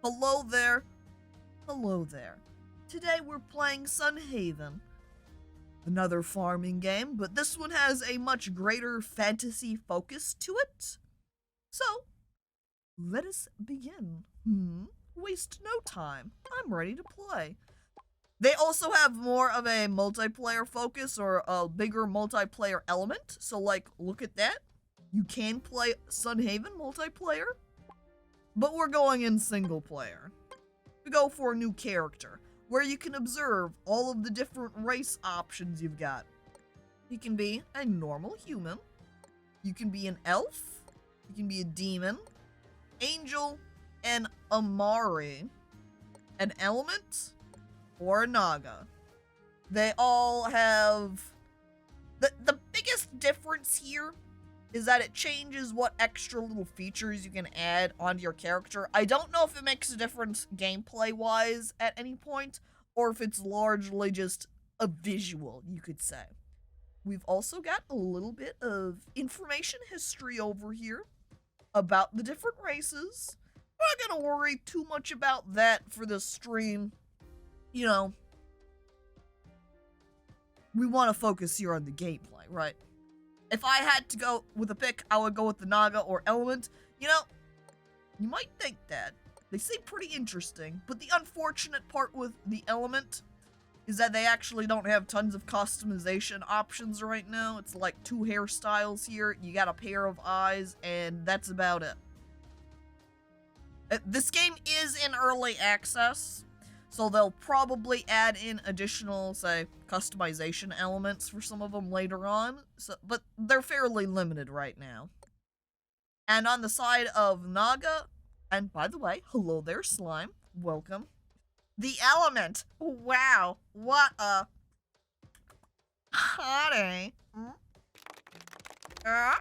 Hello there. Hello there. Today we're playing Sunhaven. Another farming game, but this one has a much greater fantasy focus to it. So, let us begin. Waste no time. I'm ready to play. They also have more of a multiplayer focus or a bigger multiplayer element. So, like, look at that. You can play Sunhaven multiplayer, but we're going in single player. We go for a new character, where you can observe all of the different race options you've got. You can be a normal human, you can be an elf, you can be a demon, angel, an Amari, an element, or a Naga. They all have... The biggest difference here is that it changes what extra little features you can add onto your character. I don't know if it makes a difference gameplay-wise at any point, or if it's largely just a visual, you could say. We've also got a little bit of information history over here about the different races. We're not gonna worry too much about that for this stream. You know, we want to focus here on the gameplay, right? If I had to go with a pick, I would go with the Naga or Element. You know, you might think that. They seem pretty interesting, but the unfortunate part with the Element is that they actually don't have tons of customization options right now. It's like 2 hairstyles here, you got a pair of eyes, and that's about it. This game is in early access, so they'll probably add in additional, say, customization elements for some of them later on, but they're fairly limited right now. And on the side of Naga, and by the way, hello there, Slime, welcome. The Element, wow, what a hottie. Ooh. I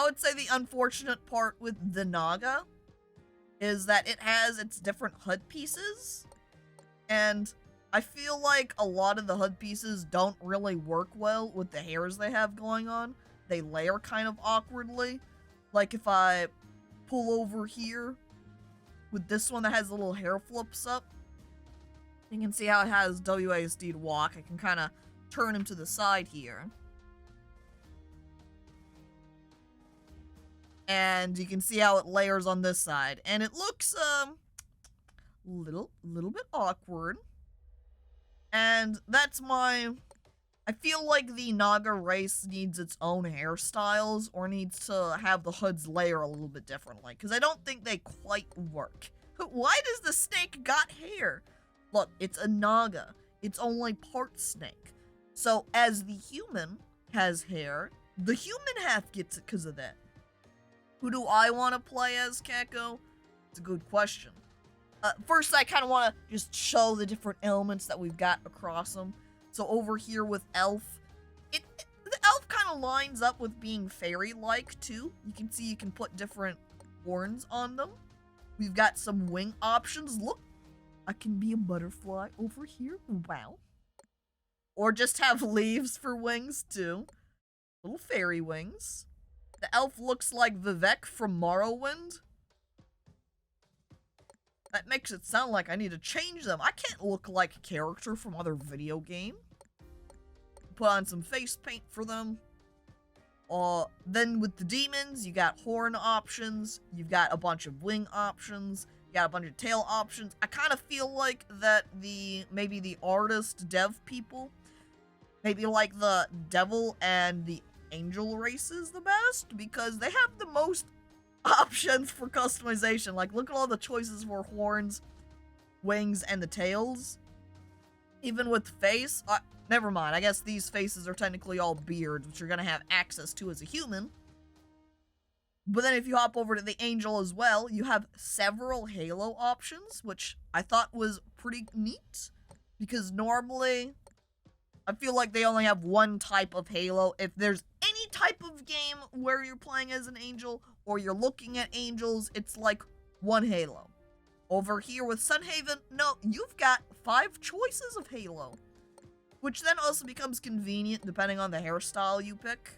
would say the unfortunate part with the Naga is that it has its different HUD pieces, and I feel like a lot of the HUD pieces don't really work well with the hairs they have going on. They layer kind of awkwardly. Like if I pull over here with this one that has little hair flips up, you can see how it has WASD to walk. I can kind of turn him to the side here. And you can see how it layers on this side. And it looks, little bit awkward. And that's I feel like the Naga race needs its own hairstyles, or needs to have the hoods layer a little bit differently, because I don't think they quite work. Why does the snake got hair? Look, it's a Naga. It's only part snake. So, as the human has hair, the human half gets it because of that. Who do I want to play as, Caco? It's a good question. First, I kind of want to just show the different elements that we've got across them. So over here with Elf, the Elf kind of lines up with being fairy-like, too. You can see you can put different horns on them. We've got some wing options. Look, I can be a butterfly over here. Wow. Or just have leaves for wings, too. Little fairy wings. The elf looks like Vivek from Morrowind. That makes it sound like I need to change them. I can't look like a character from other video game. Put on some face paint for them. Then with the demons, you got horn options. You've got a bunch of wing options. You got a bunch of tail options. I kind of feel like that maybe the artist dev people, maybe like the devil and the angel races the best, because they have the most options for customization. Like, look at all the choices for horns, wings, and the tails. Even with face, never mind, I guess these faces are technically all beards, which you're gonna have access to as a human. But then if you hop over to the angel as well, you have several halo options, which I thought was pretty neat, because normally I feel like they only have one type of halo. If there's any type of game where you're playing as an angel, or you're looking at angels, it's like one halo. Over here with Sunhaven, no, you've got 5 choices of halo, which then also becomes convenient depending on the hairstyle you pick.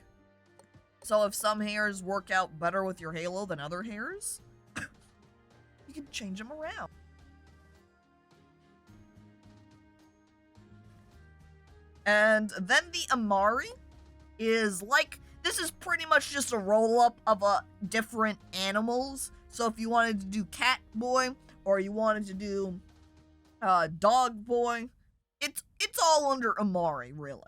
So if some hairs work out better with your halo than other hairs, You can change them around. And then the Amari is like, this is pretty much just a roll-up of different animals. So if you wanted to do cat boy, or you wanted to do dog boy, it's all under Amari, really.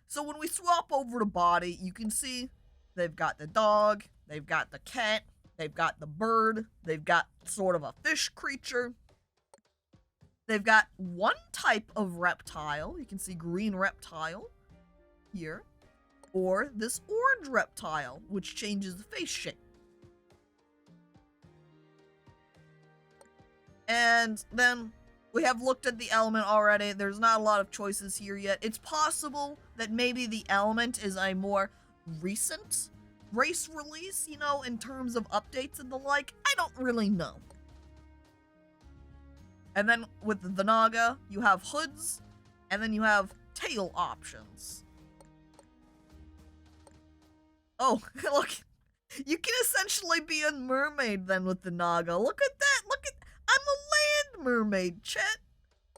So when we swap over to body, you can see they've got the dog, they've got the cat, they've got the bird, they've got sort of a fish creature. They've got one type of reptile. You can see green reptile here. Or this orange reptile, which changes the face shape. And then we have looked at the element already. There's not a lot of choices here yet. It's possible that maybe the element is a more recent race release, you know, in terms of updates and the like. I don't really know. And then with the Naga, you have hoods, and then you have tail options. Oh, look. You can essentially be a mermaid then with the Naga. Look at that. Look at... I'm a land mermaid, chat.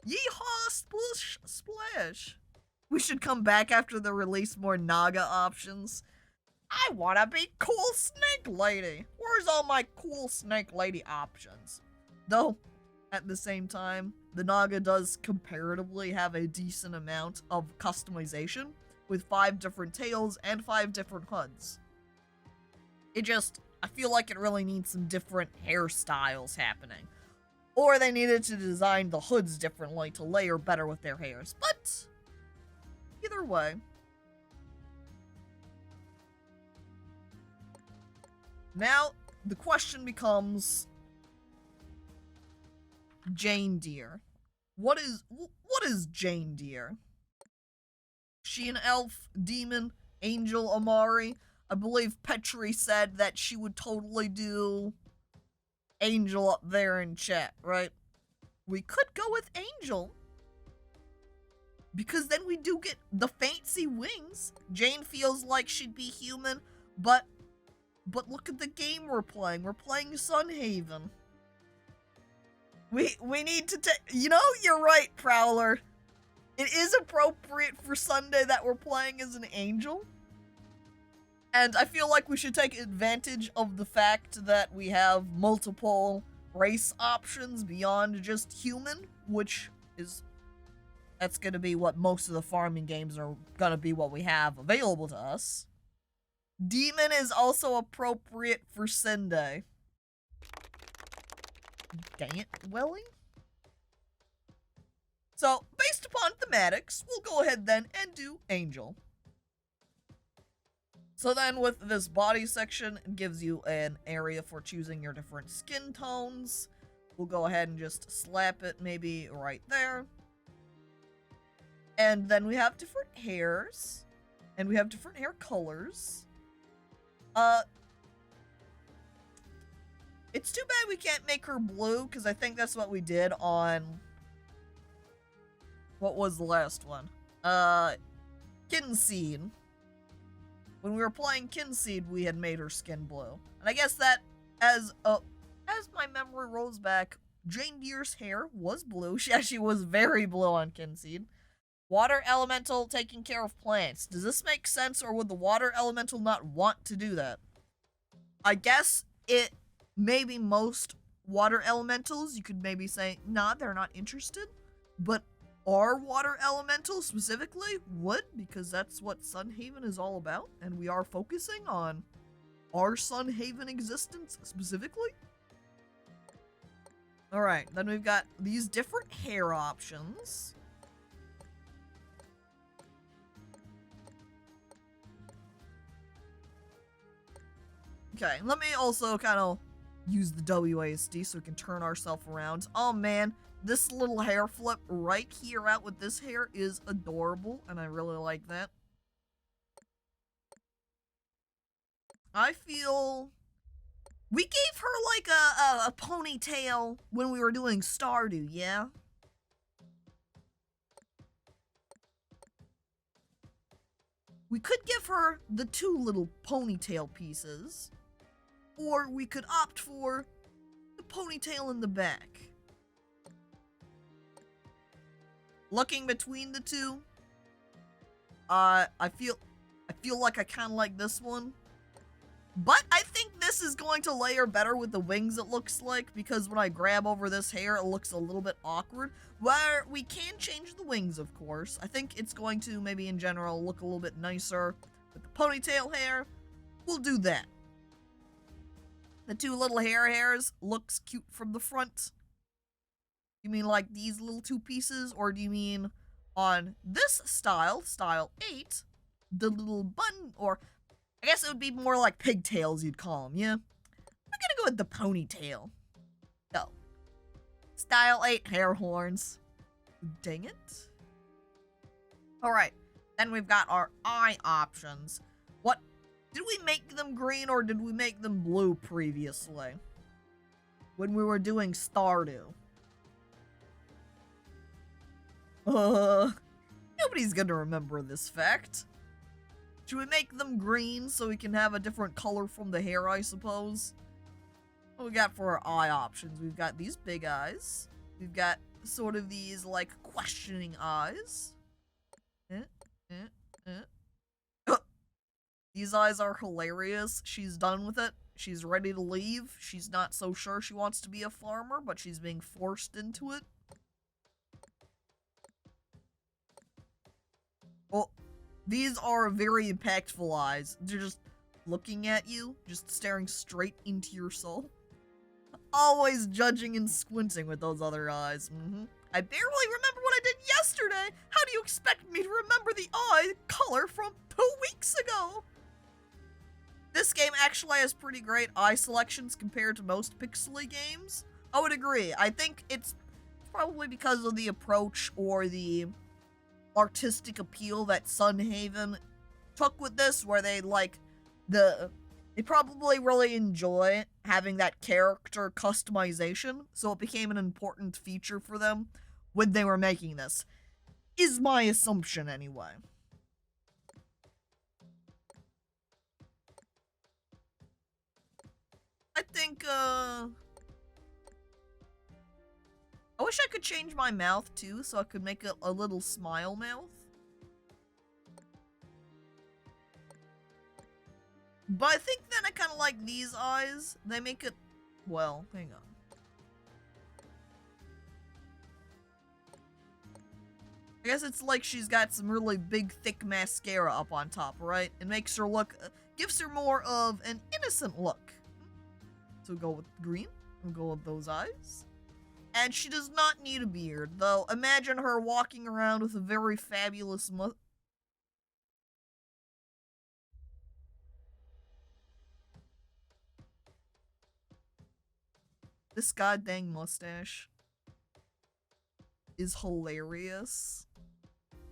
Yeehaw, splish, splash. We should come back after the release more Naga options. I wanna be cool snake lady. Where's all my cool snake lady options? Though, at the same time, the Naga does comparatively have a decent amount of customization with 5 different tails and 5 different hoods. It just, I feel like it really needs some different hairstyles happening. Or they needed to design the hoods differently to layer better with their hairs. But, either way. Now, the question becomes... Jane Deere. What is Jane Deere? She an elf, demon, angel, Amari? I believe Petri said that she would totally do Angel up there in chat, right? We could go with Angel. Because then we do get the fancy wings. Jane feels like she'd be human, but look at the game we're playing. We're playing Sunhaven. We need to take... You know, you're right, Prowler. It is appropriate for Sunday that we're playing as an angel. And I feel like we should take advantage of the fact that we have multiple race options beyond just human, which is... That's gonna be what most of the farming games are gonna be what we have available to us. Demon is also appropriate for Sunday. Dang it, Welly. So, based upon thematics, we'll go ahead then and do Angel. So then with this body section, it gives you an area for choosing your different skin tones. We'll go ahead and just slap it maybe right there. And then we have different hairs. And we have different hair colors. It's too bad we can't make her blue, because I think that's what we did on... What was the last one? Kinseed. When we were playing Kinseed, we had made her skin blue. And I guess that, as my memory rolls back, Jane Deere's hair was blue. She was very blue on Kinseed. Water Elemental taking care of plants. Does this make sense, or would the Water Elemental not want to do that? I guess it... Maybe most Water Elementals, you could maybe say, nah, they're not interested. But our Water Elemental specifically would, because that's what Sunhaven is all about, and we are focusing on our Sunhaven existence specifically. Alright, then we've got these different hair options. Okay, let me also kind of use the WASD so we can turn ourselves around. Oh man, this little hair flip right here out with this hair is adorable, and I really like that. I feel... We gave her like a ponytail when we were doing Stardew, yeah? We could give her the 2 little ponytail pieces. Or we could opt for the ponytail in the back. Looking between the two, I feel like I kind of like this one. But I think this is going to layer better with the wings, it looks like, because when I grab over this hair, it looks a little bit awkward. Where we can change the wings, of course. I think it's going to, maybe in general, look a little bit nicer with the ponytail hair. We'll do that. The two little hairs looks cute from the front. You mean like these little two pieces, or do you mean on this style, style 8, the little bun, or I guess it would be more like pigtails you'd call them, yeah? I'm gonna go with the ponytail. Go. Style 8 hair horns. Dang it. Alright, then we've got our eye options. What? Did we make them green or did we make them blue previously? When we were doing Stardew. Nobody's gonna remember this fact. Should we make them green so we can have a different color from the hair, I suppose? What we got for our eye options? We've got these big eyes. We've got sort of these, like, questioning eyes. These eyes are hilarious. She's done with it. She's ready to leave. She's not so sure she wants to be a farmer, but she's being forced into it. Well, these are very impactful eyes. They're just looking at you, just staring straight into your soul. Always judging and squinting with those other eyes. I barely remember what I did yesterday. How do you expect me to remember the eye color from 2 weeks ago? This game actually has pretty great eye selections compared to most pixely games. I would agree. I think it's probably because of the approach or the artistic appeal that Sunhaven took with this, where they they probably really enjoy having that character customization, so it became an important feature for them when they were making this. Is my assumption anyway. I think I wish I could change my mouth too, so I could make a little smile mouth. But I think then I kind of like these eyes. They make it, well, hang on. I guess it's like she's got some really big, thick mascara up on top, right? It makes her look, gives her more of an innocent look. So we'll go with green. We'll go with those eyes. And she does not need a beard, though. Imagine her walking around with a very fabulous This goddamn mustache is hilarious.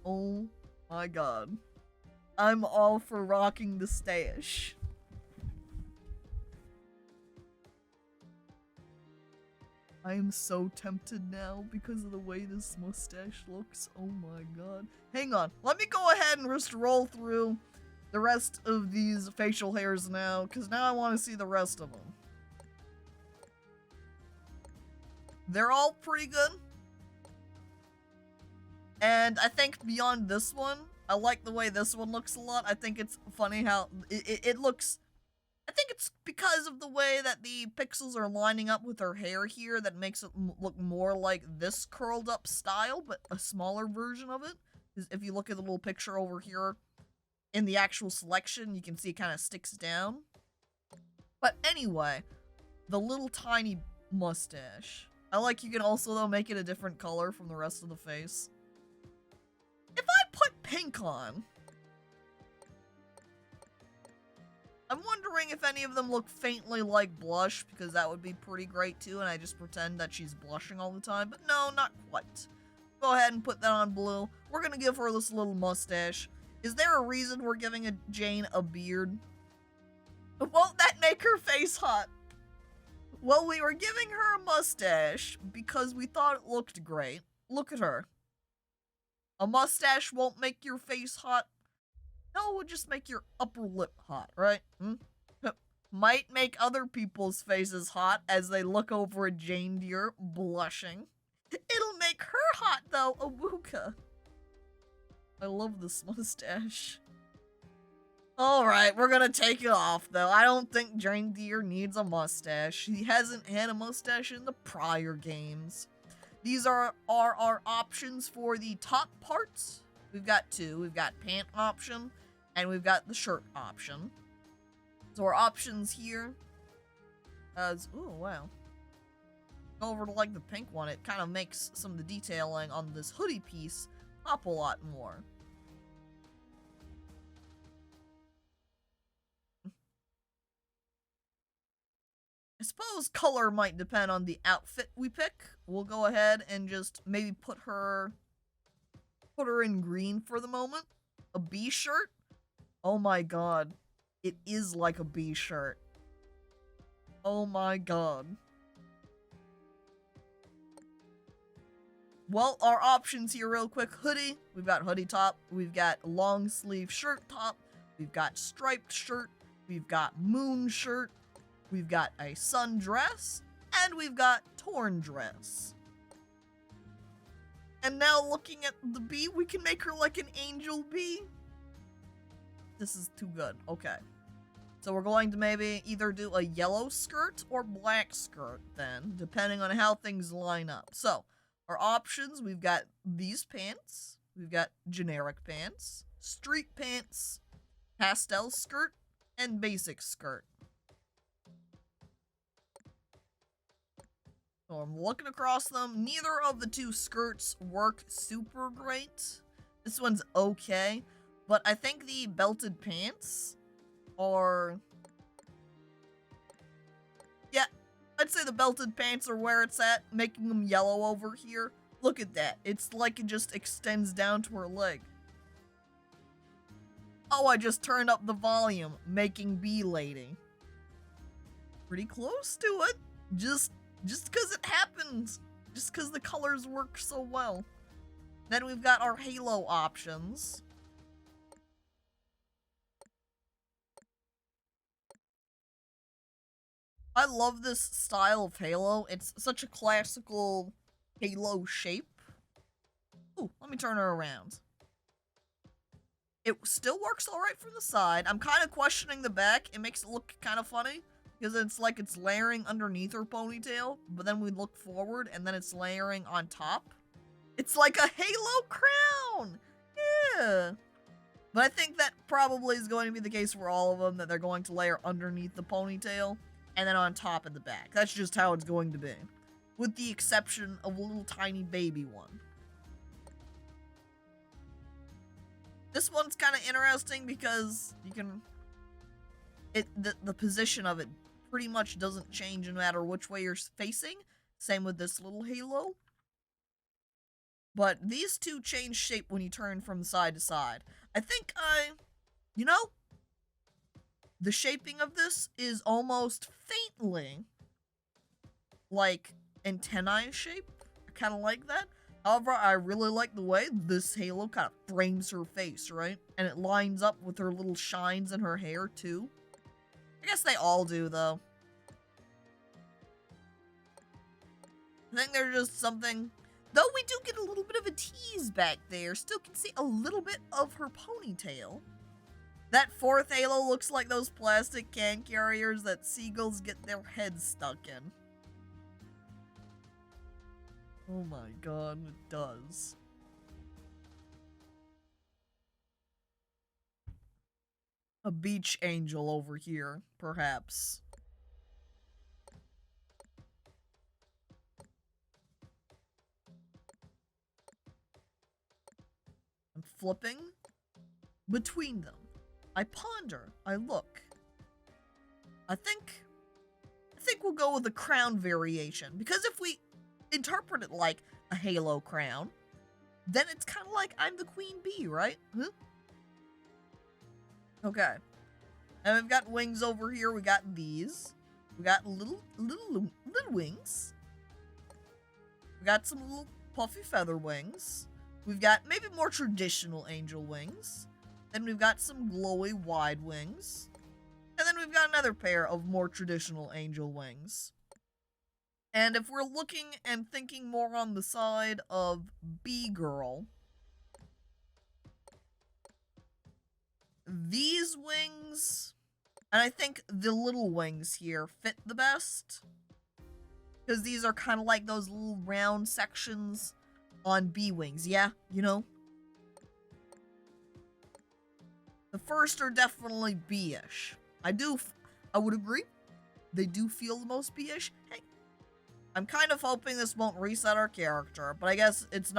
Oh my god. I'm all for rocking the stash. I am so tempted now because of the way this mustache looks. Oh my god. Hang on. Let me go ahead and just roll through the rest of these facial hairs now, because now I want to see the rest of them. They're all pretty good. And I think beyond this one, I like the way this one looks a lot. I think it's funny how it looks... I think it's because of the way that the pixels are lining up with her hair here that makes it look more like this curled up style, but a smaller version of it. Because if you look at the little picture over here in the actual selection, you can see it kind of sticks down. But anyway, the little tiny mustache. I like you can also, though, make it a different color from the rest of the face. If I put pink on, I'm wondering if any of them look faintly like blush, because that would be pretty great too, and I just pretend that she's blushing all the time, but no, not quite. Go ahead and put that on blue. We're gonna give her this little mustache. Is there a reason we're giving Jane a beard? Won't that make her face hot? Well, we were giving her a mustache because we thought it looked great. Look at her. A mustache won't make your face hot. No, it would just make your upper lip hot, right? might make other people's faces hot as they look over at Jane Deere, blushing. It'll make her hot, though, Awuka. I love this mustache. Alright, we're gonna take it off, though. I don't think Jane Deere needs a mustache. She hasn't had a mustache in the prior games. These are our options for the top parts. We've got two. We've got pant option, and we've got the shirt option. So our options here as, ooh, wow. Go over to like the pink one, it kind of makes some of the detailing on this hoodie piece pop a lot more. I suppose color might depend on the outfit we pick. We'll go ahead and just maybe put her in green for the moment. A B shirt? Oh my god. It is like a B shirt. Oh my god. Well, our options here real quick. Hoodie. We've got hoodie top. We've got long sleeve shirt top. We've got striped shirt. We've got moon shirt. We've got a sundress. And we've got torn dress. And now looking at the bee, we can make her like an angel bee. This is too good. Okay. So we're going to maybe either do a yellow skirt or black skirt then, depending on how things line up. So, our options, we've got these pants, we've got generic pants, street pants, pastel skirt, and basic skirt. So I'm looking across them. Neither of the two skirts work super great. This one's okay, but I think the belted pants are... yeah, I'd say the belted pants are where it's at, making them yellow over here. Look at that. It's like it just extends down to her leg. Oh, I just turned up the volume, making bee lady. Pretty close to it. Just because it happens. Just because the colors work so well. Then we've got our halo options. I love this style of halo. It's such a classical halo shape. Ooh, let me turn her around. It still works alright from the side. I'm kind of questioning the back. It makes it look kind of funny. Because it's like it's layering underneath her ponytail. But then we look forward and then it's layering on top. It's like a halo crown! Yeah! But I think that probably is going to be the case for all of them. That they're going to layer underneath the ponytail. And then on top in the back. That's just how it's going to be. With the exception of a little tiny baby one. This one's kind of interesting because you can... the position of it pretty much doesn't change no matter which way you're facing. Same with this little halo. But these two change shape when you turn from side to side. I think you know... the shaping of this is almost faintly like antennae shape. I kind of like that. However, I really like the way this halo kind of frames her face, right? And it lines up with her little shines in her hair, too. I guess they all do, though. I think they're just something... though we do get a little bit of a tease back there. Still can see a little bit of her ponytail. That fourth halo looks like those plastic can carriers that seagulls get their heads stuck in. Oh my god, it does. A beach angel over here, perhaps. I'm flipping between them. I ponder. I look. I think we'll go with the crown variation. Because if we interpret it like a halo crown, then it's kind of like I'm the queen bee, right? Huh? Okay. And we've got wings over here. We got these. We got little wings. We got some little puffy feather wings. We've got maybe more traditional angel wings. Then we've got some glowy wide wings. And then we've got another pair of more traditional angel wings. And if we're looking and thinking more on the side of B-girl, these wings, and I think the little wings here fit the best. Because these are kind of like those little round sections on B-wings. Yeah, you know? The first are definitely B-ish. I would agree. They do feel the most B-ish. Hey, I'm kind of hoping this won't reset our character, but I guess it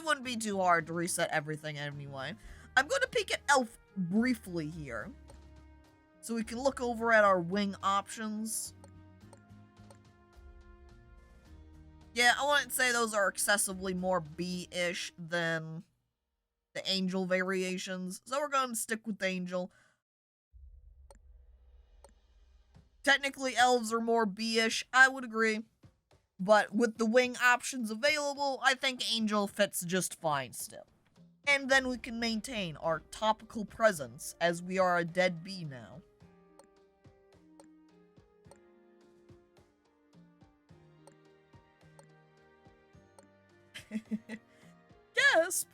wouldn't be too hard to reset everything anyway. I'm going to peek at Elf briefly here, so we can look over at our wing options. Yeah, I wouldn't say those are excessively more B-ish than the angel variations, so we're going to stick with the angel. Technically, elves are more B-ish, I would agree. But with the wing options available, I think angel fits just fine still. And then we can maintain our topical presence as we are a dead bee now. Gasp!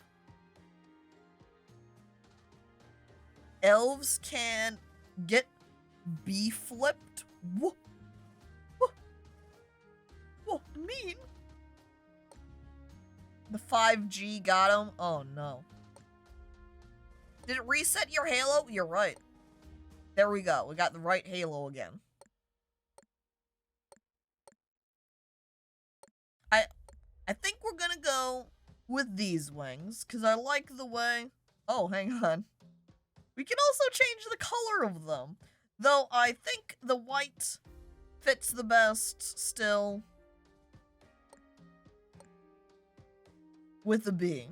Elves can get bee flipped? What? What mean? The 5G got him? Oh no. Did it reset your halo? You're right. There we go. We got the right halo again. I think we're gonna go with these wings, because I like the way... Oh, hang on. We can also change the color of them. Though I think the white fits the best still with the bee.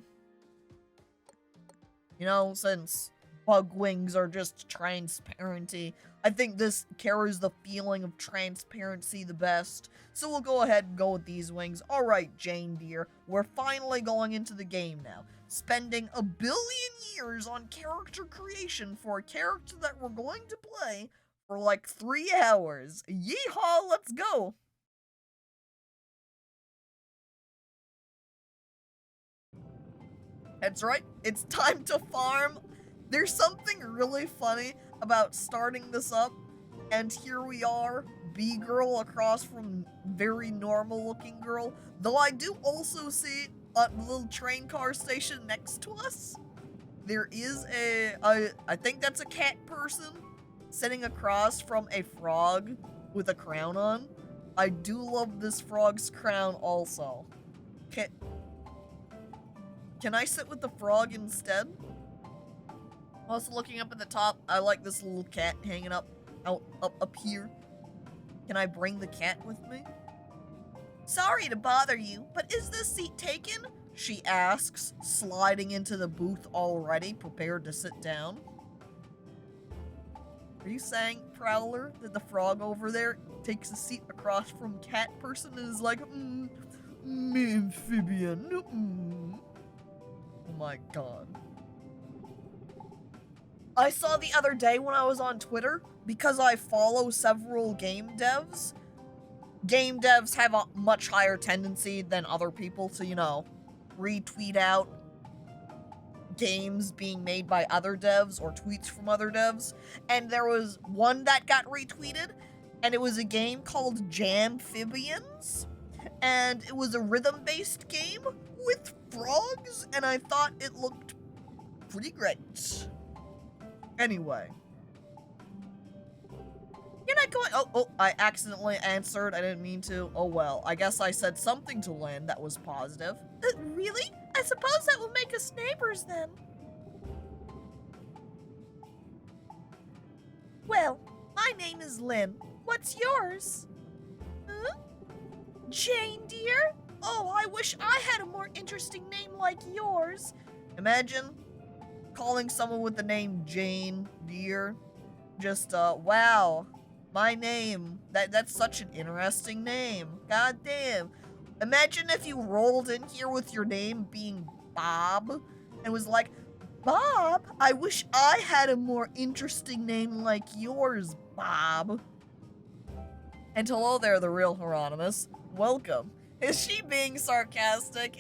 You know, since bug wings are just transparency, I think this carries the feeling of transparency the best. So we'll go ahead and go with these wings. Alright, Jane dear, we're finally going into the game now. Spending 1 billion years on character creation for a character that we're going to play for like 3 hours. Yeehaw, let's go! That's right, it's time to farm. There's something really funny about starting this up, and here we are, B-girl across from very normal looking girl, though I do also see at the little train car station next to us, there is I think that's a cat person sitting across from a frog with a crown on. I do love this frog's crown also. Can I sit with the frog instead? Also looking up at the top, I like this little cat hanging up here. Can I bring the cat with me? Sorry to bother you, but is this seat taken? She asks, sliding into the booth already, prepared to sit down. Are you saying, Prowler, that the frog over there takes a seat across from cat person and is like, amphibian, Oh my god. I saw the other day when I was on Twitter, because I follow several game devs have a much higher tendency than other people to, you know, retweet out games being made by other devs or tweets from other devs. And there was one that got retweeted, and it was a game called Jamphibians, and it was a rhythm-based game with frogs, and I thought it looked pretty great. Anyway. You're not going- Oh, I accidentally answered. I didn't mean to. Oh well, I guess I said something to Lynn that was positive. Really? I suppose that will make us neighbors then. Well, my name is Lynn. What's yours? Huh? Jane, dear? Oh, I wish I had a more interesting name like yours. Imagine calling someone with the name Jane, dear. Just, wow. My name. That's such an interesting name. God damn. Imagine if you rolled in here with your name being Bob and was like, Bob? I wish I had a more interesting name like yours, Bob. And hello there, the real Hieronymus. Welcome. Is she being sarcastic?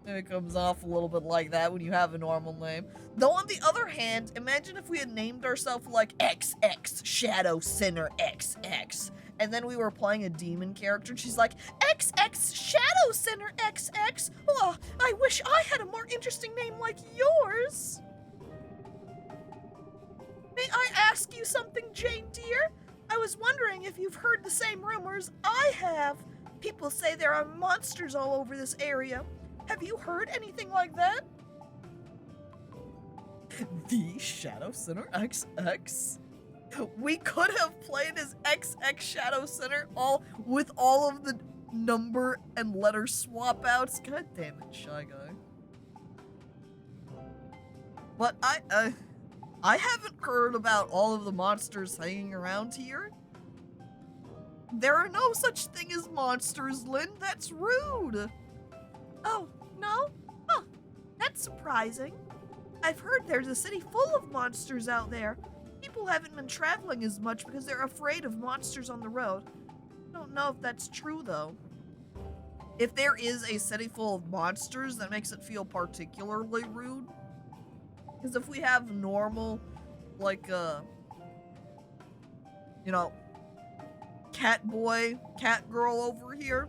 It comes off a little bit like that when you have a normal name. Though on the other hand, imagine if we had named ourselves like XX Shadow Sinner XX, and then we were playing a demon character and she's like, XX Shadow Sinner XX? Oh, I wish I had a more interesting name like yours. May I ask you something, Jane dear? I was wondering if you've heard the same rumors I have. People say there are monsters all over this area. Have you heard anything like that? The Shadow Sinner XX? We could have played as XX Shadow Sinner with all of the number and letter swap outs. God damn it, Shy Guy. But I haven't heard about all of the monsters hanging around here. There are no such thing as monsters, Lynn. That's rude. Oh, no? Huh. That's surprising. I've heard there's a city full of monsters out there. People haven't been traveling as much because they're afraid of monsters on the road. I don't know if that's true, though. If there is a city full of monsters, that makes it feel particularly rude. Because if we have normal, like, you know, cat boy, cat girl over here,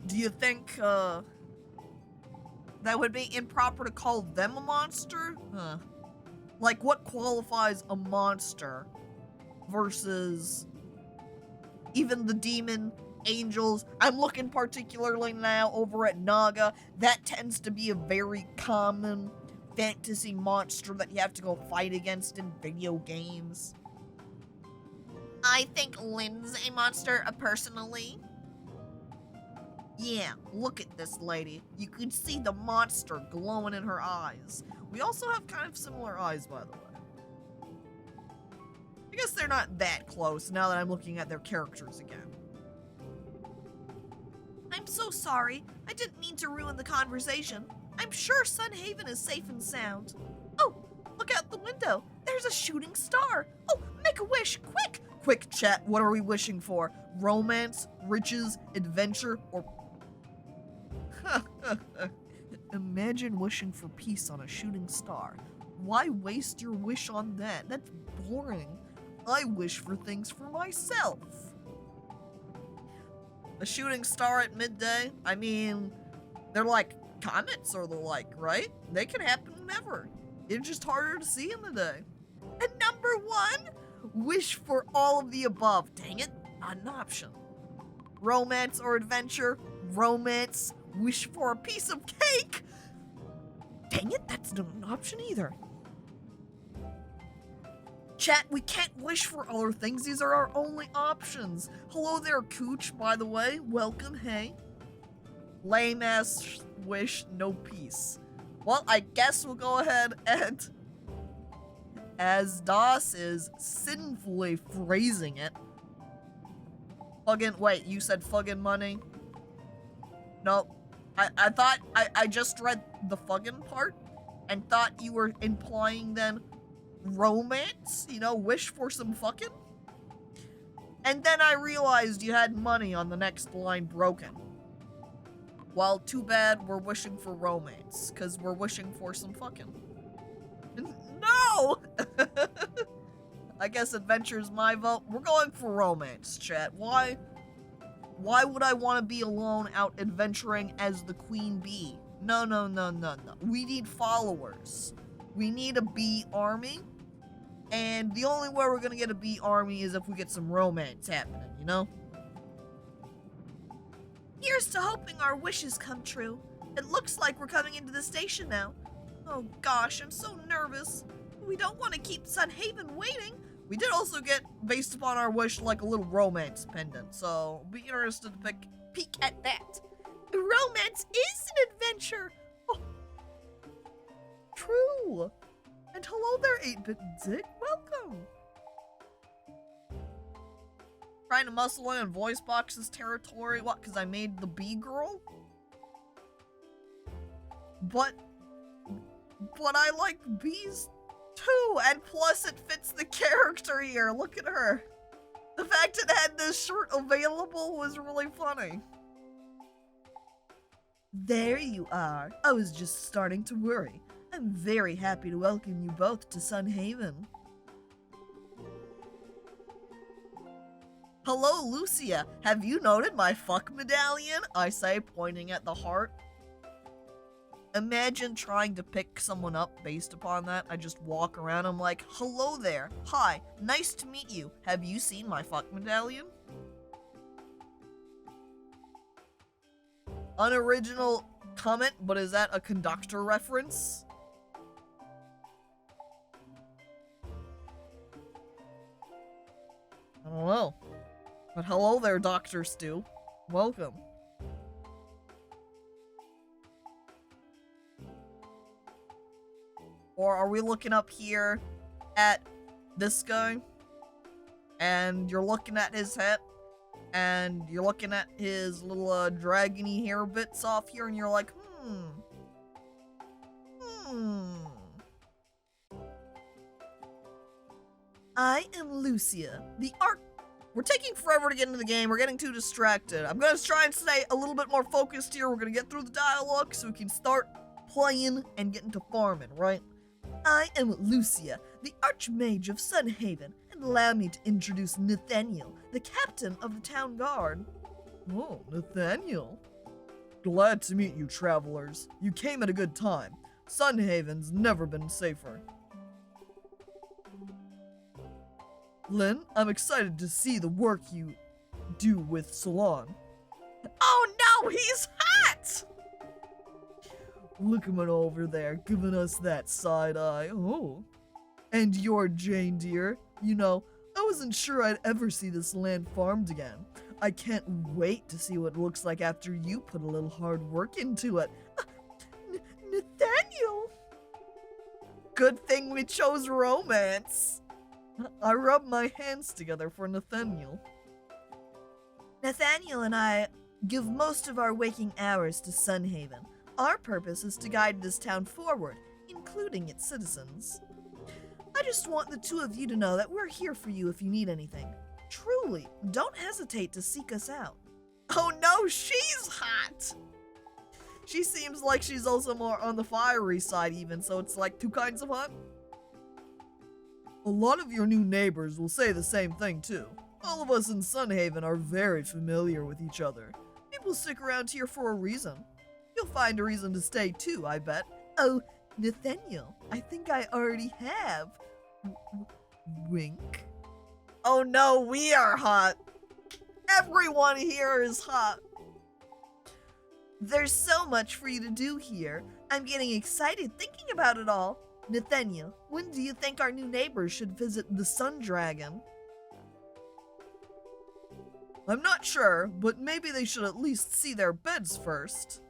do you think, that would be improper to call them a monster? Like, what qualifies a monster versus even the demon, angels? I'm looking particularly now over at Naga. That tends to be a very common fantasy monster that you have to go fight against in video games. I think Lynn's a monster, personally. Yeah, look at this lady. You can see the monster glowing in her eyes. We also have kind of similar eyes, by the way. I guess they're not that close now that I'm looking at their characters again. I'm so sorry. I didn't mean to ruin the conversation. I'm sure Sunhaven is safe and sound. Oh, look out the window. There's a shooting star. Oh, make a wish, quick! Quick, chat, what are we wishing for? Romance, riches, adventure, or... Imagine wishing for peace on a shooting star. Why waste your wish on that? That's boring. I wish for things for myself. A shooting star at midday? I mean, they're like comets or the like, right? They can happen whenever. It's just harder to see in the day. And number one, wish for all of the above. Dang it, not an option. Romance or adventure? Romance. Wish for a piece of cake? Dang it, that's not an option either. Chat, we can't wish for other things. These are our only options. Hello there, Cooch, by the way. Welcome, hey. Lame ass wish, no peace. Well, I guess we'll go ahead and, as Das is sinfully phrasing it. Wait, you said fucking money? No, I thought, I just read the fucking part and thought you were implying then romance, you know, wish for some fucking. And then I realized you had money on the next line broken. Well, too bad we're wishing for romance, because we're wishing for some fucking. No! I guess adventure's my vote. We're going for romance, chat. Why would I want to be alone out adventuring as the queen bee? No. We need followers. We need a bee army. And the only way we're gonna get a bee army is if we get some romance happening, you know? Here's to hoping our wishes come true. It looks like we're coming into the station now. Oh gosh, I'm so nervous. We don't want to keep Sunhaven waiting. We did also get, based upon our wish, like a little romance pendant, so be interested to peek at that. Romance is an adventure! Oh. True! And hello there, 8-Bit Dick, welcome! Trying to muscle in Voice Box's territory? What, because I made the bee girl? But I like bees too, and plus it fits the character here. Look at her. The fact it had this shirt available was really funny. There you are. I was just starting to worry. I'm very happy to welcome you both to Sunhaven. Hello, Lucia. Have you noted my fuck medallion? I say, pointing at the heart. Imagine trying to pick someone up based upon that. I just walk around, I'm like, hello there. Hi, nice to meet you. Have you seen my fuck medallion? Unoriginal comment, but is that a conductor reference? I don't know. But hello there, Dr. Stu. Welcome. Or are we looking up here at this guy? And you're looking at his hat? And you're looking at his little dragony hair bits off here, and you're like, I am Lucia, the art. We're taking forever to get into the game. We're getting too distracted. I'm gonna try and stay a little bit more focused here. We're gonna get through the dialogue so we can start playing and get into farming, right? I am Lucia, the Archmage of Sunhaven, and allow me to introduce Nathaniel, the captain of the town guard. Oh, Nathaniel. Glad to meet you, travelers. You came at a good time. Sunhaven's never been safer. Lynn, I'm excited to see the work you do with Salon. Oh no, he's hot! Look at him over there, giving us that side eye. Oh. And you're Jane, dear. You know, I wasn't sure I'd ever see this land farmed again. I can't wait to see what it looks like after you put a little hard work into it. Nathaniel! Good thing we chose romance. I rub my hands together for Nathaniel. Nathaniel and I give most of our waking hours to Sunhaven. Our purpose is to guide this town forward, including its citizens. I just want the two of you to know that we're here for you if you need anything. Truly, don't hesitate to seek us out. Oh no, she's hot! She seems like she's also more on the fiery side even, so it's like two kinds of hot. A lot of your new neighbors will say the same thing too. All of us in Sunhaven are very familiar with each other. People stick around here for a reason. You'll find a reason to stay too, I bet. Oh, Nathaniel, I think I already have. Wink. Oh no, we are hot. Everyone here is hot. There's so much for you to do here. I'm getting excited thinking about it all. Nathaniel, when do you think our new neighbors should visit the Sun Dragon? I'm not sure, but maybe they should at least see their beds first.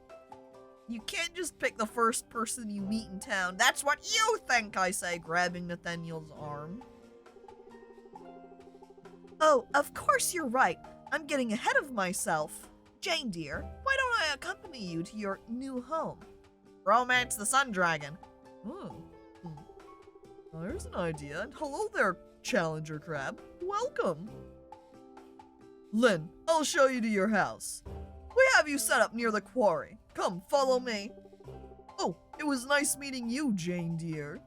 You can't just pick the first person you meet in town. That's what you think, I say, grabbing Nathaniel's arm. Oh, of course you're right. I'm getting ahead of myself. Jane, dear, why don't I accompany you to your new home? Romance the Sun Dragon. Oh. There's an idea. And hello there, Challenger Crab. Welcome. Lynn, I'll show you to your house. We have you set up near the quarry. Come, follow me. Oh, it was nice meeting you, Jane dear.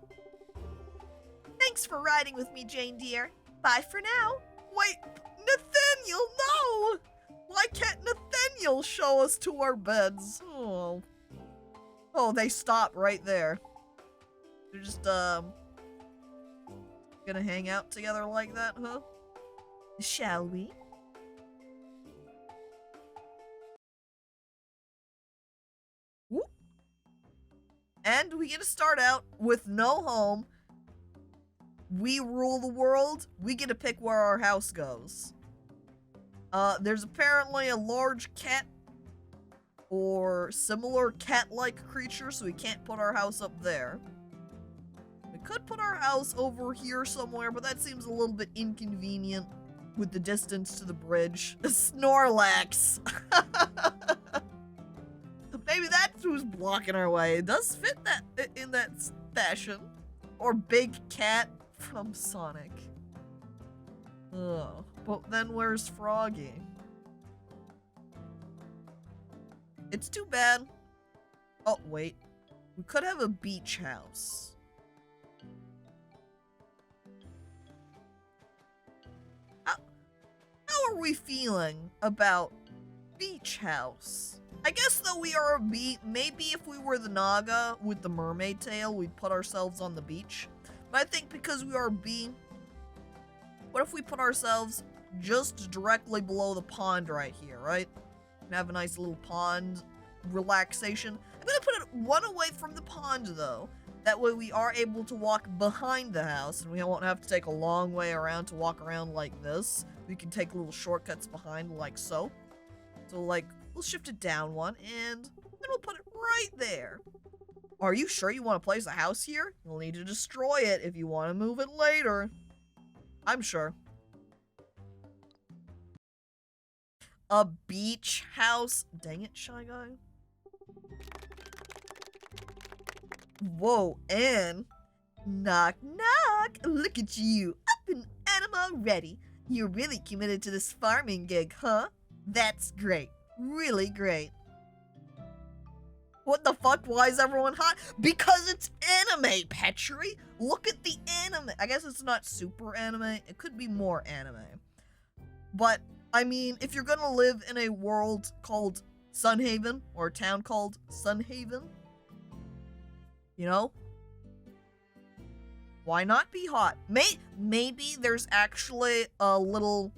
Thanks for riding with me, Jane dear. Bye for now. Wait, Nathaniel, no! Why can't Nathaniel show us to our beds? Oh. Oh, they stop right there. They're just, gonna hang out together like that, huh? Shall we? Whoop. And we get to start out with no home. We rule the world. We get to pick where our house goes. There's apparently a large cat or similar cat-like creature, so we can't put our house up there. We could put our house over here somewhere, but that seems a little bit inconvenient with the distance to the bridge. Snorlax! maybe that's who's blocking our way. It does fit that in that fashion. Or Big Cat from Sonic. Ugh. But then where's Froggy? It's too bad. Oh, wait. We could have a beach house. How are we feeling about beach house? I guess though we are a bee, maybe if we were the Naga with the mermaid tail, we'd put ourselves on the beach. But I think because we are a bee, what if we put ourselves just directly below the pond right here, right? And have a nice little pond relaxation. I'm gonna put it one away from the pond though. That way we are able to walk behind the house and we won't have to take a long way around to walk around like this. We can take little shortcuts behind like so. So like, we'll shift it down one and then we'll put it right there. Are you sure you want to place a house here? You'll need to destroy it if you want to move it later. I'm sure. A beach house? Dang it, Shy Guy. Whoa, and knock knock. Look at you, up and at 'em already. You're really committed to this farming gig, huh? That's great. Really great. What the fuck? Why is everyone hot? Because it's anime, Petri. Look at the anime. I guess it's not super anime. It could be more anime. But, I mean, if you're gonna live in a world called Sunhaven, or a town called Sunhaven, you know, why not be hot? Maybe there's actually a little,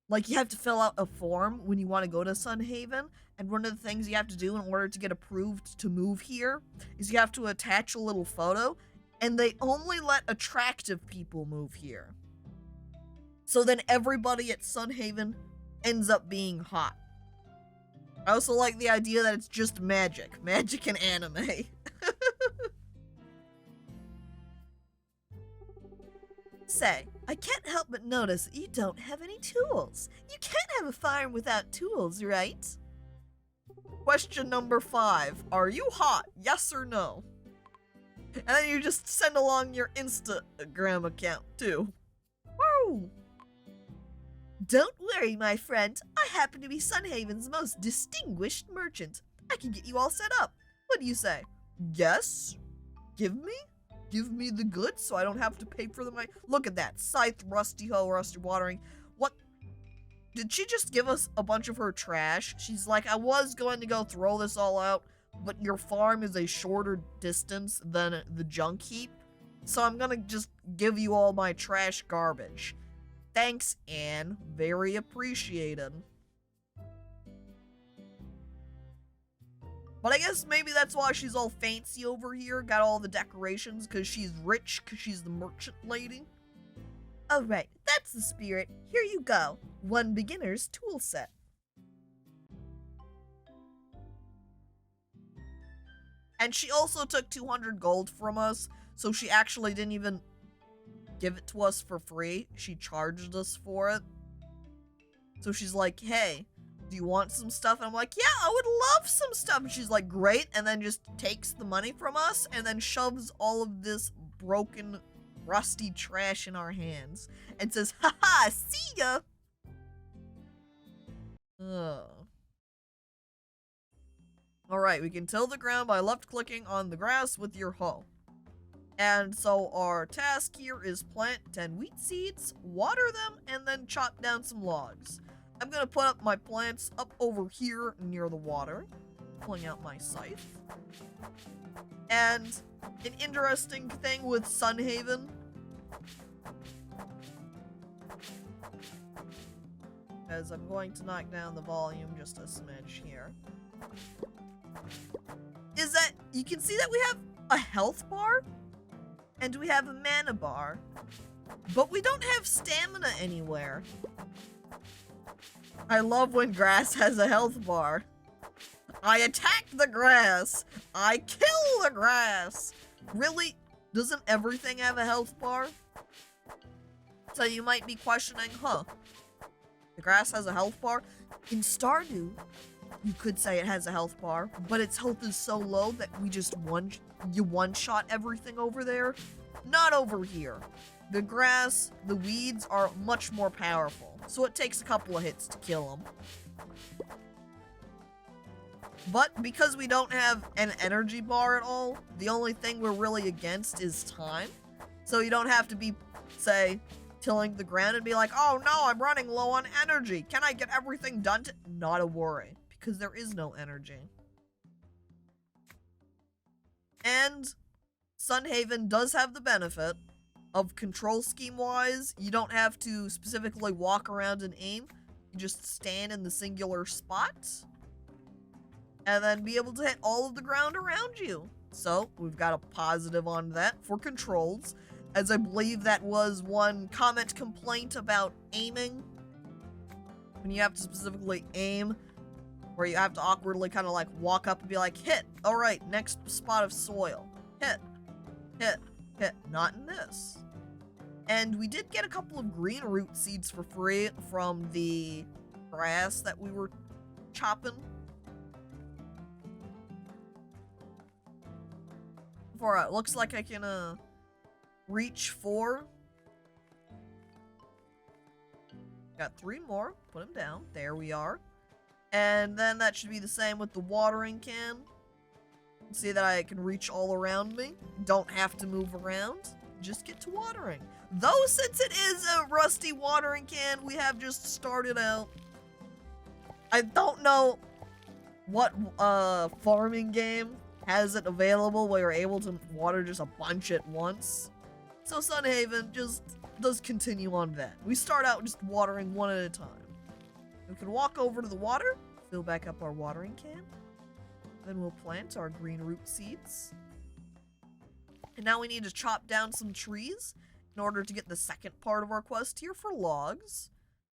like, you have to fill out a form when you want to go to Sunhaven, and one of the things you have to do in order to get approved to move here is you have to attach a little photo, and they only let attractive people move here. So then everybody at Sunhaven ends up being hot. I also like the idea that it's just magic and anime. Say, I can't help but notice that you don't have any tools. You can't have a farm without tools, right? Question number 5. Are you hot? Yes or no? And then you just send along your Instagram account, too. Woo! Don't worry, my friend. I happen to be Sunhaven's most distinguished merchant. I can get you all set up. What do you say? Yes? Give me the goods so I don't have to pay for them. Look at that. Scythe, rusty hoe, rusty watering. What? Did she just give us a bunch of her trash? She's like, I was going to go throw this all out, but your farm is a shorter distance than the junk heap. So I'm gonna just give you all my trash garbage. Thanks, Anne. Very appreciated. But I guess maybe that's why she's all fancy over here, got all the decorations, because she's rich, because she's the merchant lady. Alright, that's the spirit. Here you go. One beginner's tool set. And she also took 200 gold from us, so she actually didn't even give it to us for free. She charged us for it. So she's like, hey, do you want some stuff? And I'm like, yeah, I would love some stuff. And she's like, great. And then just takes the money from us and then shoves all of this broken, rusty trash in our hands and says, haha, see ya. Alright, we can till the ground by left clicking on the grass with your hoe. And so our task here is plant 10 wheat seeds, water them, and then chop down some logs. I'm gonna put up my plants up over here near the water, pulling out my scythe. And an interesting thing with Sunhaven, as I'm going to knock down the volume just a smidge here, is that you can see that we have a health bar and we have a mana bar, but we don't have stamina anywhere. I love when grass has a health bar. I attack the grass. I kill the grass. Really? Doesn't everything have a health bar? So you might be questioning, huh? The grass has a health bar? In Stardew, you could say it has a health bar, but its health is so low that you one-shot everything over there. Not over here. The grass, the weeds are much more powerful, so it takes a couple of hits to kill them. But because we don't have an energy bar at all, the only thing we're really against is time. So you don't have to be, say, tilling the ground and be like, oh no, I'm running low on energy. Can I get everything done? Not a worry, because there is no energy. And Sunhaven does have the benefit of control scheme-wise. You don't have to specifically walk around and aim. You just stand in the singular spot and then be able to hit all of the ground around you. So we've got a positive on that for controls, as I believe that was one comment complaint about aiming. When you have to specifically aim, where you have to awkwardly kind of like walk up and be like, hit, all right, next spot of soil, hit, hit, hit, not in this. And we did get a couple of green root seeds for free from the grass that we were chopping. Alright, looks like I can reach 4. Got 3 more. Put them down. There we are. And then that should be the same with the watering can. See that I can reach all around me. Don't have to move around. Just get to watering. Though, since it is a rusty watering can, we have just started out. I don't know what farming game has it available where you're able to water just a bunch at once. So Sunhaven just does continue on that. We start out just watering one at a time. We can walk over to the water, fill back up our watering can. Then we'll plant our green root seeds. And now we need to chop down some trees in order to get the second part of our quest here for logs.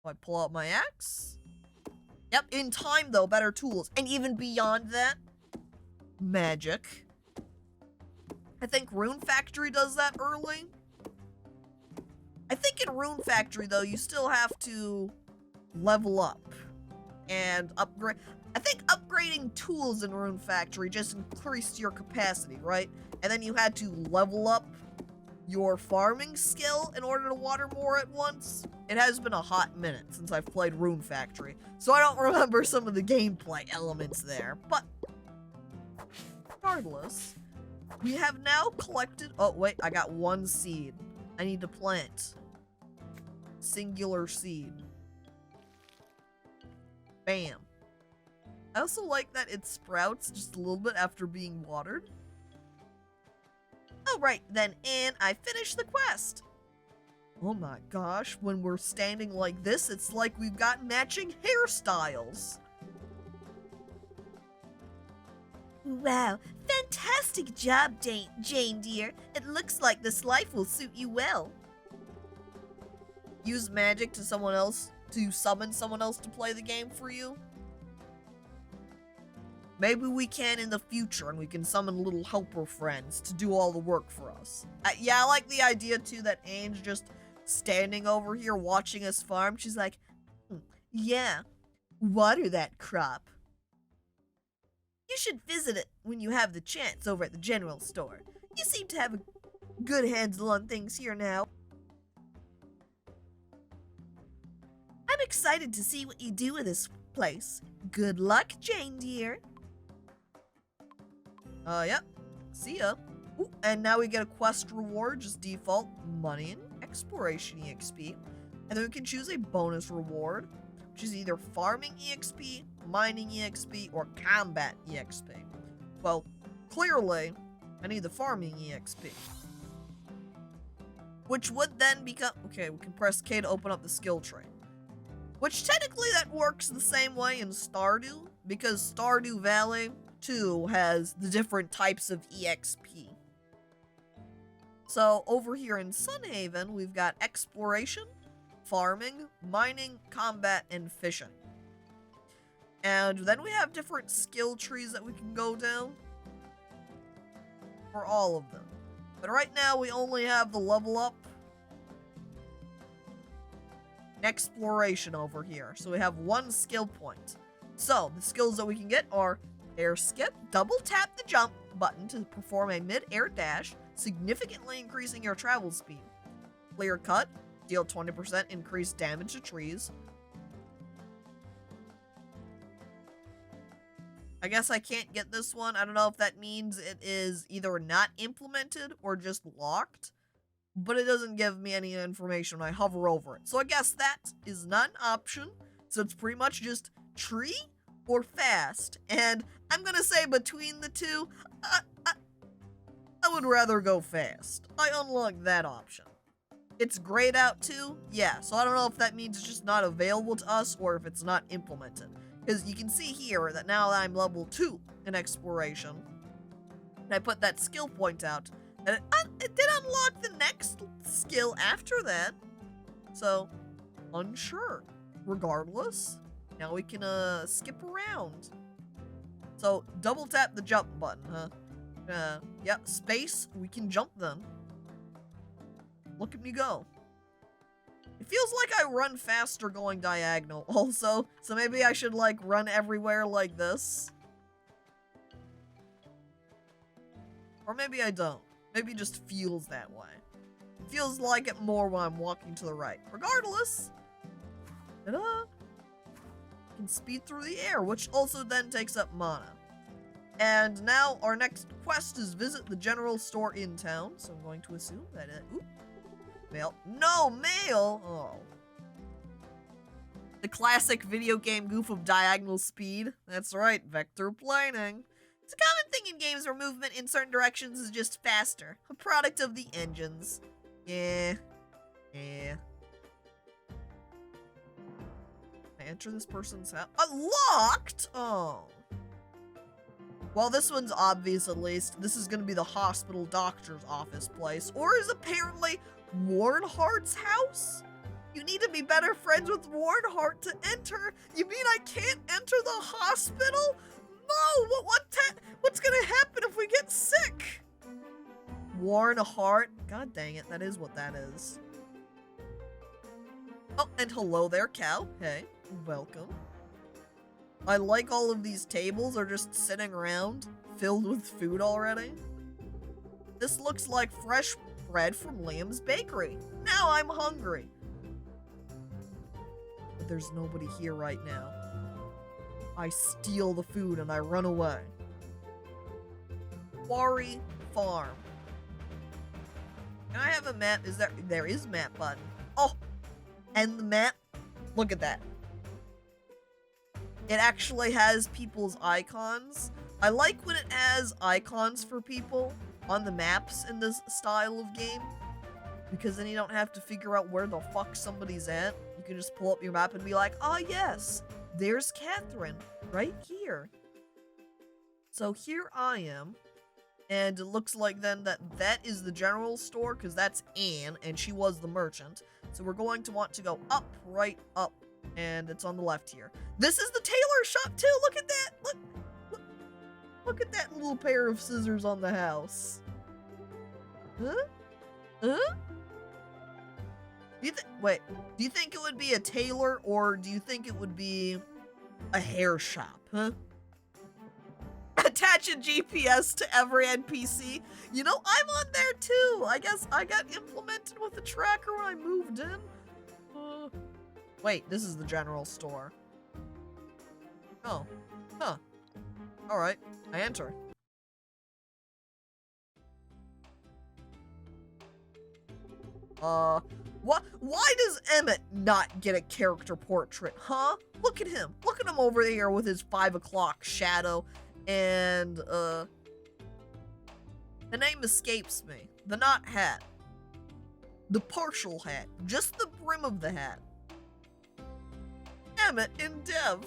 So I pull out my axe. Yep, in time though, better tools. And even beyond that, magic. I think Rune Factory does that early. I think in Rune Factory though, you still have to level up and upgrade. I think upgrading tools in Rune Factory just increased your capacity, right? And then you had to level up your farming skill in order to water more at once. It has been a hot minute since I've played Rune Factory, so I don't remember some of the gameplay elements there, but regardless, we have now collected. Oh, wait, I got 1 seed. I need to plant. Singular seed. Bam. I also like that it sprouts just a little bit after being watered. Alright then, and I finished the quest. Oh my gosh, when we're standing like this, it's like we've got matching hairstyles. Wow, fantastic job, Jane dear. It looks like this life will suit you well. Use magic to someone else, to summon someone else to play the game for you. Maybe we can in the future, and we can summon little helper friends to do all the work for us. Yeah, I like the idea too that Anne's just standing over here watching us farm. She's like, yeah, water that crop. You should visit it when you have the chance over at the general store. You seem to have a good handle on things here now. I'm excited to see what you do with this place. Good luck, Jane dear. Yep. See ya. Ooh, and now we get a quest reward, just default money and exploration EXP. And then we can choose a bonus reward, which is either farming EXP, mining EXP, or combat EXP. Well, clearly, I need the farming EXP. Which would then become... Okay, we can press K to open up the skill tree. Which technically that works the same way in Stardew, because Stardew Valley 2 has the different types of EXP. So over here in Sunhaven, we've got exploration, farming, mining, combat, and fishing. And then we have different skill trees that we can go down for all of them. But right now we only have the level up exploration over here. So we have 1 skill point. So, the skills that we can get are air skip, double tap the jump button to perform a mid-air dash, significantly increasing your travel speed. Clear cut, deal 20% increased damage to trees. I guess I can't get this one. I don't know if that means it is either not implemented or just locked, but it doesn't give me any information when I hover over it. So I guess that is not an option. So it's pretty much just tree or fast. And I'm gonna say between the two, I would rather go fast. I unlocked that option. It's grayed out too, yeah, so I don't know if that means it's just not available to us or if it's not implemented. Because you can see here that now that I'm level 2 in exploration, and I put that skill point out, and it did unlock the next skill after that. So, unsure. Regardless, now we can skip around. So, double tap the jump button, huh? Yeah, space, we can jump then. Look at me go. It feels like I run faster going diagonal also, so maybe I should like run everywhere like this. Or maybe I don't. Maybe it just feels that way. It feels like it more when I'm walking to the right. Regardless, ta-da! Can speed through the air, which also then takes up mana. And now our next quest is visit the general store in town, so I'm going to assume that oop. Mail. No, mail! Oh. The classic video game goof of diagonal speed. That's right, vector planing. It's a common thing in games where movement in certain directions is just faster. A product of the engines. Yeah. I enter this person's house. Unlocked? Oh. Well, this one's obvious at least. This is gonna be the hospital doctor's office place. Or is apparently Warnhart's house? You need to be better friends with Warnhart to enter. You mean I can't enter the hospital? No! What's gonna happen if we get sick? Warnhart. God dang it, that is what that is. Oh, and hello there, cow. Hey, welcome. I like all of these tables are just sitting around, filled with food already. This looks like fresh bread from Liam's bakery. Now I'm hungry. But there's nobody here right now. I steal the food and I run away. Quarry Farm. Can I have a map? There is map button. Oh, and the map. Look at that. It actually has people's icons. I like when it has icons for people on the maps in this style of game, because then you don't have to figure out where the fuck somebody's at. You can just pull up your map and be like, oh yes, there's Catherine right here. So here I am, and it looks like then that is the general store, because that's Anne, and she was the merchant. So we're going to want to go up, right up, and it's on the left here. This is the tailor shop too. Look at that. Look at that little pair of scissors on the house. Huh? Huh? Wait, do you think it would be a tailor or do you think it would be a hair shop? Huh? Attach a GPS to every NPC. You know, I'm on there too. I guess I got implemented with a tracker when I moved in. Wait, this is the general store. Oh. Huh. Alright, I enter. Why does Emmett not get a character portrait, huh? Look at him. Look at him over there with his 5 o'clock shadow. And, the name escapes me. The not hat. The partial hat. Just the brim of the hat. Emmett in dev.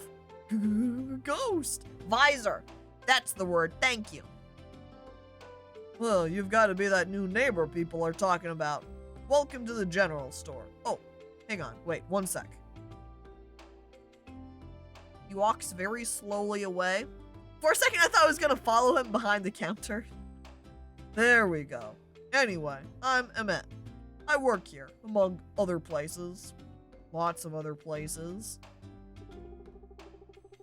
Ghost. Visor. That's the word. Thank you. Well, you've got to be that new neighbor people are talking about. Welcome to the general store. Oh, hang on. Wait, one sec. He walks very slowly away. For a second, I thought I was going to follow him behind the counter. There we go. Anyway, I'm Emmett. I work here, among other places. Lots of other places.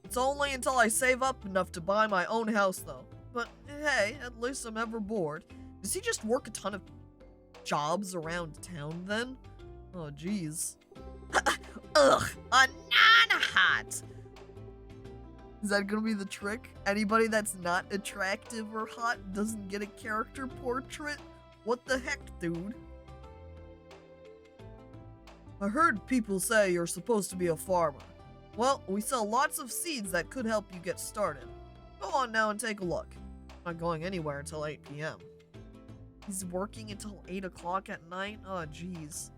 It's only until I save up enough to buy my own house, though. But hey, at least I'm never bored. Does he just work a ton of jobs around town then? Oh, jeez. Ugh, banana hat! Is that gonna be the trick? Anybody that's not attractive or hot doesn't get a character portrait? What the heck, dude? I heard people say you're supposed to be a farmer. Well, we sell lots of seeds that could help you get started. Go on now and take a look. I'm not going anywhere until 8 p.m. He's working until 8 o'clock at night? Oh, jeez.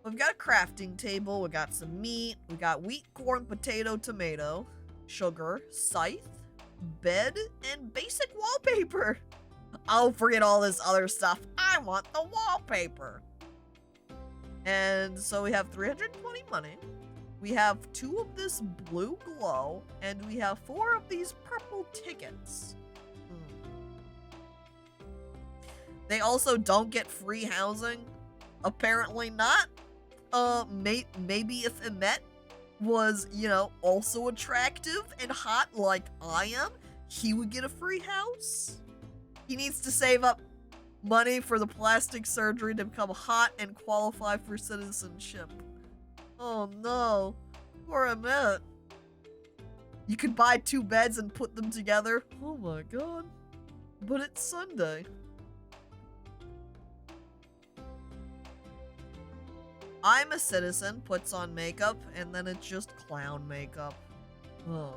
We've got a crafting table, we got some meat, we got wheat, corn, potato, tomato, sugar, scythe, bed, and basic wallpaper. Oh, forget all this other stuff. I want the wallpaper. And so we have 320 money. We have 2 of this blue glow, and we have 4 of these purple tickets. They also don't get free housing. Apparently not. Maybe if Emmett was, you know, also attractive and hot like I am, he would get a free house. He needs to save up money for the plastic surgery to become hot and qualify for citizenship. Oh no, poor Emmett. You could buy 2 beds and put them together. Oh my god. But it's Sunday. I'm a citizen, puts on makeup, and then it's just clown makeup. Oh.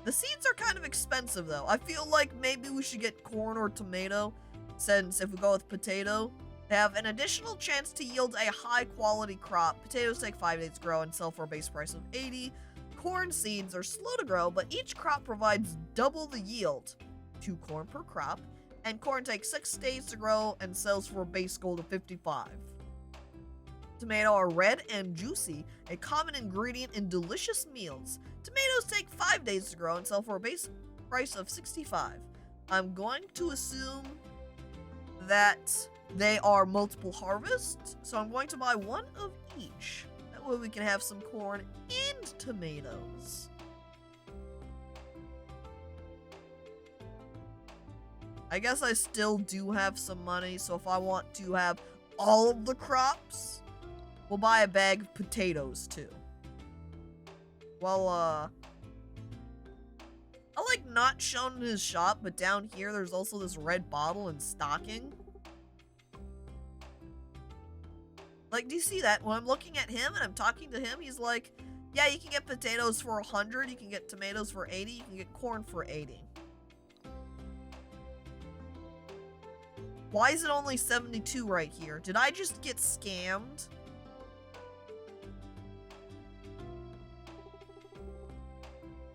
The seeds are kind of expensive though. I feel like maybe we should get corn or tomato, since if we go with potato, they have an additional chance to yield a high quality crop. Potatoes take 5 days to grow and sell for a base price of 80. Corn seeds are slow to grow, but each crop provides double the yield. 2 corn per crop. And corn takes 6 days to grow and sells for a base gold of 55. Tomato are red and juicy, a common ingredient in delicious meals. Tomatoes take 5 days to grow and sell for a base price of 65. I'm going to assume that they are multiple harvests, so I'm going to buy 1 of each. That way we can have some corn and tomatoes. I guess I still do have some money, so if I want to have all of the crops, we'll buy a bag of potatoes too. Well, I like not shown in his shop, but down here there's also this red bottle and stocking. Like, do you see that? When I'm looking at him and I'm talking to him, he's like, yeah, you can get potatoes for 100, you can get tomatoes for 80, you can get corn for 80. Why is it only 72 right here? Did I just get scammed?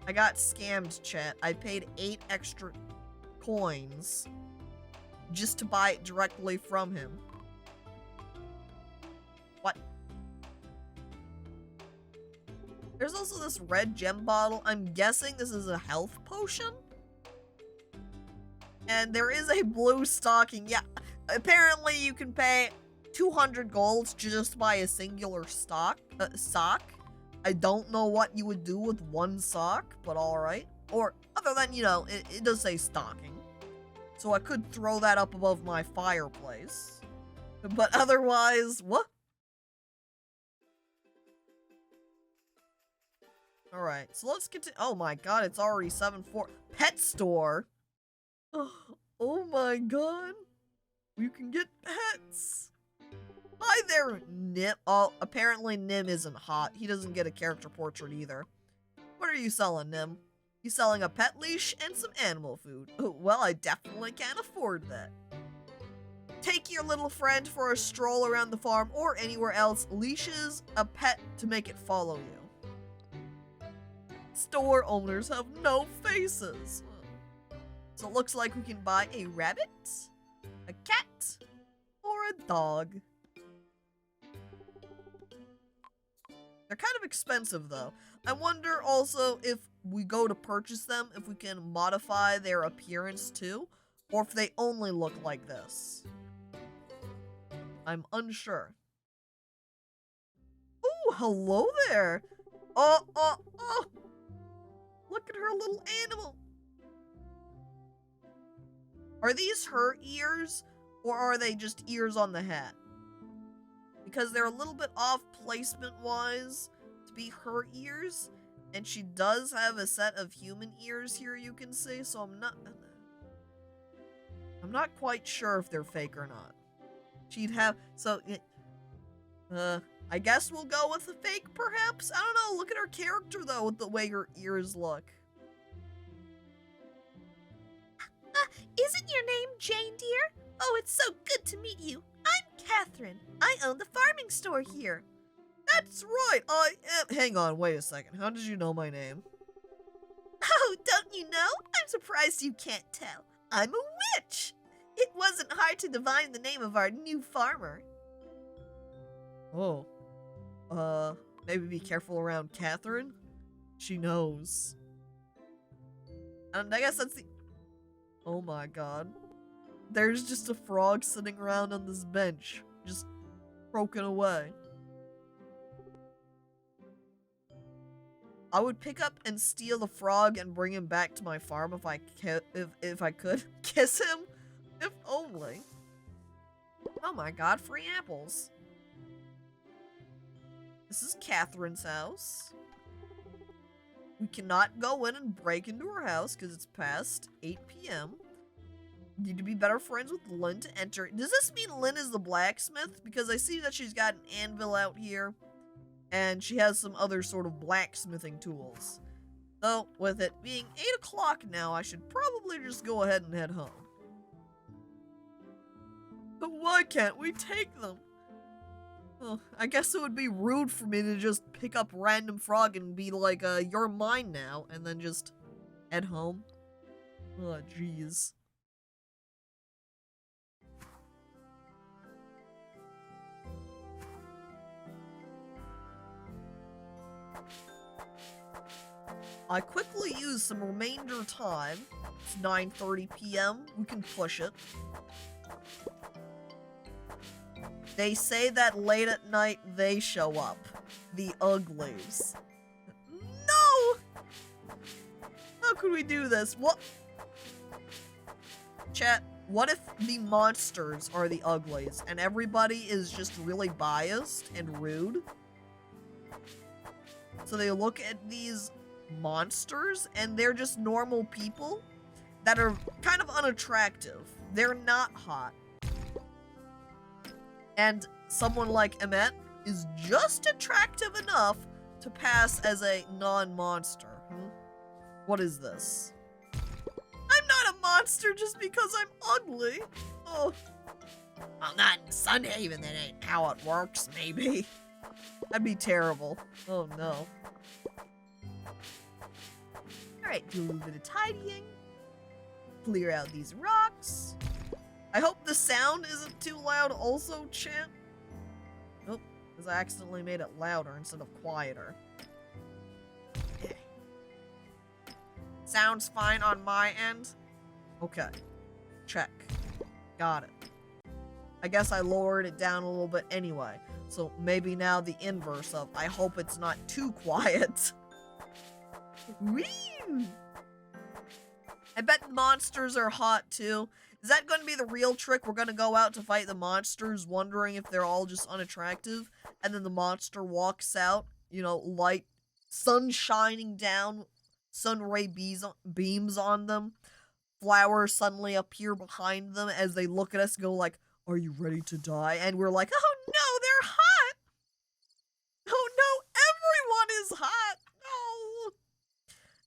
I got scammed, chat. I paid 8 extra coins just to buy it directly from him. What? There's also this red gem bottle. I'm guessing this is a health potion? And there is a blue stocking. Yeah, apparently you can pay 200 gold to just buy a singular sock. I don't know what you would do with 1 sock, but alright. Or, other than, you know, it does say stocking. So I could throw that up above my fireplace. But otherwise, what? Alright, so let's continue. Oh my god, it's already 7:04. Pet store? Oh my god. You can get pets. Hi there, Nim. Oh, apparently Nim isn't hot. He doesn't get a character portrait either. What are you selling, Nim? You selling a pet leash and some animal food. Oh, well, I definitely can't afford that. Take your little friend for a stroll around the farm or anywhere else. Leashes a pet to make it follow you. Store owners have no faces. So it looks like we can buy a rabbit, a cat, or a dog. They're kind of expensive though. I wonder also if we go to purchase them, if we can modify their appearance too, or if they only look like this. I'm unsure. Ooh, hello there. Oh. Look at her little animal. Are these her ears, or are they just ears on the hat? Because they're a little bit off placement-wise to be her ears, and she does have a set of human ears here, you can see, so I'm not quite sure if they're fake or not. She'd have, so, I guess we'll go with the fake, perhaps? I don't know, look at her character, though, with the way her ears look. Isn't your name Jane, dear? Oh, it's so good to meet you. I'm Catherine. I own the farming store here. That's right, I am. Hang on, wait a second. How did you know my name? Oh, don't you know? I'm surprised you can't tell. I'm a witch. It wasn't hard to divine the name of our new farmer. Oh. Maybe be careful around Catherine? She knows. And I guess that's the... Oh my god. There's just a frog sitting around on this bench, just croaking away. I would pick up and steal the frog and bring him back to my farm if I could. Kiss him? If only. Oh my god, free apples. This is Catherine's house. We cannot go in and break into her house because it's past 8 p.m. Need to be better friends with Lynn to enter. Does this mean Lynn is the blacksmith? Because I see that she's got an anvil out here. And she has some other sort of blacksmithing tools. So, with it being 8 o'clock now, I should probably just go ahead and head home. But why can't we take them? Oh, I guess it would be rude for me to just pick up random frog and be like, you're mine now, and then just head home. Oh, jeez. I quickly use some remainder time. It's 9:30 p.m. We can push it. They say that late at night they show up. The uglies. No! How could we do this? What? Chat, what if the monsters are the uglies and everybody is just really biased and rude? So they look at these monsters and they're just normal people that are kind of unattractive. They're not hot. And someone like Emmett is just attractive enough to pass as a non-monster. What is this? I'm not a monster just because I'm ugly. Oh. Well, not in Sunhaven, that ain't how it works, maybe. That'd be terrible. Oh no. Alright, do a little bit of tidying. Clear out these rocks. I hope the sound isn't too loud also, chat. Nope, because I accidentally made it louder instead of quieter. Yeah. Sounds fine on my end. Okay. Check. Got it. I guess I lowered it down a little bit anyway. So maybe now the inverse of I hope it's not too quiet. Woo! I bet monsters are hot too. Is that going to be the real trick? We're going to go out to fight the monsters, wondering if they're all just unattractive, and then the monster walks out, you know, light, sun shining down, sun ray beams on them, flowers suddenly appear behind them as they look at us and go like, are you ready to die? And we're like, oh no, they're hot! Oh no, everyone is hot! No!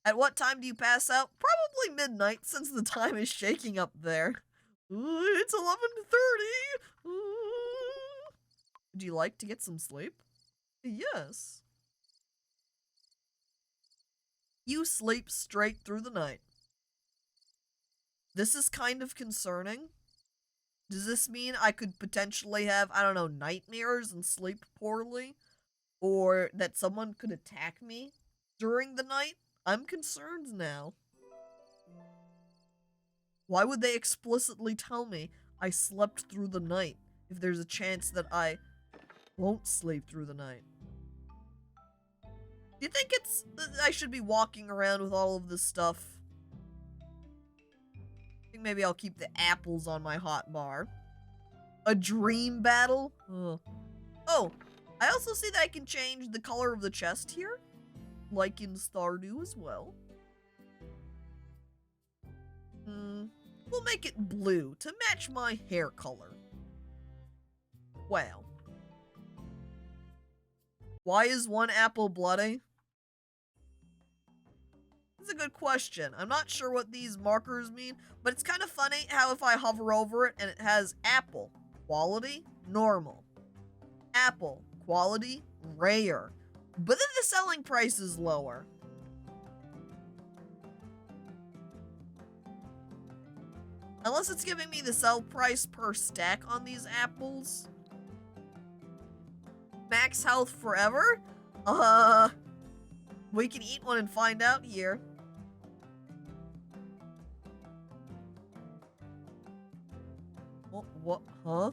At what time do you pass out? Probably midnight, since the time is shaking up there. It's 11:30. Do you like to get some sleep? Yes. You sleep straight through the night. This is kind of concerning. Does this mean I could potentially have, I don't know, nightmares and sleep poorly? Or that someone could attack me during the night? I'm concerned now. Why would they explicitly tell me I slept through the night if there's a chance that I won't sleep through the night? Do you think I should be walking around with all of this stuff? I think maybe I'll keep the apples on my hotbar. A dream battle? Ugh. Oh, I also see that I can change the color of the chest here, like in Stardew as well. We'll make it blue to match my hair color. Wow. Why is one apple bloody? That's a good question. I'm not sure what these markers mean, but it's kind of funny how if I hover over it and it has apple, quality, normal. Apple, quality, rare. But then the selling price is lower. Unless it's giving me the sell price per stack on these apples. Max health forever? We can eat one and find out here. What? Huh?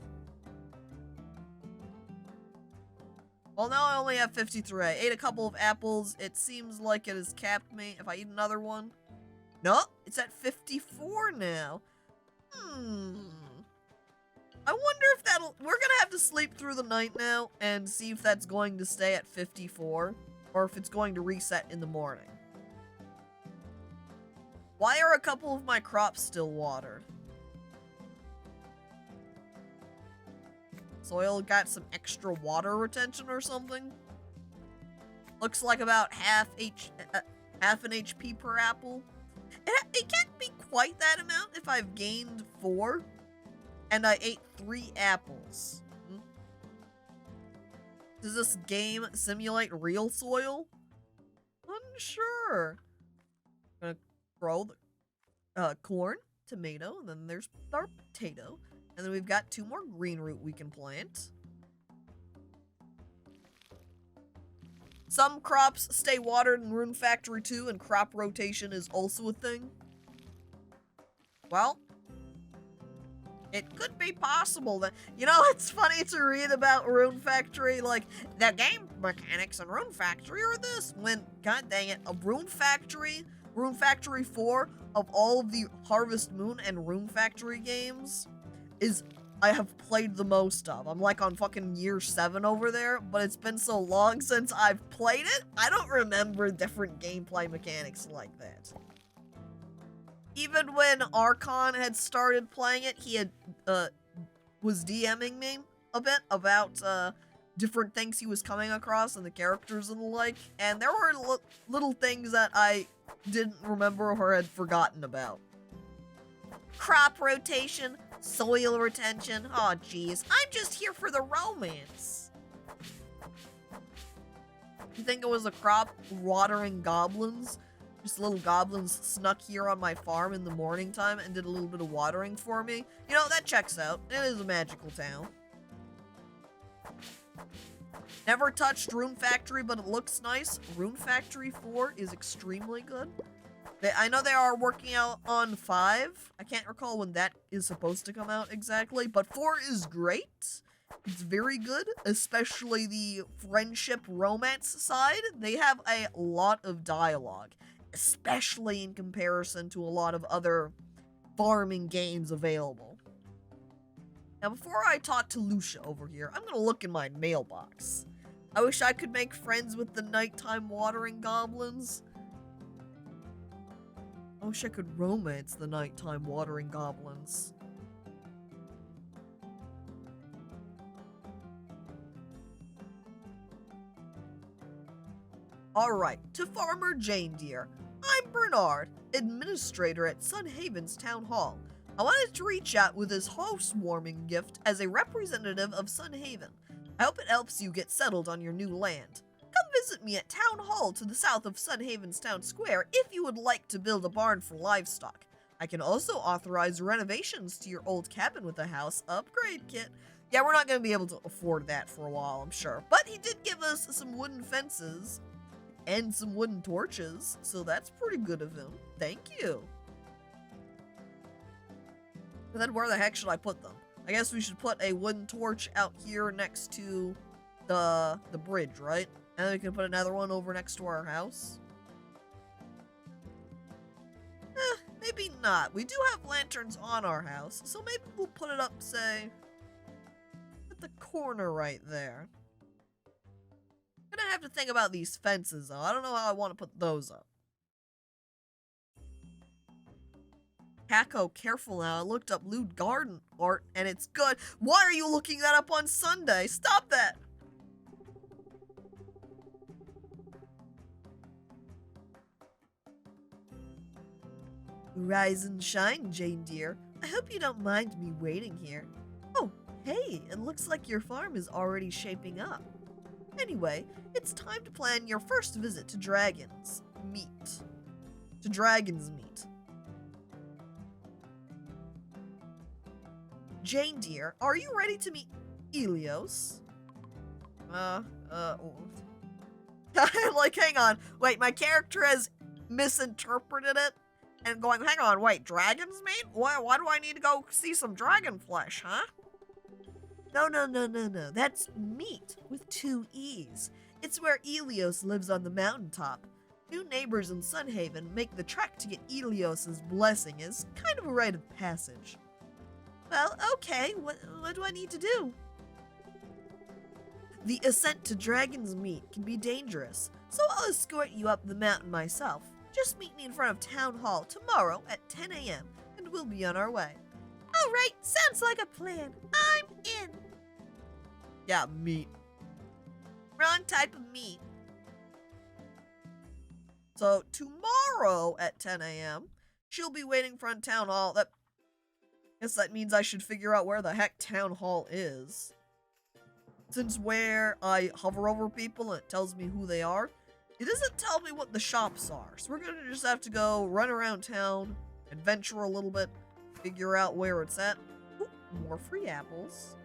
Well, now I only have 53. I ate a couple of apples. It seems like it has capped me. If I eat another one... No, it's at 54 now. I wonder if that'll... We're gonna have to sleep through the night now and see if that's going to stay at 54 or if it's going to reset in the morning. Why are a couple of my crops still watered? Soil got some extra water retention or something? Looks like about half an HP per apple. It can't be quite that amount if I've gained 4 and I ate 3 apples. Does this game simulate real soil? Unsure. I'm gonna grow the corn, tomato, and then there's our potato. And then we've got 2 more green root we can plant. Some crops stay watered in Rune Factory 2, and crop rotation is also a thing. Well, it could be possible that... You know, it's funny to read about Rune Factory, like, the game mechanics in Rune Factory are this, when, god dang it, a Rune Factory 4, of all of the Harvest Moon and Rune Factory games, is... I have played the most of. I'm like on fucking year 7 over there, but it's been so long since I've played it, I don't remember different gameplay mechanics like that. Even when Archon had started playing it, he had, was DMing me a bit about, different things he was coming across and the characters and the like, and there were little things that I didn't remember or had forgotten about. Crop rotation, soil retention, oh jeez, I'm just here for the romance. You think it was a crop watering goblins? Just little goblins snuck here on my farm in the morning time and did a little bit of watering for me. You know, that checks out. It is a magical town. Never touched Rune Factory, but it looks nice. Rune Factory 4 is extremely good. I know they are working out on 5. I can't recall when that is supposed to come out exactly, but 4 is great. It's very good, especially the friendship romance side. They have a lot of dialogue, especially in comparison to a lot of other farming games available. Now, before I talk to Lucia over here, I'm gonna look in my mailbox. I wish I could make friends with the nighttime watering goblins. I wish I could romance the nighttime watering goblins. Alright, to Farmer Jane Deere. I'm Bernard, administrator at Sunhaven's Town Hall. I wanted to reach out with this housewarming gift as a representative of Sunhaven. I hope it helps you get settled on your new land. Come visit me at Town Hall to the south of Sunhaven's Town Square if you would like to build a barn for livestock. I can also authorize renovations to your old cabin with a house upgrade kit. Yeah, we're not going to be able to afford that for a while, I'm sure. But he did give us some wooden fences and some wooden torches, so that's pretty good of him. Thank you. And then where the heck should I put them? I guess we should put a wooden torch out here next to the bridge, right? And then we can put another one over next to our house. Maybe not. We do have lanterns on our house, so maybe we'll put it up, say, at the corner right there. I'm gonna have to think about these fences, though. I don't know how I want to put those up. Caco, careful now. I looked up lewd garden art, and it's good. Why are you looking that up on Sunday? Stop that! Rise and shine, Jane dear. I hope you don't mind me waiting here. Oh, hey, it looks like your farm is already shaping up. Anyway, it's time to plan your first visit to Dragon's Meat. Jane dear, are you ready to meet Elios? Like, hang on. Wait, my character has misinterpreted it and going, hang on, wait, dragon's meat? Why do I need to go see some dragon flesh, huh? No. That's meat with 2 E's. It's where Elios lives on the mountaintop. New neighbors in Sunhaven make the trek to get Elios's blessing as kind of a rite of passage. Well, okay, what do I need to do? The ascent to Dragon's Meat can be dangerous, so I'll escort you up the mountain myself. Just meet me in front of Town Hall tomorrow at 10 a.m. and we'll be on our way. All right, sounds like a plan. I'm in. Yeah, meat. Wrong type of meat. So tomorrow at 10 a.m., she'll be waiting in front of Town Hall. Guess that means I should figure out where the heck Town Hall is. Since where I hover over people and it tells me who they are, it doesn't tell me what the shops are. So we're gonna just have to go run around town, adventure a little bit, figure out where it's at. Ooh, more free apples.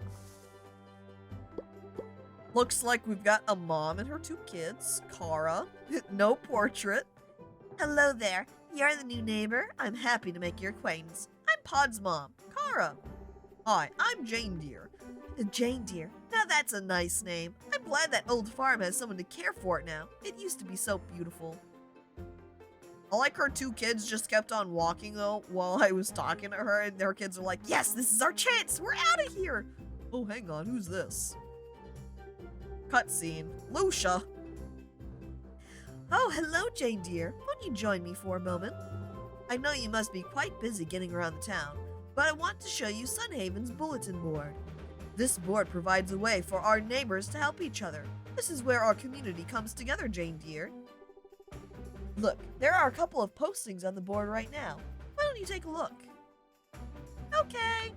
Looks like we've got a mom and her 2 kids, Kara. No portrait. Hello there. You're the new neighbor. I'm happy to make your acquaintance. I'm Pod's mom, Kara. Hi, I'm Jane dear. Jane dear. Now that's a nice name. I'm glad that old farm has someone to care for it now. It used to be so beautiful. I like her 2 kids just kept on walking though while I was talking to her, and their kids are like, yes, this is our chance. We're out of here. Oh, hang on. Who's this? Cutscene. Lucia. Oh, hello, Jane dear. Won't you join me for a moment? I know you must be quite busy getting around the town, but I want to show you Sunhaven's bulletin board. This board provides a way for our neighbors to help each other. This is where our community comes together, Jane dear. Look, there are a couple of postings on the board right now. Why don't you take a look? Okay.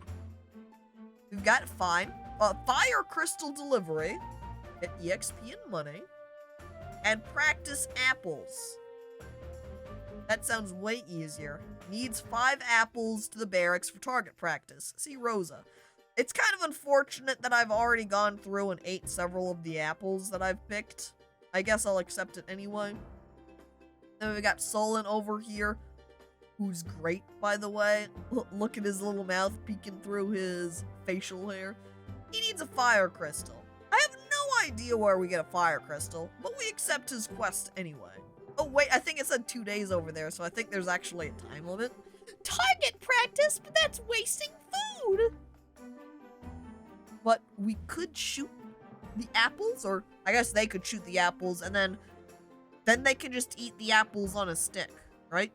We've got fire crystal delivery, get EXP and money, and practice apples. That sounds way easier. Needs 5 apples to the barracks for target practice. See Rosa. It's kind of unfortunate that I've already gone through and ate several of the apples that I've picked. I guess I'll accept it anyway. Then we got Solon over here, who's great, by the way. Look at his little mouth peeking through his facial hair. He needs a fire crystal. I have no idea where we get a fire crystal, but we accept his quest anyway. Oh wait, I think it said 2 days over there, so I think there's actually a time limit. Target practice, but that's wasting food! But we could shoot the apples, or I guess they could shoot the apples, and then they can just eat the apples on a stick, right?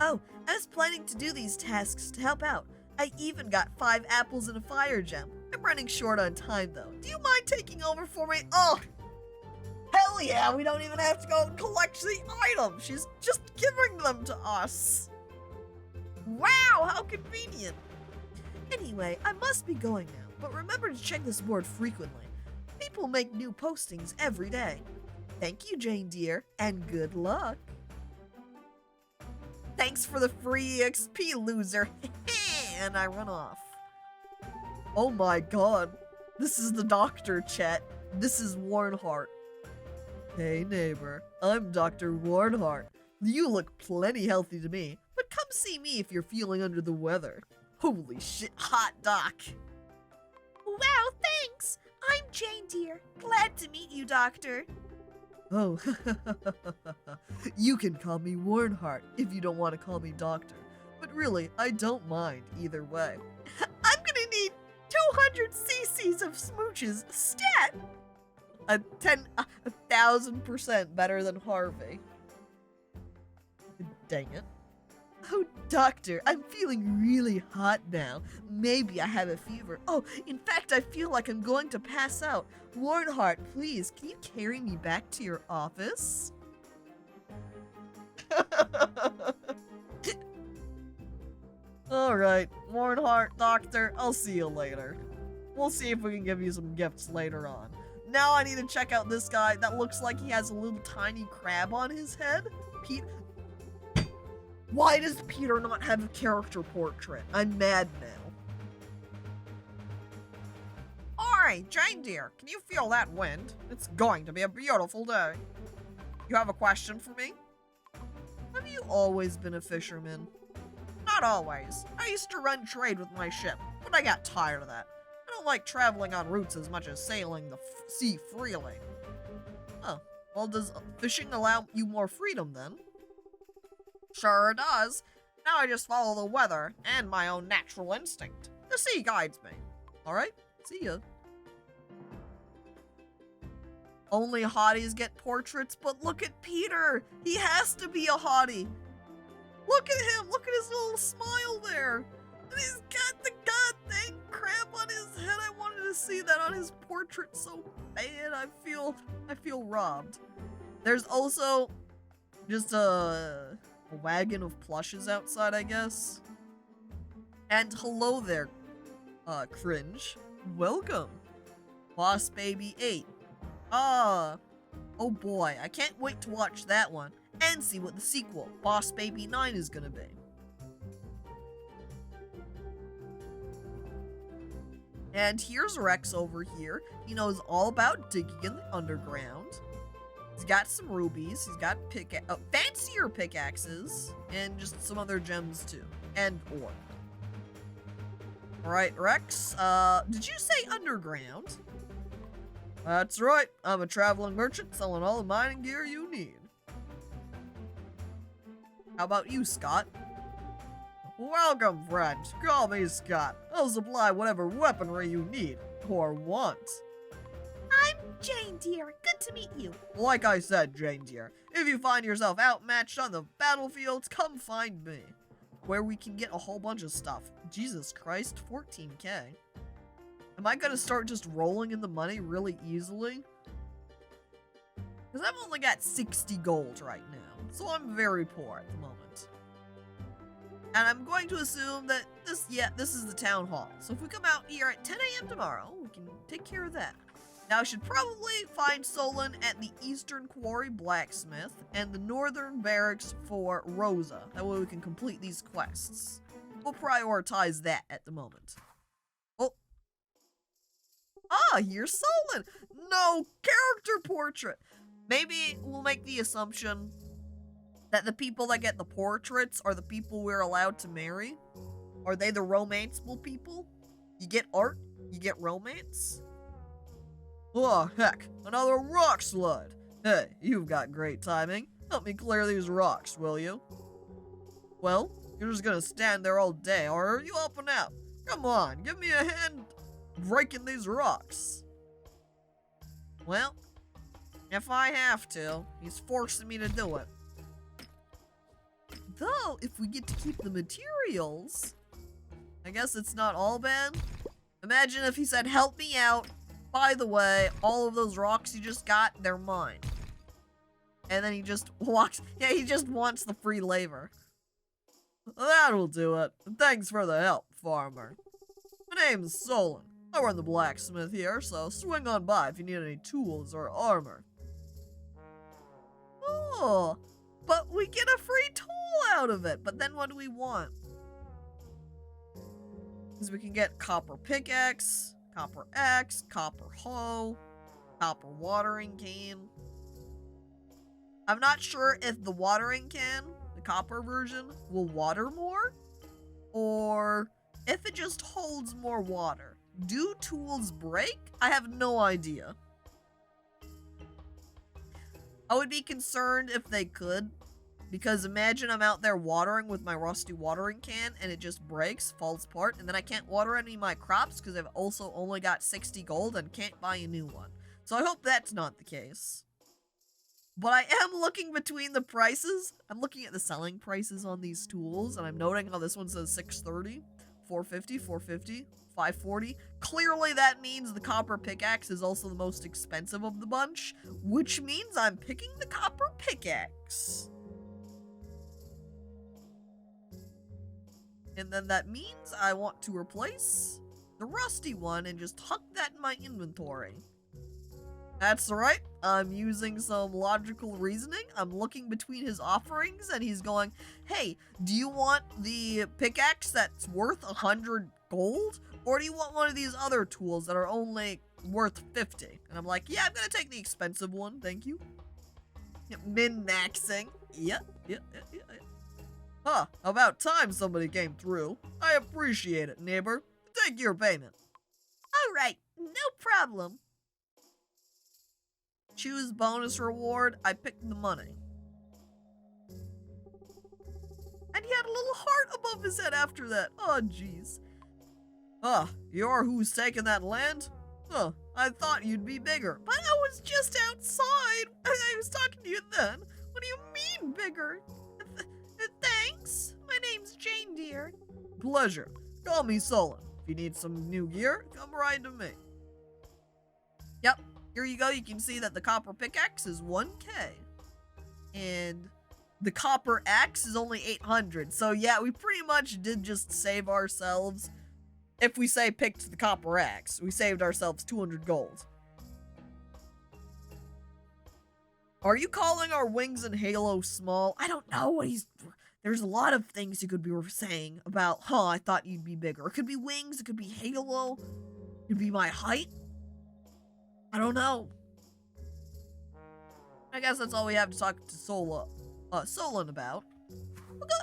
Oh, I was planning to do these tasks to help out. I even got 5 apples and a fire gem. I'm running short on time, though. Do you mind taking over for me? Oh, hell yeah, we don't even have to go and collect the items. She's just giving them to us. Wow, how convenient. Anyway, I must be going now, but remember to check this board frequently. People make new postings every day. Thank you, Jane dear, and good luck. Thanks for the free XP, loser. And I run off. Oh my god. This is the doctor, chat. This is Warnhart. Hey neighbor, I'm Dr. Warnhart. You look plenty healthy to me, but come see me if you're feeling under the weather. Holy shit, hot doc. Wow, thanks. I'm Jane dear. Glad to meet you, Doctor. Oh, you can call me Warnhart if you don't want to call me Doctor. But really, I don't mind either way. I'm gonna need 200 cc's of smooches stat. 1,000% better than Harvey. Dang it. Oh, Doctor, I'm feeling really hot now. Maybe I have a fever. Oh, in fact, I feel like I'm going to pass out. Warnhart, please, can you carry me back to your office? Alright, Warnhart, Doctor, I'll see you later. We'll see if we can give you some gifts later on. Now I need to check out this guy that looks like he has a little tiny crab on his head. Why does Peter not have a character portrait? I'm mad now. Alright, Jane dear, can you feel that wind? It's going to be a beautiful day. You have a question for me? Have you always been a fisherman? Not always. I used to run trade with my ship, but I got tired of that. I don't like traveling on routes as much as sailing the sea freely. Oh, well, does fishing allow you more freedom then? Sure does. Now I just follow the weather and my own natural instinct. The sea guides me. Alright, see ya. Only hotties get portraits, but look at Peter! He has to be a hottie! Look at him! Look at his little smile there! And he's got the goddamn crab on his head! I wanted to see that on his portrait so bad. I feel robbed. There's also just a wagon of plushes outside, I guess. And hello there, Cringe. Welcome. Boss Baby 8. Oh boy, I can't wait to watch that one and see what the sequel, Boss Baby 9, is gonna be. And here's Rex over here. He knows all about digging in the underground. He's got some rubies, he's got fancier pickaxes, and just some other gems too, and ore. Alright, Rex, did you say underground? That's right, I'm a traveling merchant selling all the mining gear you need. How about you, Scott? Welcome, friend. Call me Scott. I'll supply whatever weaponry you need or want. I'm Jane dear. Good to meet you. Like I said, Jane dear, if you find yourself outmatched on the battlefield, come find me. Where we can get a whole bunch of stuff. Jesus Christ, 14k. Am I gonna start just rolling in the money really easily? Because I've only got 60 gold right now, so I'm very poor at the moment. And I'm going to assume that this is the town hall. So if we come out here at 10 a.m. tomorrow, we can take care of that. Now I should probably find Solon at the Eastern Quarry Blacksmith and the Northern Barracks for Rosa. That way we can complete these quests. We'll prioritize that at the moment. Oh. Ah, here's Solon! No character portrait! Maybe we'll make the assumption that the people that get the portraits are the people we're allowed to marry. Are they the romanceable people? You get art, you get romance. Oh, heck, another rock slide. Hey, you've got great timing. Help me clear these rocks, will you? Well, you're just gonna stand there all day, or are you helping out? Come on, give me a hand breaking these rocks. Well, if I have to, he's forcing me to do it. Though, if we get to keep the materials, I guess it's not all bad. Imagine if he said, help me out. By the way, all of those rocks you just got, they're mine. And then he just walks, he just wants the free labor. That'll do it. Thanks for the help, farmer. My name's Solon. I run the blacksmith here, so swing on by if you need any tools or armor. Oh, but we get a free tool out of it. But then what do we want? Because we can get copper pickaxe, copper axe, copper hoe, copper watering can. I'm not sure if the watering can, the copper version, will water more, or if it just holds more water. Do tools break? I have no idea. I would be concerned if they could, because imagine I'm out there watering with my rusty watering can and it just breaks, falls apart, and then I can't water any of my crops because I've also only got 60 gold and can't buy a new one. So I hope that's not the case. But I am looking between the prices. I'm looking at the selling prices on these tools, and I'm noting how this one says 630, 450, 450, 540. Clearly that means the copper pickaxe is also the most expensive of the bunch, which means I'm picking the copper pickaxe. And then that means I want to replace the rusty one and just huck that in my inventory. That's right, I'm using some logical reasoning. I'm looking between his offerings and he's going, hey, do you want the pickaxe that's worth 100 gold? Or do you want one of these other tools that are only worth 50? And I'm like, yeah, I'm gonna take the expensive one, thank you. Min-maxing. Yeah. Huh, about time somebody came through. I appreciate it, neighbor. Take your payment. Alright, no problem. Choose bonus reward. I picked the money. And he had a little heart above his head after that. Oh, jeez. You're who's taking that land? I thought you'd be bigger. But I was just outside. I was talking to you then. What do you mean, bigger? Thanks. My name's Jane, dear. Pleasure. Call me Sullen. If you need some new gear, come right to me. Yep. Here you go, you can see that the copper pickaxe is 1k. And the copper axe is only 800. So yeah, we pretty much did just save ourselves. If we say picked the copper axe, we saved ourselves 200 gold. Are you calling our wings and halo small? I don't know what he's... There's a lot of things you could be saying about, I thought you'd be bigger. It could be wings, it could be halo, it could be my height. I don't know. I guess that's all we have to talk to Solon about.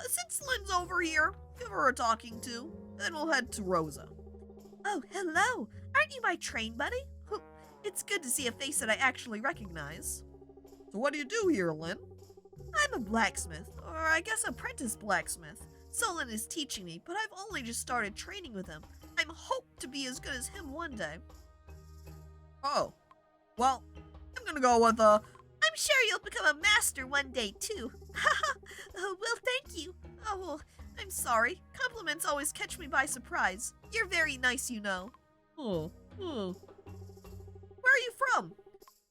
Since Lynn's over here, give her a talking to, then we'll head to Rosa. Oh, hello. Aren't you my train buddy? It's good to see a face that I actually recognize. So what do you do here, Lynn? I'm a blacksmith, or I guess apprentice blacksmith. Solon is teaching me, but I've only just started training with him. I'm hoped to be as good as him one day. Oh, well, I'm gonna go with, I'm sure you'll become a master one day, too. Well, thank you. Oh, well, I'm sorry. Compliments always catch me by surprise. You're very nice, you know. Where are you from?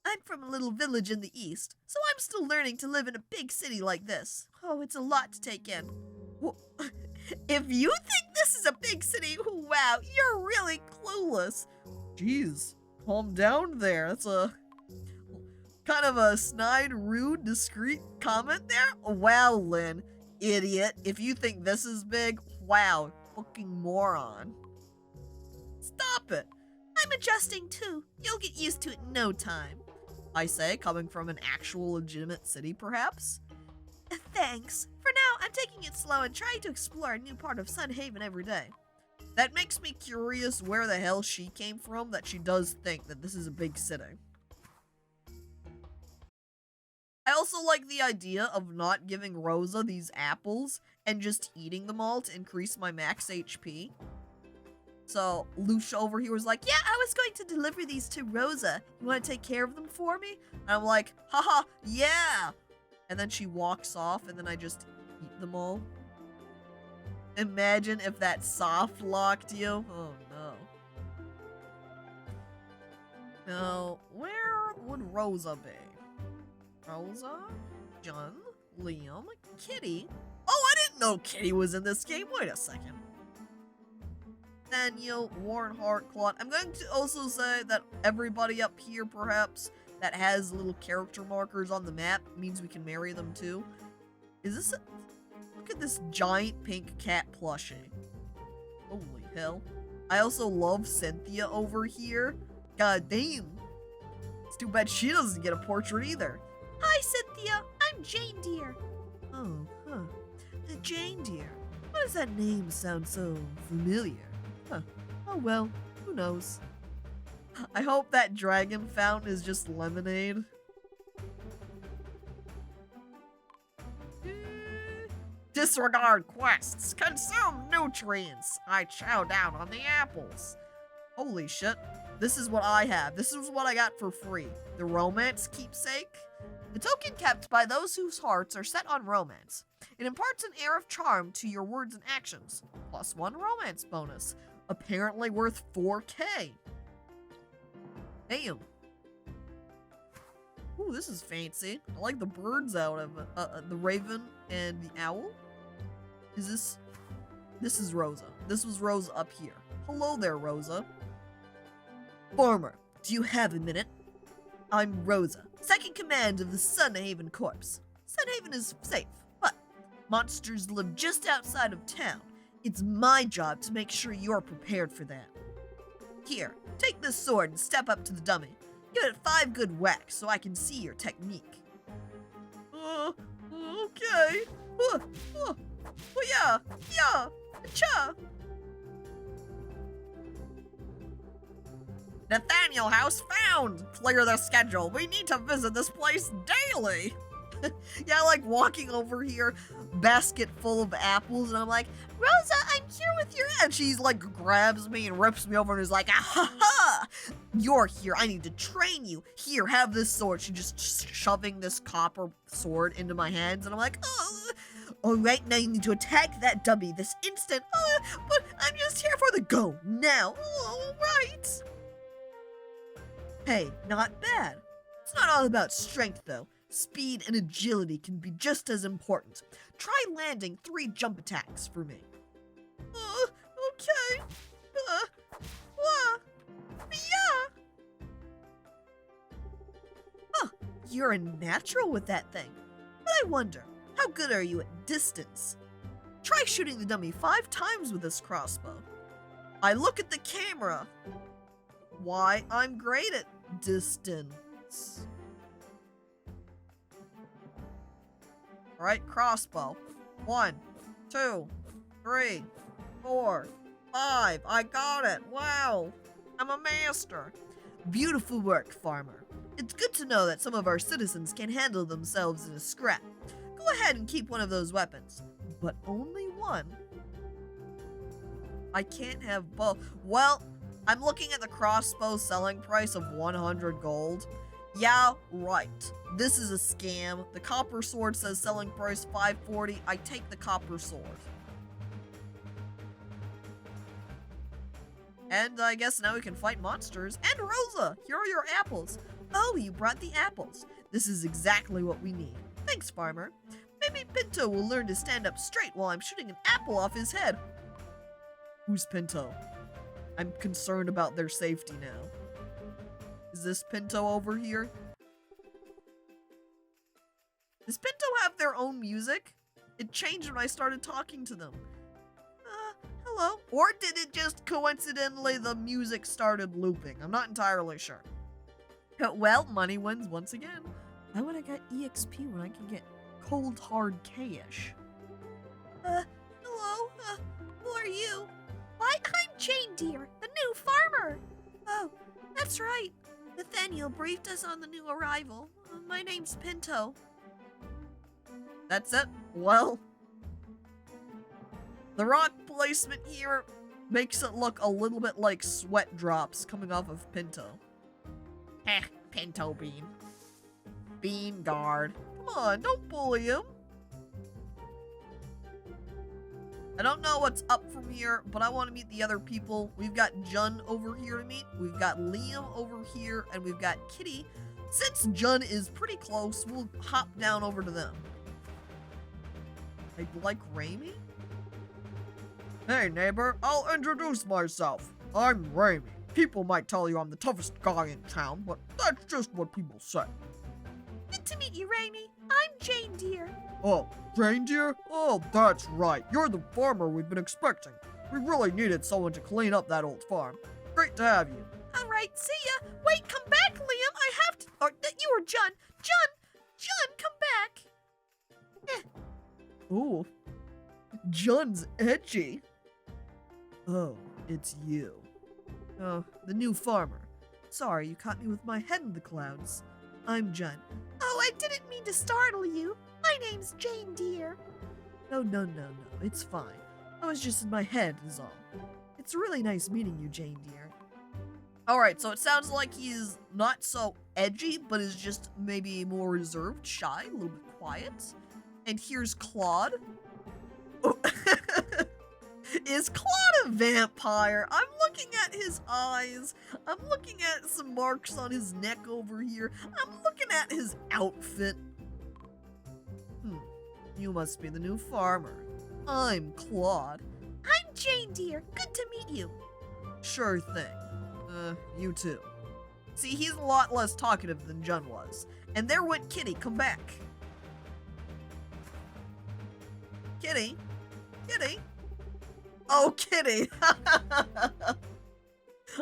I'm from a little village in the east, so I'm still learning to live in a big city like this. Oh, it's a lot to take in. Well, if you think this is a big city, wow, you're really clueless. Jeez. Calm down there. That's a kind of a snide, rude, discreet comment there. Wow, Lynn, idiot. If you think this is big, wow, fucking moron. Stop it. I'm adjusting too. You'll get used to it in no time. I say, coming from an actual legitimate city, perhaps? Thanks. For now, I'm taking it slow and trying to explore a new part of Sunhaven every day. That makes me curious where the hell she came from that she does think that this is a big city. I also like the idea of not giving Rosa these apples and just eating them all to increase my max HP. So Lucia over here was like, yeah, I was going to deliver these to Rosa. You want to take care of them for me? And I'm like, haha, yeah. And then she walks off and then I just eat them all. Imagine if that soft locked you. Oh no. Now, where would Rosa be? Rosa, John, Liam, Kitty. Oh, I didn't know Kitty was in this game. Wait a second. Daniel, Warren Hart, Claude. I'm going to also say that everybody up here, perhaps, that has little character markers on the map means we can marry them too. Is this a... Look at this giant pink cat plushie. Holy hell. I also love Cynthia over here. God damn. It's too bad she doesn't get a portrait either. Hi, Cynthia. I'm Jane, dear. Oh, huh. Jane, dear. Why does that name sound so familiar? Huh. Oh well, who knows? I hope that dragon fountain is just lemonade. Disregard quests. Consume nutrients. I chow down on the apples. Holy shit. This is what I have. This is what I got for free. The romance keepsake. The token kept by those whose hearts are set on romance. It imparts an air of charm to your words and actions. Plus 1 romance bonus. Apparently worth 4K. Damn. Ooh, this is fancy. I like the birds out of it. The raven and the owl. Is this... This is Rosa. This was Rosa up here. Hello there, Rosa. Farmer, do you have a minute? I'm Rosa, second command of the Sunhaven Corps. Sunhaven is safe, but monsters live just outside of town. It's my job to make sure you're prepared for that. Here, take this sword and step up to the dummy. Give it 5 good whacks so I can see your technique. Okay. Yeah, cha. Nathaniel House found! Clear the schedule. We need to visit this place daily. Yeah, like walking over here, basket full of apples, and I'm like, Rosa, I'm here with your... And she's like, grabs me and rips me over and is like, ah ha! You're here, I need to train you. Here, have this sword. She's just shoving this copper sword into my hands, and I'm like, oh. All right, now you need to attack that dummy this instant. But I'm just here for the go now. All right. Hey, not bad. It's not all about strength, though. Speed and agility can be just as important. Try landing 3 jump attacks for me. Okay. Yeah. Huh, you're a natural with that thing. But I wonder, how good are you at distance? Try shooting the dummy 5 times with this crossbow. I look at the camera. Why, I'm great at distance. Alright, crossbow. 1, 2, 3, 4, 5. I got it. Wow. I'm a master. Beautiful work, farmer. It's good to know that some of our citizens can handle themselves in a scrap. Go ahead and keep one of those weapons, but only one. I can't have both. Well, I'm looking at the crossbow selling price of 100 gold. Yeah, right. This is a scam. The copper sword says selling price 540. I take the copper sword. And I guess now we can fight monsters. And Rosa, here are your apples. Oh, you brought the apples. This is exactly what we need. Thanks, farmer. Maybe Pinto will learn to stand up straight while I'm shooting an apple off his head. Who's Pinto? I'm concerned about their safety now. Is this Pinto over here? Does Pinto have their own music? It changed when I started talking to them. Hello? Or did it just coincidentally the music started looping? I'm not entirely sure. Well, money wins once again. Why would I get EXP when I can get cold hard cash? Hello? Who are you? Why, I'm Jane Deere, the new farmer. Oh, that's right. Nathaniel briefed us on the new arrival. My name's Pinto. That's it? Well, the rock placement here makes it look a little bit like sweat drops coming off of Pinto. Heh, Pinto Bean. Bean guard. Come on, don't bully him. I don't know what's up from here, but I want to meet the other people. We've got Jun over here to meet. We've got Liam over here, and we've got Kitty. Since Jun is pretty close, we'll hop down over to them. I'd like Raimi? Hey, neighbor, I'll introduce myself. I'm Raimi. People might tell you I'm the toughest guy in town, but that's just what people say. Good to meet you, Raimi. I'm Jane Deere. Oh, reindeer? Oh, that's right. You're the farmer we've been expecting. We really needed someone to clean up that old farm. Great to have you. All right, see ya. Wait, come back, Liam. I have to... Or, you were Jun. Jun, come back. Ooh. Jun's edgy. Oh, it's you. Oh, the new farmer. Sorry, you caught me with my head in the clouds. I'm Jen. Oh, I didn't mean to startle you. My name's Jane, dear. No, it's fine. I was just in my head is all. It's really nice meeting you, Jane dear. Alright, so it sounds like he's not so edgy, but is just maybe more reserved, shy, a little bit quiet. And here's Claude. Oh. Is Claude a vampire? I'm looking at his eyes. I'm looking at some marks on his neck over here. I'm looking at his outfit. You must be the new farmer. I'm Claude. I'm Jane, dear. Good to meet you. Sure thing. You too. See, he's a lot less talkative than Jun was. And there went Kitty. Come back. Kitty? Kitty? Oh, Kitty! I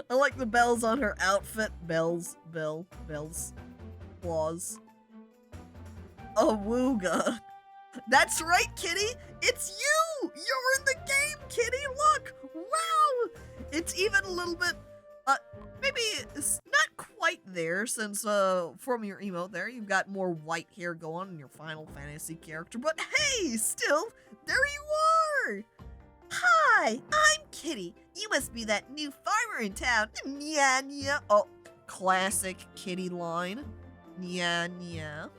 like the bells on her outfit. Bells. Claws. Awooga. That's right, Kitty! It's you! You're in the game, Kitty! Look! Wow! It's even a little bit, maybe it's not quite there since, from your emote there, you've got more white hair going in your Final Fantasy character, but hey, still, there you are! Hi, I'm Kitty. You must be that new farmer in town. Nya. Oh, classic Kitty line. Nya.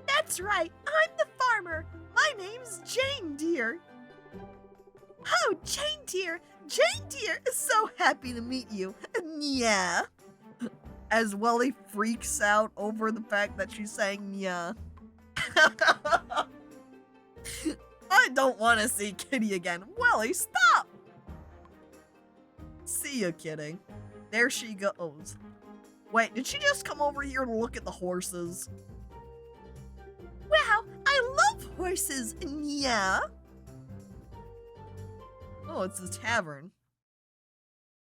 That's right, I'm the farmer. My name's Jane, dear. Oh, Jane, dear. Jane, dear. So happy to meet you. Nya. As Welly freaks out over the fact that she's saying nya. I don't want to see Kitty again. Welly, stop! See ya, Kitty. There she goes. Wait, did she just come over here to look at the horses? Wow, I love horses. Yeah. Oh, it's the tavern.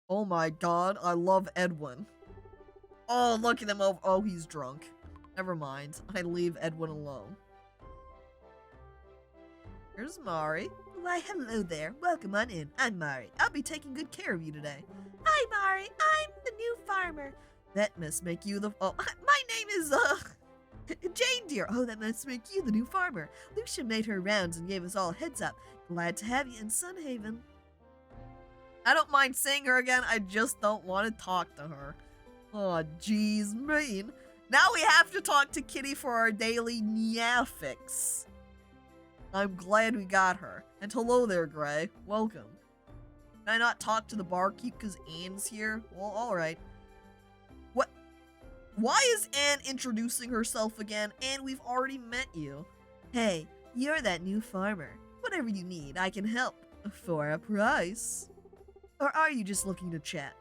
Oh my god, I love Edwin. Oh, look at him over. Oh, he's drunk. Never mind. I leave Edwin alone. Here's Mari. Why, hello there. Welcome on in. I'm Mari. I'll be taking good care of you today. Hi, Mari. I'm the new farmer. That must make you the... Oh, my name is, Jane, dear. Oh, that must make you the new farmer. Lucia made her rounds and gave us all a heads up. Glad to have you in Sunhaven. I don't mind seeing her again. I just don't want to talk to her. Oh, geez, mean. Now we have to talk to Kitty for our daily Nya fix. I'm glad we got her. And hello there, Gray. Welcome. Can I not talk to the barkeep because Anne's here? Well, alright. What? Why is Anne introducing herself again? Anne, we've already met you. Hey, you're that new farmer. Whatever you need, I can help. For a price. Or are you just looking to chat?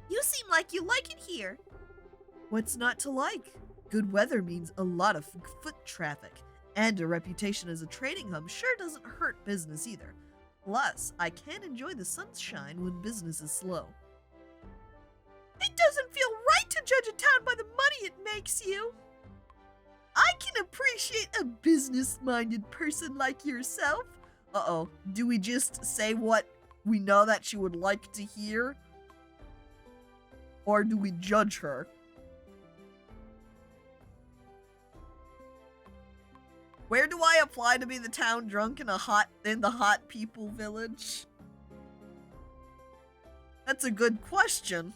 You seem like you like it here. What's not to like? Good weather means a lot of foot traffic. And a reputation as a trading hub sure doesn't hurt business either. Plus, I can enjoy the sunshine when business is slow. It doesn't feel right to judge a town by the money it makes you. I can appreciate a business-minded person like yourself. Uh-oh, do we just say what we know that she would like to hear? Or do we judge her? Where do I apply to be the town drunk in the hot people village? That's a good question.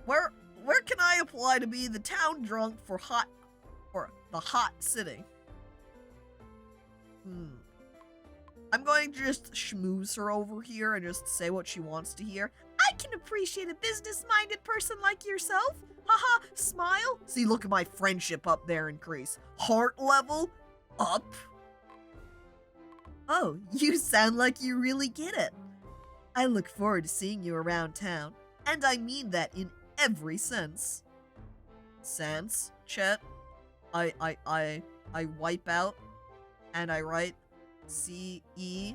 Where can I apply to be the town drunk for the hot city? I'm going to just schmooze her over here and just say what she wants to hear. I can appreciate a business-minded person like yourself. Haha, smile. See, look at my friendship up there increase. Heart level up. Oh, you sound like you really get it. I look forward to seeing you around town. And I mean that in every sense. Sense, Chet? I wipe out and I write CENTS.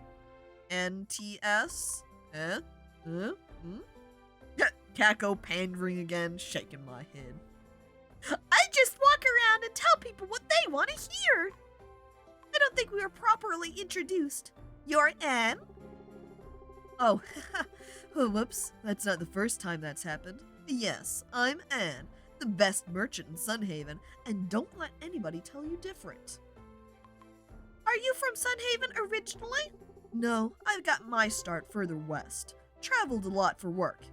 Caco pandering again, shaking my head. I just walk around and tell people what they want to hear. I don't think we were properly introduced. You're Anne? Oh, Oh, whoops, that's not the first time that's happened. Yes, I'm Anne, the best merchant in Sunhaven, and don't let anybody tell you different. Are you from Sunhaven originally? No, I got my start further west. Traveled a lot for work.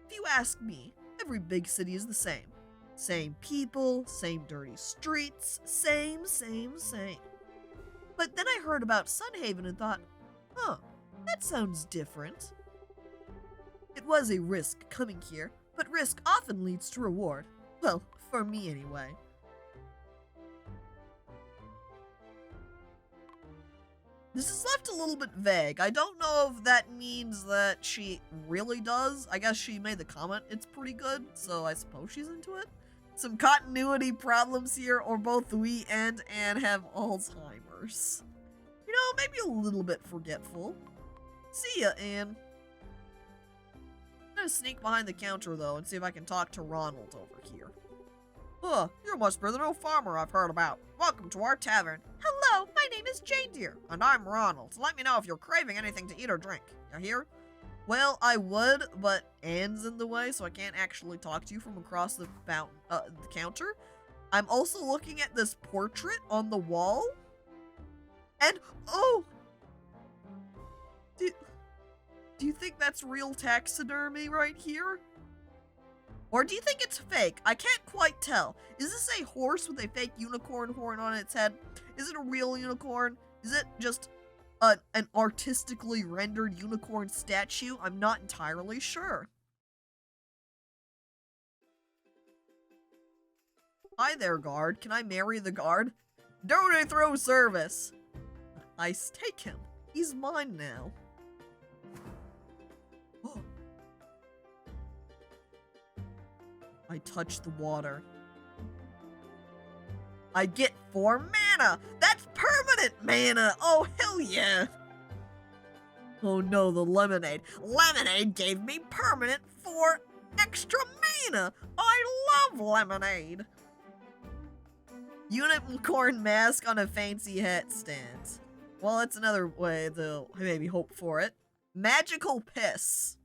If you ask me, every big city is the same. Same people, same dirty streets, same. But then I heard about Sunhaven and thought, huh, that sounds different. It was a risk coming here, but risk often leads to reward. Well, for me anyway. This is left a little bit vague. I don't know if that means that she really does. I guess she made the comment it's pretty good, so I suppose she's into it. Some continuity problems here, or both we and Anne have Alzheimer's. You know, maybe a little bit forgetful. See ya, Anne. I'm gonna sneak behind the counter, though, and see if I can talk to Ronald over here. Huh, you must be the new farmer I've heard about. Welcome to our tavern. Hello, my name is Jane Deere. And I'm Ronald. Let me know if you're craving anything to eat or drink. You hear? Well, I would, but Anne's in the way, so I can't actually talk to you from across the counter. I'm also looking at this portrait on the wall. And, oh! Do you think that's real taxidermy right here? Or do you think it's fake? I can't quite tell. Is this a horse with a fake unicorn horn on its head? Is it a real unicorn? Is it just an artistically rendered unicorn statue? I'm not entirely sure. Hi there, guard. Can I marry the guard? Don't throw service. Nice, take him. He's mine now. Oh. I touch the water. I get 4 mana! That's permanent mana! Oh, hell yeah! Oh no, the lemonade. Lemonade gave me permanent 4 extra mana! I love lemonade! Unicorn mask on a fancy hat stand. Well, that's another way to maybe hope for it. Magical piss.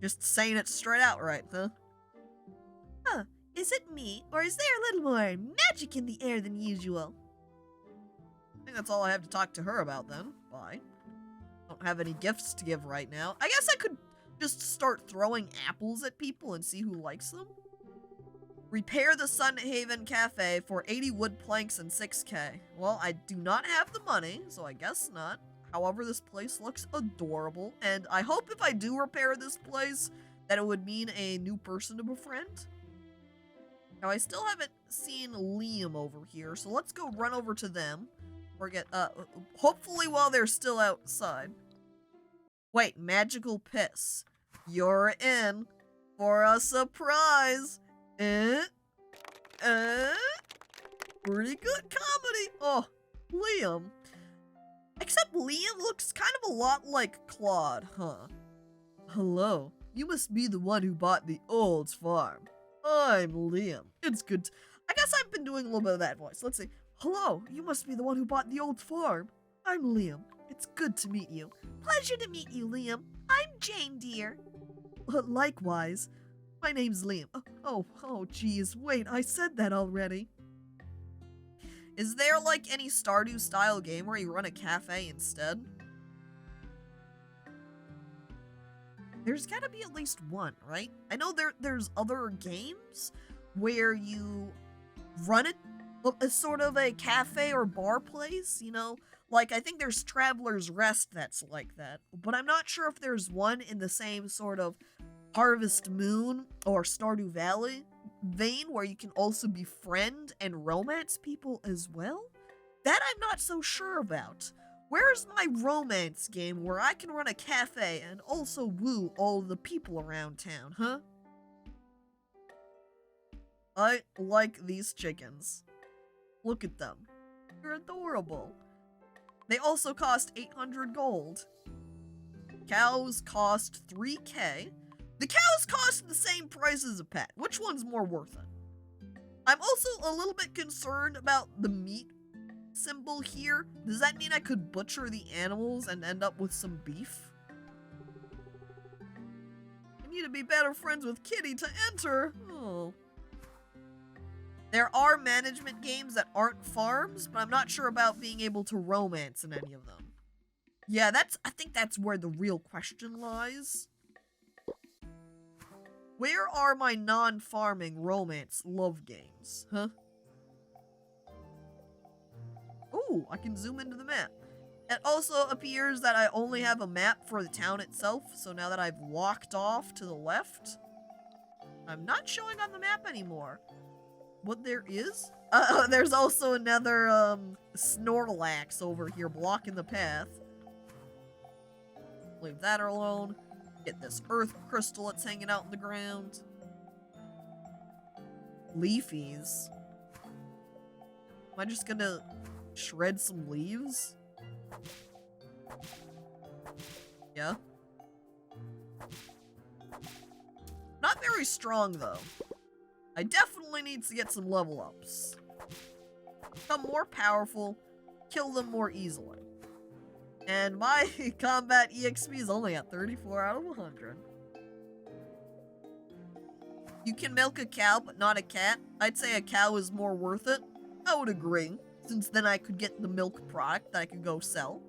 Just saying it straight out right, huh? Huh, is it me, or is there a little more magic in the air than usual? I think that's all I have to talk to her about then. Bye. Don't have any gifts to give right now. I guess I could just start throwing apples at people and see who likes them. Repair the Sunhaven Cafe for 80 wood planks and 6k. Well, I do not have the money, so I guess not. However, this place looks adorable, and I hope if I do repair this place, that it would mean a new person to befriend. Now, I still haven't seen Liam over here, so let's go run over to them. Or get, hopefully while they're still outside. Wait, magical piss. You're in for a surprise. Pretty good comedy. Oh, Liam. Except Liam looks kind of a lot like Claude, huh? Hello, you must be the one who bought the old farm. I'm Liam. It's good. I guess I've been doing a little bit of that voice. Let's see. Hello, you must be the one who bought the old farm. I'm Liam. It's good to meet you. Pleasure to meet you, Liam. I'm Jane Deere. Likewise. My name's Liam. Oh, geez. Wait, I said that already. Is there, like, any Stardew-style game where you run a cafe instead? There's gotta be at least one, right? I know there's other games where you run it as sort of a cafe or bar place, you know? Like, I think there's Traveler's Rest that's like that. But I'm not sure if there's one in the same sort of Harvest Moon or Stardew Valley vein where you can also befriend and romance people as well? That I'm not so sure about. Where's my romance game where I can run a cafe and also woo all the people around town, huh? I like these chickens. Look at them. They're adorable. They also cost 800 gold. Cows cost 3k. The cows cost the same price as a pet. Which one's more worth it? I'm also a little bit concerned about the meat symbol here. Does that mean I could butcher the animals and end up with some beef? need to be better friends with Kitty to enter. Oh. There are management games that aren't farms, but I'm not sure about being able to romance in any of them. Yeah, I think that's where the real question lies. Where are my non-farming romance love games, huh? Ooh, I can zoom into the map. It also appears that I only have a map for the town itself, so now that I've walked off to the left, I'm not showing on the map anymore. What there is? There's also another, Snorlax over here blocking the path. Leave that alone. Get this earth crystal that's hanging out in the ground. Leafies. Am I just gonna shred some leaves? Yeah. Not very strong, though. I definitely need to get some level ups. Become more powerful, kill them more easily. And my combat EXP is only at 34 out of 100. You can milk a cow, but not a cat. I'd say a cow is more worth it. I would agree, since then I could get the milk product that I could go sell.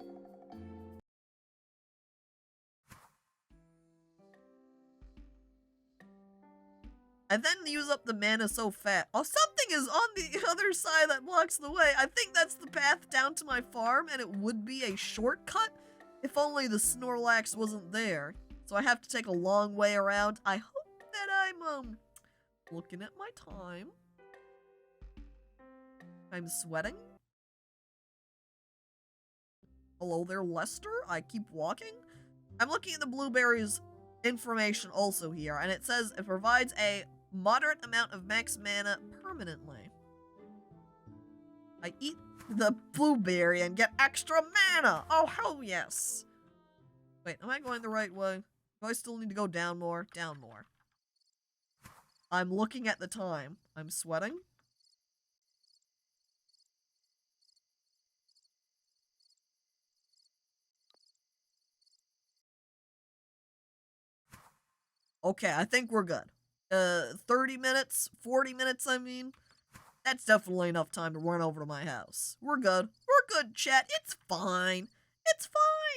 I then use up the mana so fast. Oh, something is on the other side that blocks the way. I think that's the path down to my farm, and it would be a shortcut if only the Snorlax wasn't there. So I have to take a long way around. I hope that I'm, looking at my time. I'm sweating. Hello there, Lester. I keep walking. I'm looking at the blueberries information also here, and it says it provides a moderate amount of max mana permanently. I eat the blueberry and get extra mana! Oh, hell yes! Wait, am I going the right way? Do I still need to go down more? Down more. I'm looking at the time. I'm sweating. Okay, I think we're good. 30 minutes, 40 minutes, I mean. That's definitely enough time to run over to my house. We're good. We're good, chat. It's fine. It's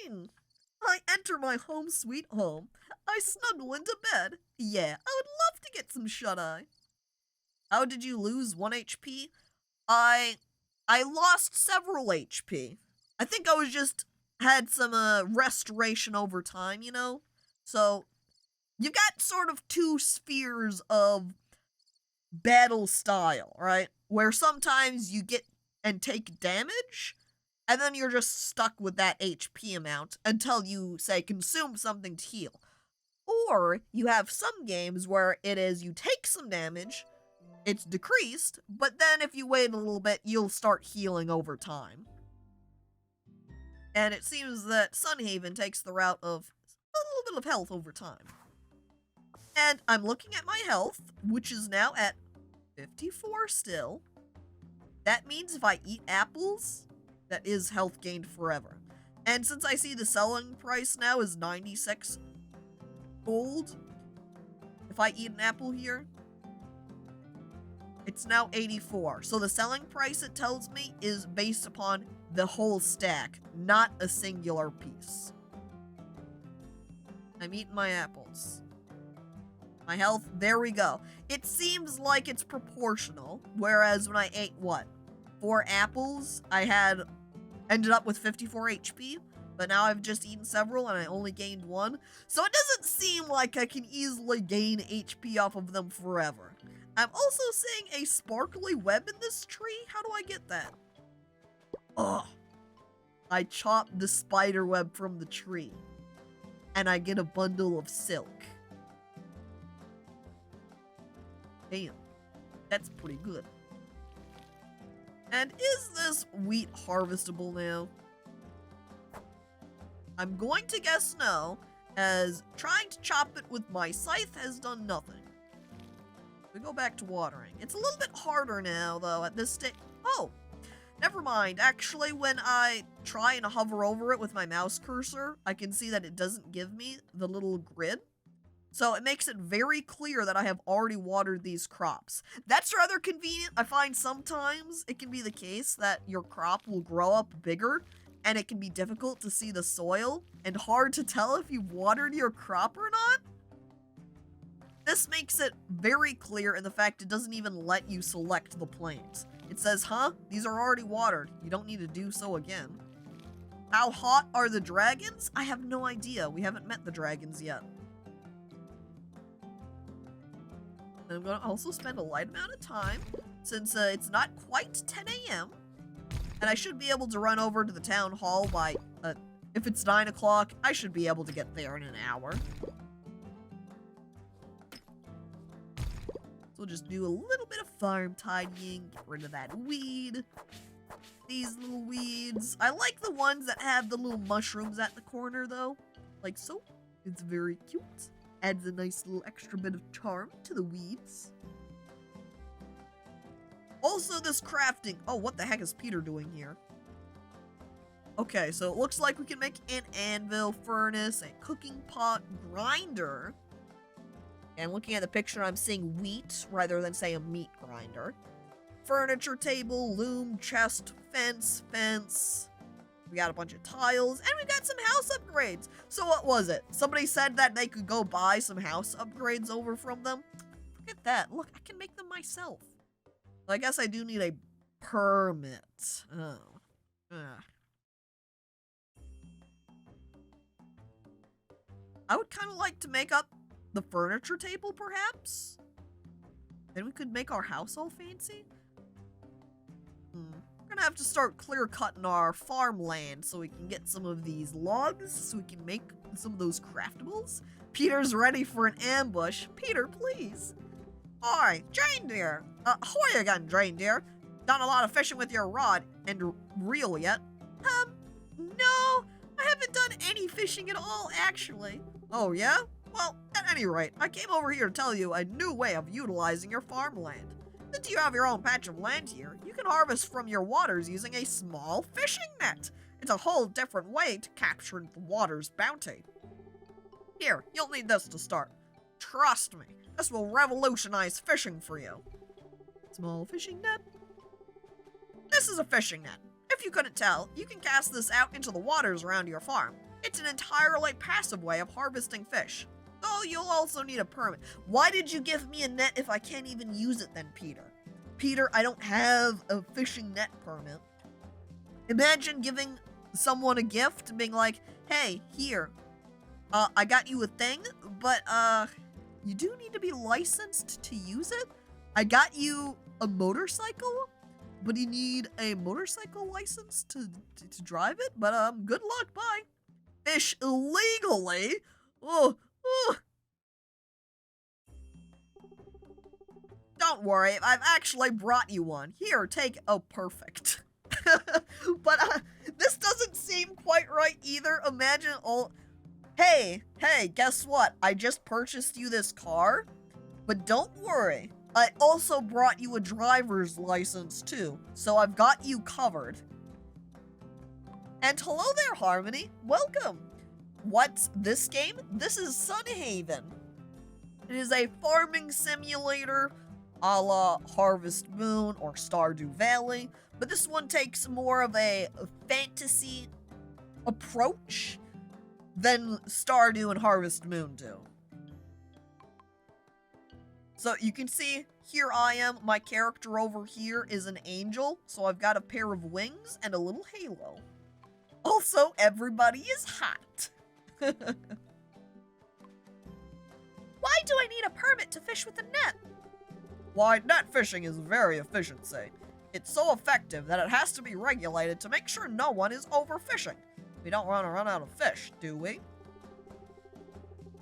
fine. I enter my home sweet home. I snuggle into bed. Yeah, I would love to get some shut-eye. How did you lose 1 HP? I lost several HP. I think I was just had some restoration over time, you know? So you got sort of two spheres of battle style, right? Where sometimes you get and take damage, and then you're just stuck with that HP amount until you, say, consume something to heal. Or you have some games where it is you take some damage, it's decreased, but then if you wait a little bit, you'll start healing over time. And it seems that Sunhaven takes the route of a little bit of health over time. And I'm looking at my health, which is now at 54 still. That means if I eat apples, that is health gained forever. And since I see the selling price now is 96 gold, if I eat an apple here, it's now 84. So the selling price, it tells me, is based upon the whole stack, not a singular piece. I'm eating my apples. My health, there we go. It seems like it's proportional, whereas when I ate, what, 4 apples, I ended up with 54 HP, but now I've just eaten several and I only gained 1. So it doesn't seem like I can easily gain HP off of them forever. I'm also seeing a sparkly web in this tree. How do I get that? Ugh. I chop the spider web from the tree, and I get a bundle of silk. Damn, that's pretty good. And is this wheat harvestable now? I'm going to guess no, as trying to chop it with my scythe has done nothing. We go back to watering. It's a little bit harder now, though, at this stage. Oh, never mind. Actually, when I try and hover over it with my mouse cursor, I can see that it doesn't give me the little grid. So it makes it very clear that I have already watered these crops. That's rather convenient. I find sometimes it can be the case that your crop will grow up bigger and it can be difficult to see the soil and hard to tell if you've watered your crop or not. This makes it very clear in the fact it doesn't even let you select the plants. It says, huh? These are already watered. You don't need to do so again. How hot are the dragons? I have no idea. We haven't met the dragons yet. And I'm going to also spend a light amount of time since it's not quite 10 a.m. And I should be able to run over to the town hall by, if it's 9 o'clock, I should be able to get there in an hour. So we'll just do a little bit of farm tidying, get rid of that weed. These little weeds. I like the ones that have the little mushrooms at the corner though. Like so. It's very cute. Adds a nice little extra bit of charm to the weeds. Also this crafting. Oh, what the heck is Peter doing here? Okay, so it looks like we can make an anvil, furnace, a cooking pot, grinder. And looking at the picture, I'm seeing wheat rather than, say, a meat grinder. Furniture table, loom, chest, fence. We got a bunch of tiles, and we got some house upgrades. So what was it? Somebody said that they could go buy some house upgrades over from them. Forget that. Look, I can make them myself. I guess I do need a permit. Oh. I would kind of like to make up the furniture table, perhaps? Then we could make our house all fancy? We're gonna have to start clear-cutting our farmland so we can get some of these logs, so we can make some of those craftables. Peter's ready for an ambush. Peter, please. Oi, Jane dear. Ahoy again, Jane dear. Done a lot of fishing with your rod and reel yet? No, I haven't done any fishing at all, actually. Oh, yeah? Well, at any rate, I came over here to tell you a new way of utilizing your farmland. Since you have your own patch of land here, you can harvest from your waters using a small fishing net. It's a whole different way to capture the water's bounty. Here, you'll need this to start. Trust me, this will revolutionize fishing for you. Small fishing net. This is a fishing net. If you couldn't tell, you can cast this out into the waters around your farm. It's an entirely passive way of harvesting fish. Oh, you'll also need a permit. Why did you give me a net if I can't even use it then, Peter? Peter, I don't have a fishing net permit. Imagine giving someone a gift and being like, hey, here, I got you a thing, but, you do need to be licensed to use it. I got you a motorcycle, but you need a motorcycle license to drive it, but, good luck, bye. Fish illegally? Oh. Don't worry, I've actually brought you one. Here, take it. Oh, perfect. But, this doesn't seem quite right either. Imagine all... Hey, guess what? I just purchased you this car, but don't worry. I also brought you a driver's license, too, so I've got you covered. And hello there, Harmony. Welcome. What's this game? This is Sunhaven. It is a farming simulator a la Harvest Moon or Stardew Valley, but this one takes more of a fantasy approach than Stardew and Harvest Moon do. So you can see, here I am, my character over here is an angel, so I've got a pair of wings and a little halo. Also, everybody is hot. Why do I need a permit to fish with a net? Why, net fishing is very efficiency. It's so effective that it has to be regulated to make sure no one is overfishing. We don't want to run out of fish, do we?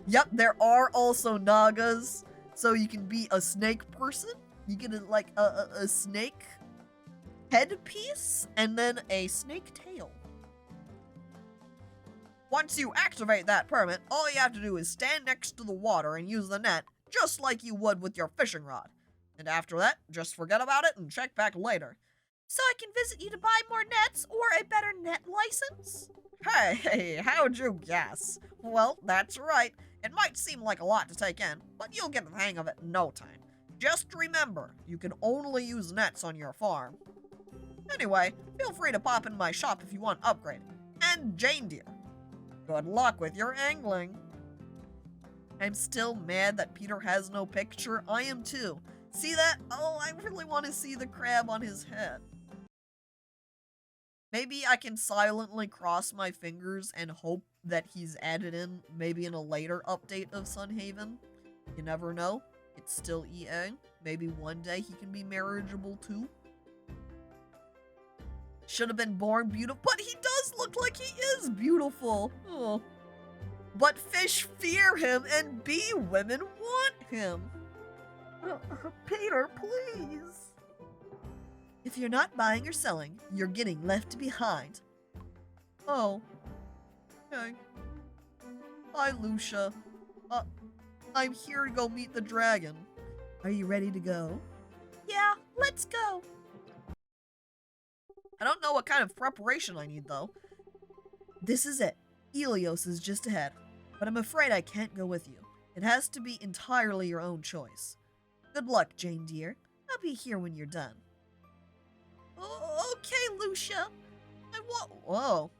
Yep, there are also nagas, so you can be a snake person. You get like a snake headpiece and then a snake tail. Once you activate that permit, all you have to do is stand next to the water and use the net, just like you would with your fishing rod. And after that, just forget about it and check back later. So I can visit you to buy more nets or a better net license? Hey, how'd you guess? Well, that's right. It might seem like a lot to take in, but you'll get the hang of it in no time. Just remember, you can only use nets on your farm. Anyway, feel free to pop in my shop if you want an upgrade. And Jane dear, good luck with your angling. I'm still mad that Peter has no picture. I am too. See that? Oh, I really want to see the crab on his head. Maybe I can silently cross my fingers and hope that he's added in maybe in a later update of Sunhaven. You never know. It's still EA. Maybe one day he can be marriageable too. Should have been born beautiful, but he does look like he is beautiful. Oh. But fish fear him and bee women want him. Peter, please. If you're not buying or selling, you're getting left behind. Oh. Okay. Hi, Lucia. I'm here to go meet the dragon. Are you ready to go? Yeah, let's go. I don't know what kind of preparation I need, though. This is it. Helios is just ahead. But I'm afraid I can't go with you. It has to be entirely your own choice. Good luck, Jane dear. I'll be here when you're done. Oh, okay, Lucia. Whoa.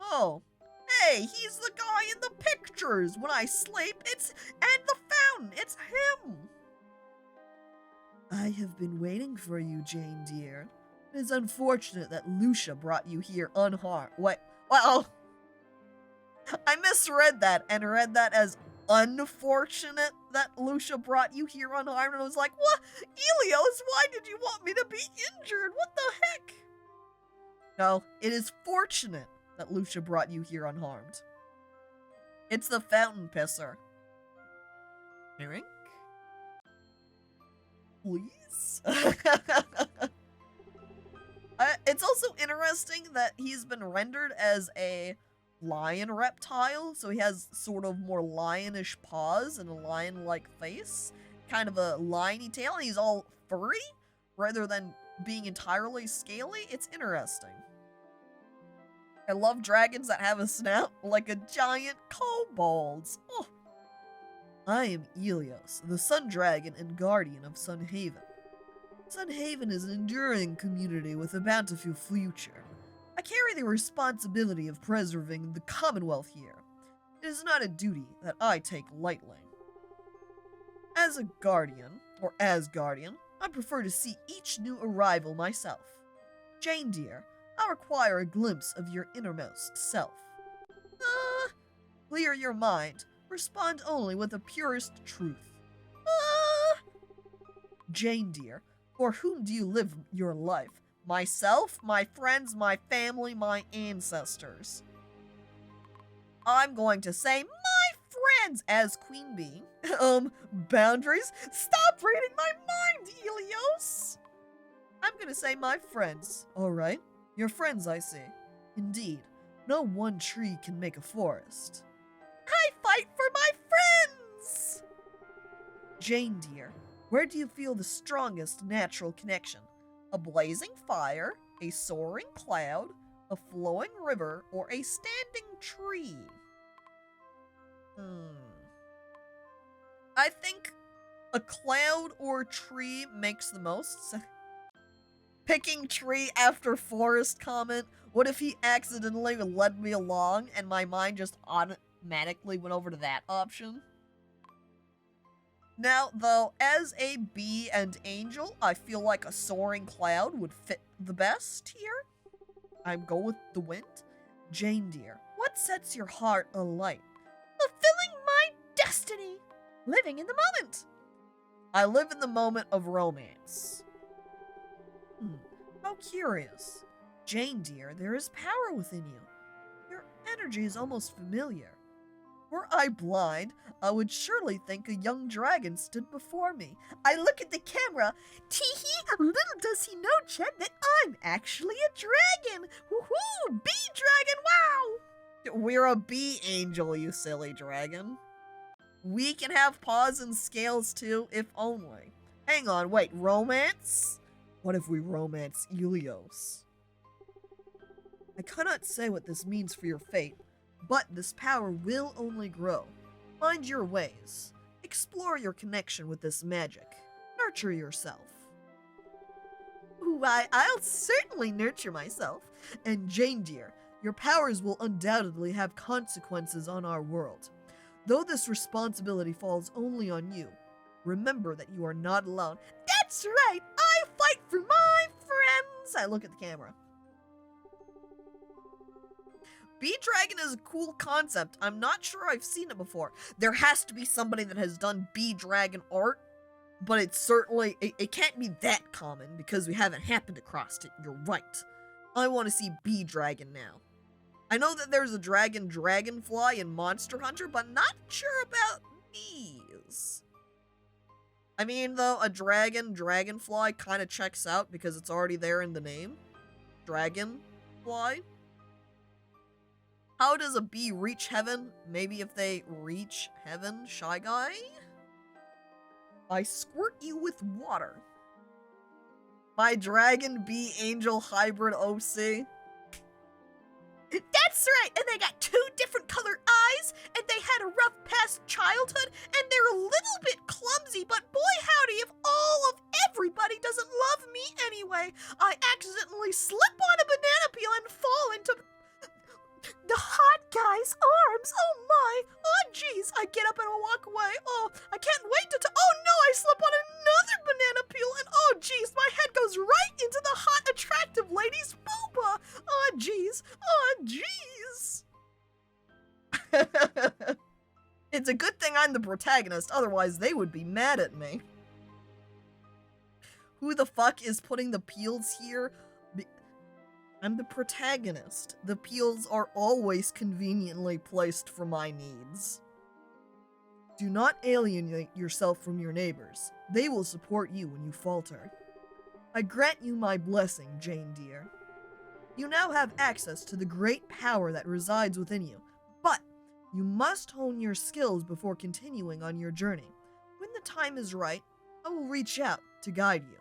Oh. Hey, he's the guy in the pictures. When I sleep, and the fountain, it's him. I have been waiting for you, Jane dear. It is unfortunate that Lucia brought you here unharmed. Wait, well, I misread that and read that as unfortunate that Lucia brought you here unharmed, and I was like, what? Helios, why did you want me to be injured? What the heck? No, it is fortunate that Lucia brought you here unharmed. It's the fountain pisser. Drink? Please? It's also interesting that he's been rendered as a lion reptile, so he has sort of more lionish paws and a lion-like face, kind of a liony tail, and he's all furry rather than being entirely scaly. It's interesting. I love dragons that have a snout like a giant kobold's. Oh. I am Helios, the sun dragon and guardian of Sunhaven. Sunhaven is an enduring community with a bountiful future. I carry the responsibility of preserving the Commonwealth here. It is not a duty that I take lightly. As a guardian, or as guardian, I prefer to see each new arrival myself. Jane dear, I require a glimpse of your innermost self. Clear your mind. Respond only with the purest truth. Jane dear, for whom do you live your life? Myself, my friends, my family, my ancestors. I'm going to say my friends as Queen Bee. Boundaries? Stop reading my mind, Helios! I'm gonna say my friends. Alright, your friends, I see. Indeed, no one tree can make a forest. I fight for my friends! Jane dear, where do you feel the strongest natural connection? A blazing fire, a soaring cloud, a flowing river, or a standing tree? I think a cloud or tree makes the most sense. Picking tree after forest comment. What if he accidentally led me along and my mind just automatically went over to that option? Now, though, as a bee and angel, I feel like a soaring cloud would fit the best here. I'm go with the wind. Jane dear, what sets your heart alight? Fulfilling my destiny. Living in the moment. I live in the moment of romance. How curious. Jane dear, there is power within you. Your energy is almost familiar. Were I blind, I would surely think a young dragon stood before me. I look at the camera. Tee-hee, little does he know, Chet, that I'm actually a dragon. Woohoo! Bee dragon, wow! We're a bee angel, you silly dragon. We can have paws and scales too, if only. Hang on, wait, romance? What if we romance Helios? I cannot say what this means for your fate, but this power will only grow. Mind your ways. Explore your connection with this magic. Nurture yourself. Why, I'll certainly nurture myself. And Jane dear, your powers will undoubtedly have consequences on our world. Though this responsibility falls only on you, remember that you are not alone. That's right, I fight for my friends. I look at the camera. Bee Dragon is a cool concept. I'm not sure I've seen it before. There has to be somebody that has done Bee Dragon art, but it's certainly, it can't be that common because we haven't happened across it. You're right. I want to see Bee Dragon now. I know that there's a dragonfly in Monster Hunter, but not sure about bees. I mean, though, a dragonfly kind of checks out because it's already there in the name. Dragonfly. How does a bee reach heaven? Maybe if they reach heaven, Shy Guy? I squirt you with water. My dragon bee angel hybrid OC. That's right, and they got 2 different colored eyes, and they had a rough past childhood, and they're a little bit clumsy, but boy howdy if all of everybody doesn't love me anyway. I accidentally slip on a banana peel and fall into the hot guy's arms. Oh my, oh jeez, I get up and I walk away. Oh, I can't wait to oh no, I slip on another banana peel, and oh jeez, my head goes right into the hot, attractive lady's booba. Oh jeez, oh jeez. It's a good thing I'm the protagonist, otherwise they would be mad at me. Who the fuck is putting the peels here? I'm the protagonist. The peels are always conveniently placed for my needs. Do not alienate yourself from your neighbors. They will support you when you falter. I grant you my blessing, Jane dear. You now have access to the great power that resides within you, but you must hone your skills before continuing on your journey. When the time is right, I will reach out to guide you.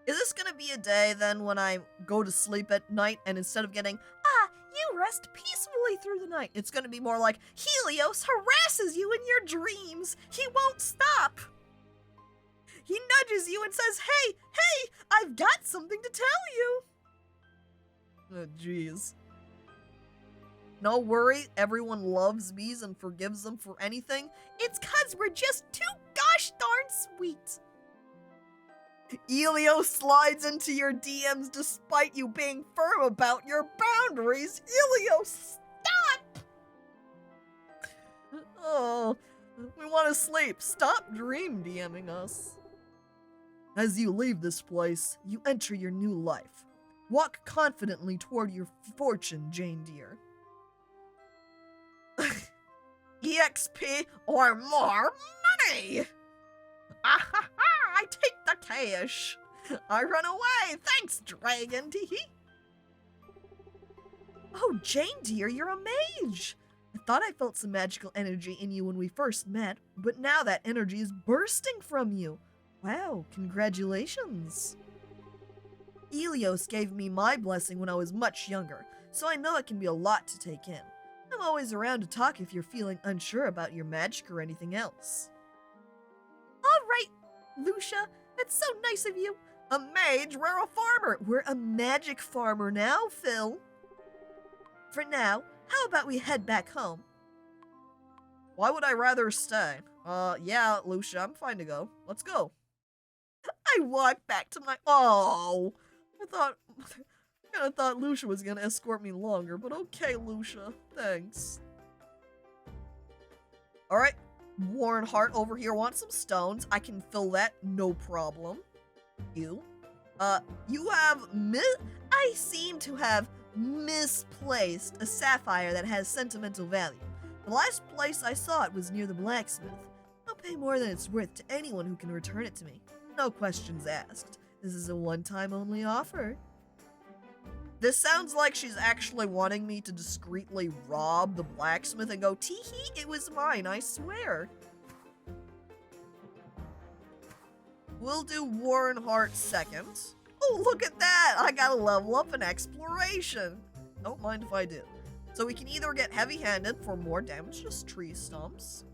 Is this gonna be a day then when I go to sleep at night and instead of getting, you rest peacefully through the night, it's gonna be more like, Helios harasses you in your dreams. He won't stop. He nudges you and says, hey, I've got something to tell you. Oh, jeez. No worry, everyone loves bees and forgives them for anything. It's 'cause we're just too gosh darn sweet. Elio slides into your DMs despite you being firm about your boundaries. Elio, stop! Oh, we want to sleep. Stop dream DMing us. As you leave this place, you enter your new life. Walk confidently toward your fortune, Jane dear. EXP or more money! I take the cash. I run away. Thanks, dragon. Teehee. Oh, Jane dear, you're a mage. I thought I felt some magical energy in you when we first met, but now that energy is bursting from you. Wow, congratulations. Elios gave me my blessing when I was much younger, so I know it can be a lot to take in. I'm always around to talk if you're feeling unsure about your magic or anything else. All right, Lucia, that's so nice of you. A mage, we're a farmer. We're a magic farmer now, Phil. For now, how about we head back home? Why would I rather stay? Yeah, Lucia, I'm fine to go. Let's go. I walk back to my... Oh, I kind of thought Lucia was going to escort me longer, but okay, Lucia, thanks. All right. Warren Hart over here wants some stones. I can fill that, no problem. You have I seem to have misplaced a sapphire that has sentimental value. The last place I saw it was near the blacksmith. I'll pay more than it's worth to anyone who can return it to me. No questions asked. This is a one-time only offer. This sounds like she's actually wanting me to discreetly rob the blacksmith and go, tee-hee, it was mine, I swear. We'll do Warren Hart second. Oh, look at that! I gotta level up in exploration. Don't mind if I do. So we can either get heavy-handed for more damage to tree stumps,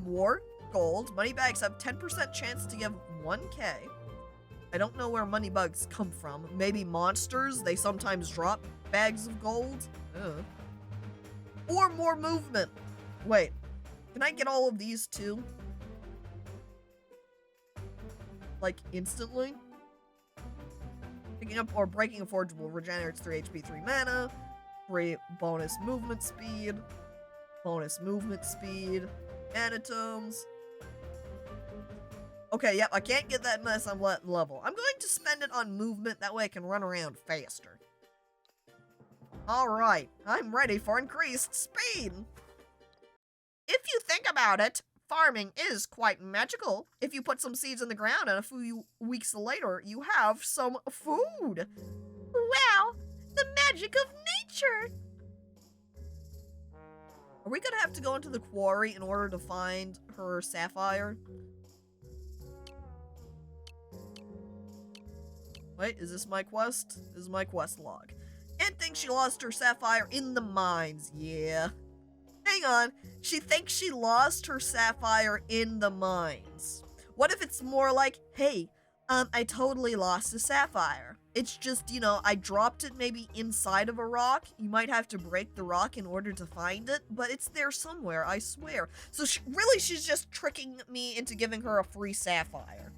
more gold. Money bags have 10% chance to give 1k. I don't know where money bugs come from. Maybe monsters, they sometimes drop bags of gold. Or more movement. Wait, can I get all of these too? Like instantly? Picking up or breaking a forgeable regenerates 3 HP, 3 mana. 3 bonus movement speed. Bonus movement speed. Anatomes. Okay, yep, I can't get that unless I'm at level. I'm going to spend it on movement, that way I can run around faster. Alright, I'm ready for increased speed. If you think about it, farming is quite magical. If you put some seeds in the ground and a few weeks later, you have some food. Wow, the magic of nature. Are we gonna have to go into the quarry in order to find her sapphire? Wait, is this my quest? This is my quest log. And thinks she lost her sapphire in the mines. Yeah. Hang on. She thinks she lost her sapphire in the mines. What if it's more like, hey, I totally lost a sapphire. It's just, you know, I dropped it maybe inside of a rock. You might have to break the rock in order to find it, but it's there somewhere, I swear. So really, she's just tricking me into giving her a free sapphire.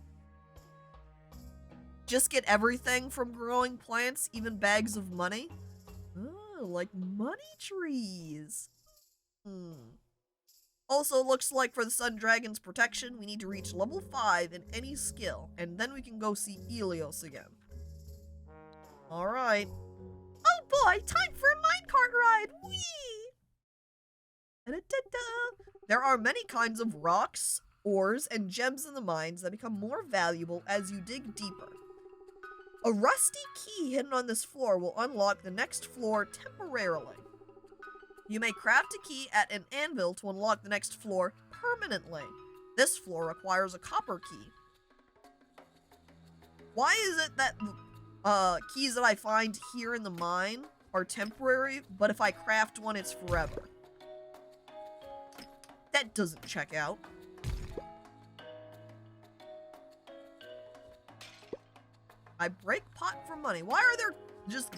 Just get everything from growing plants, even bags of money. Oh, like money trees. Also, looks like for the Sun Dragon's protection, we need to reach level 5 in any skill, and then we can go see Helios again. Alright. Oh boy, time for a minecart ride! Whee! Da-da-da-da. There are many kinds of rocks, ores, and gems in the mines that become more valuable as you dig deeper. A rusty key hidden on this floor will unlock the next floor temporarily. You may craft a key at an anvil to unlock the next floor permanently. This floor requires a copper key. Why is it that keys that I find here in the mine are temporary, but if I craft one, it's forever? That doesn't check out. I break pot for money. Why are there just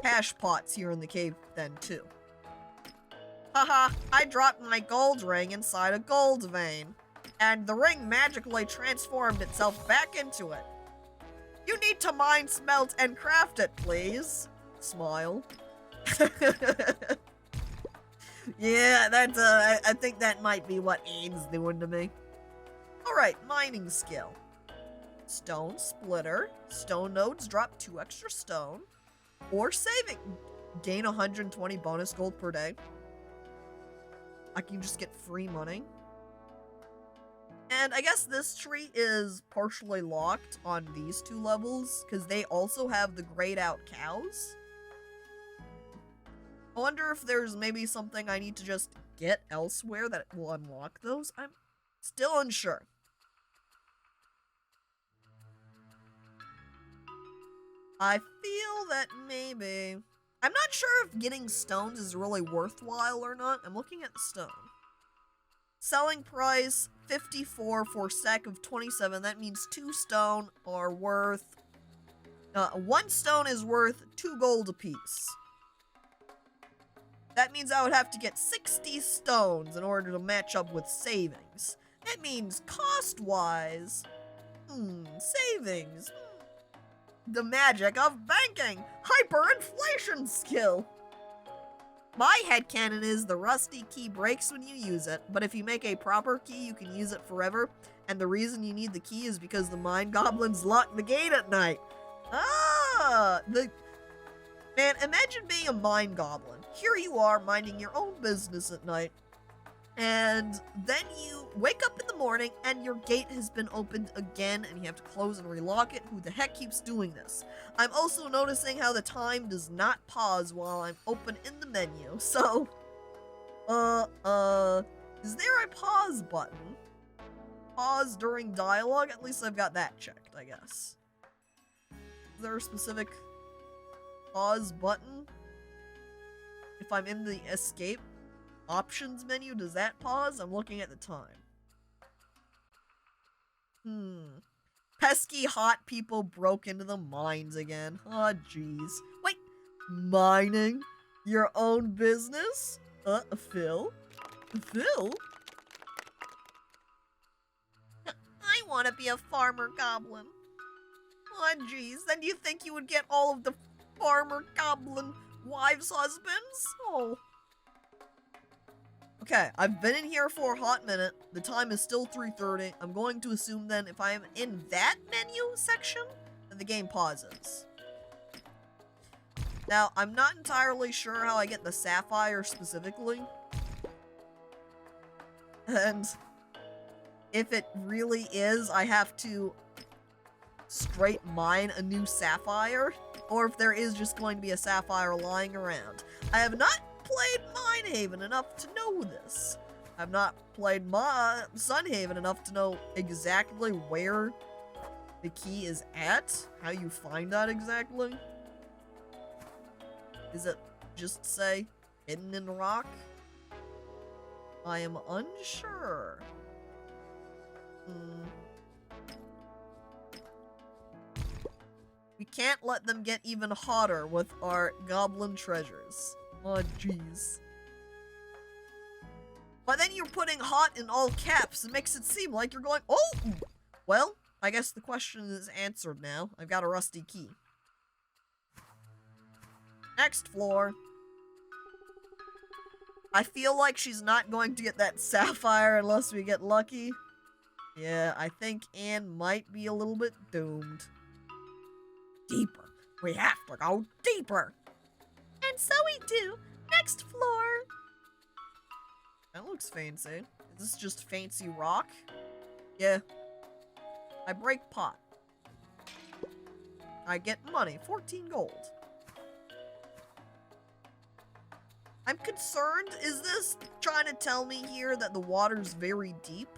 cash pots here in the cave then, too? Haha, I dropped my gold ring inside a gold vein, and the ring magically transformed itself back into it. You need to mine, smelt, and craft it, please. Smile. Yeah, that's, I think that might be what Aid's doing to me. Alright, mining skill. Stone splitter. Stone nodes drop 2 extra stone. Or saving. Gain 120 bonus gold per day. I can just get free money. And I guess this tree is partially locked on these 2 levels, because they also have the grayed out cows. I wonder if there's maybe something I need to just get elsewhere that will unlock those. I'm still unsure. I feel that maybe... I'm not sure if getting stones is really worthwhile or not. I'm looking at the stone. Selling price, 54 for a stack of 27. That means 2 stone are worth... 1 stone is worth 2 gold apiece. That means I would have to get 60 stones in order to match up with savings. That means cost-wise... savings... The magic of banking! Hyperinflation skill! My headcanon is the rusty key breaks when you use it, but if you make a proper key, you can use it forever, and the reason you need the key is because the mine goblins lock the gate at night. Man, imagine being a mine goblin. Here you are, minding your own business at night, and then you wake up in the morning and your gate has been opened again and you have to close and relock it. Who the heck keeps doing this? I'm also noticing how the time does not pause while I'm open in the menu. So, is there a pause button? Pause during dialogue? At least I've got that checked, I guess. Is there a specific pause button? if I'm in the escape options menu, does that pause? I'm looking at the time. Pesky hot people broke into the mines again. Oh, jeez. Wait, mining? Your own business? Phil? Phil? I want to be a farmer goblin. Oh, jeez. Then you think you would get all of the farmer goblin wives' husbands? Oh. Okay, I've been in here for a hot minute. The time is still 3:30. I'm going to assume then if I am in that menu section, then the game pauses. Now, I'm not entirely sure how I get the sapphire specifically. And if it really is, I have to straight mine a new sapphire, or if there is just going to be a sapphire lying around. I have not played Minehaven enough to know this. I've not played Sunhaven enough to know exactly where the key is at, how you find that exactly. Is it just, say, hidden in rock? I am unsure. We can't let them get even hotter with our goblin treasures. Oh, jeez. But then you're putting hot in all caps. It makes it seem like you're going, oh! Well, I guess the question is answered now. I've got a rusty key. Next floor. I feel like she's not going to get that sapphire unless we get lucky. Yeah, I think Anne might be a little bit doomed. Deeper. We have to go deeper. And so we do. Next floor. That looks fancy. Is this just fancy rock? Yeah. I break pot. I get money. 14 gold. I'm concerned. Is this trying to tell me here that the water's very deep?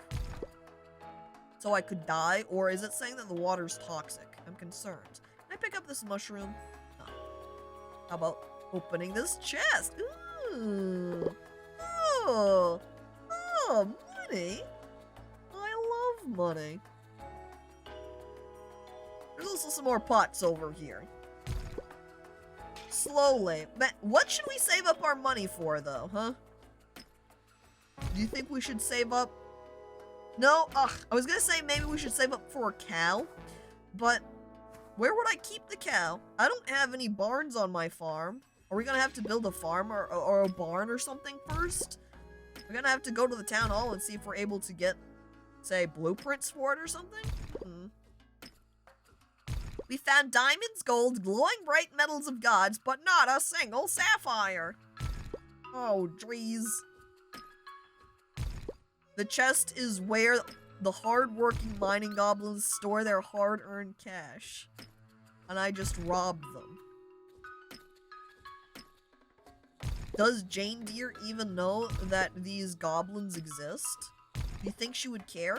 So I could die? Or is it saying that the water's toxic? I'm concerned. Can I pick up this mushroom? No. How about opening this chest? Ooh. Oh. Oh, money. I love money. There's also some more pots over here. Slowly. What should we save up our money for, though, huh? Do you think we should save up? No, I was gonna say maybe we should save up for a cow, but where would I keep the cow? I don't have any barns on my farm. Are we gonna have to build a farm or a barn or something first? We're gonna have to go to the town hall and see if we're able to get, say, blueprints for it or something? We found diamonds, gold, glowing bright metals of gods, but not a single sapphire. Oh, jeez. The chest is where the hard-working mining goblins store their hard-earned cash. And I just robbed them. Does Jane Deere even know that these goblins exist? Do you think she would care?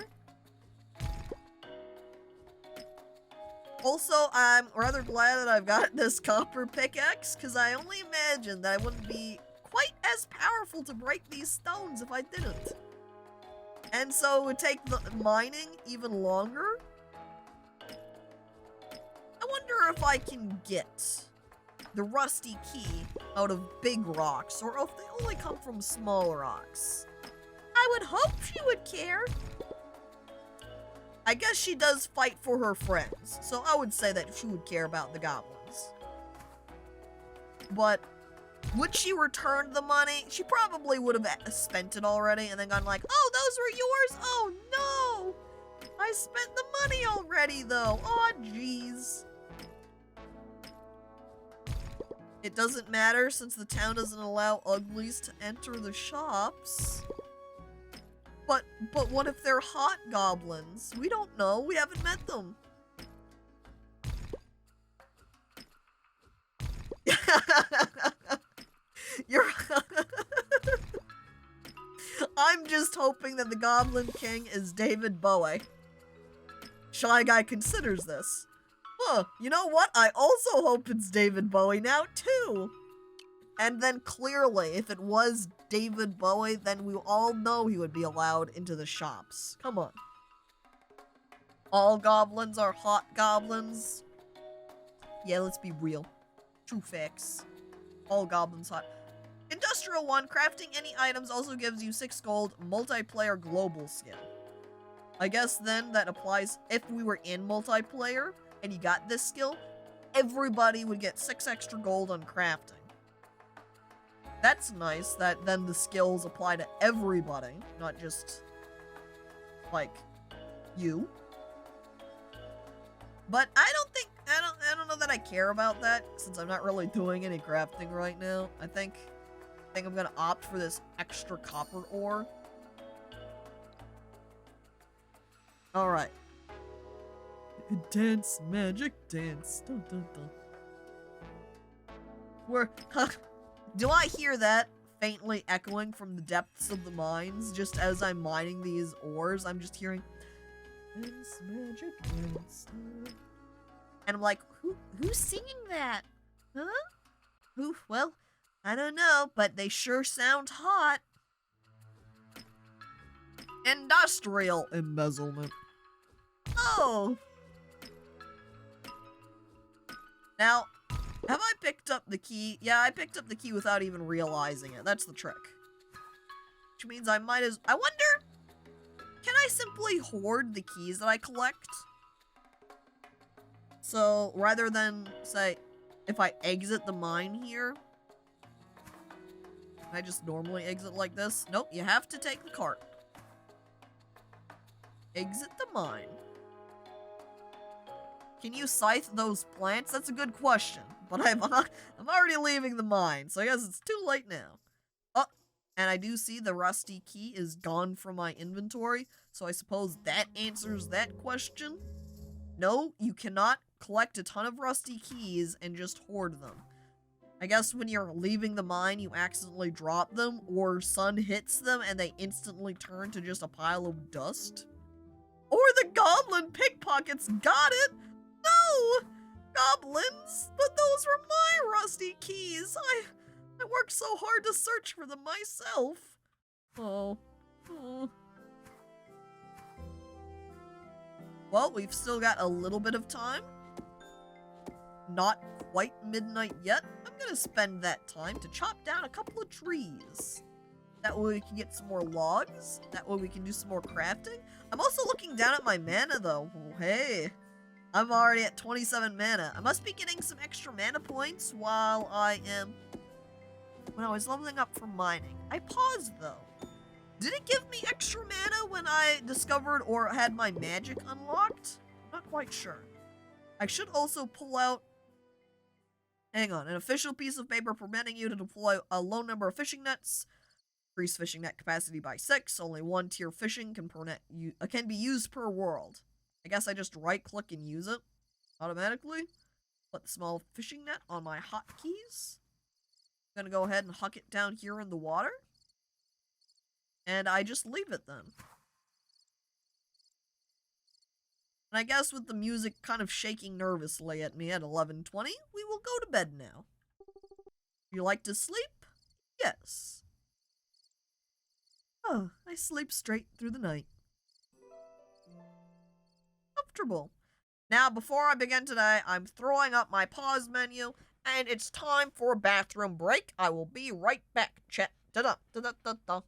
Also, I'm rather glad that I've got this copper pickaxe, because I only imagined that I wouldn't be quite as powerful to break these stones if I didn't. And so it would take the mining even longer. I wonder if I can get the rusty key out of big rocks, or if they only come from small rocks. I would hope she would care. I guess she does fight for her friends, so I would say that she would care about the goblins. But would she return the money? She probably would have spent it already and then gone like, oh, those were yours? Oh, no! I spent the money already, though. Oh, jeez. It doesn't matter since the town doesn't allow uglies to enter the shops. But what if they're hot goblins? We don't know. We haven't met them. You're I'm just hoping that the Goblin King is David Bowie. Shy Guy considers this. Huh, you know what? I also hope it's David Bowie now, too. And then clearly, if it was David Bowie, then we all know he would be allowed into the shops. Come on. All goblins are hot goblins. Yeah, let's be real. True facts. All goblins hot. Industrial 1, crafting any items also gives you 6 gold, multiplayer global skill. I guess then that applies if we were in multiplayer and you got this skill, everybody would get 6 extra gold on crafting. That's nice that then the skills apply to everybody, not just, like, you. But I don't know that I care about that, since I'm not really doing any crafting right now. I think I'm gonna opt for this extra copper ore. Alright. Dance, magic dance. Dun, dun, dun. Do I hear that faintly echoing from the depths of the mines just as I'm mining these ores? I'm just hearing dance, magic dance. And I'm like, who's singing that? Huh? Who? Well, I don't know, but they sure sound hot. Industrial embezzlement. Oh. Now, have I picked up the key? Yeah, I picked up the key without even realizing it. That's the trick. Which means I wonder, can I simply hoard the keys that I collect? So, rather than, say, if I exit the mine here, can I just normally exit like this? Nope, you have to take the cart. Exit the mine. Can you scythe those plants? That's a good question. But I'm already leaving the mine, so I guess it's too late now. Oh, and I do see the rusty key is gone from my inventory, so I suppose that answers that question. No, you cannot collect a ton of rusty keys and just hoard them. I guess when you're leaving the mine, you accidentally drop them, or sun hits them and they instantly turn to just a pile of dust. Or the goblin pickpockets got it! No! Goblins! But those were my rusty keys! I worked so hard to search for them myself. Oh. Well, we've still got a little bit of time. Not quite midnight yet. I'm gonna spend that time to chop down a couple of trees. That way we can get some more logs. That way we can do some more crafting. I'm also looking down at my mana though. Hey, I'm already at 27 mana. I must be getting some extra mana points while I was leveling up for mining. I paused though. Did it give me extra mana when I discovered or had my magic unlocked? Not quite sure. I should also pull out, hang on, an official piece of paper permitting you to deploy a low number of fishing nets. Increase fishing net capacity by 6. Only 1 tier fishing can be used per world. I guess I just right click and use it automatically. Put the small fishing net on my hotkeys. I'm gonna go ahead and huck it down here in the water. And I just leave it then. And I guess with the music kind of shaking nervously at me at 11:20, we will go to bed now. You like to sleep? Yes. Oh, I sleep straight through the night. Comfortable. Now, before I begin today, I'm throwing up my pause menu, and it's time for a bathroom break. I will be right back. Chat. Da-da, da-da, da-da.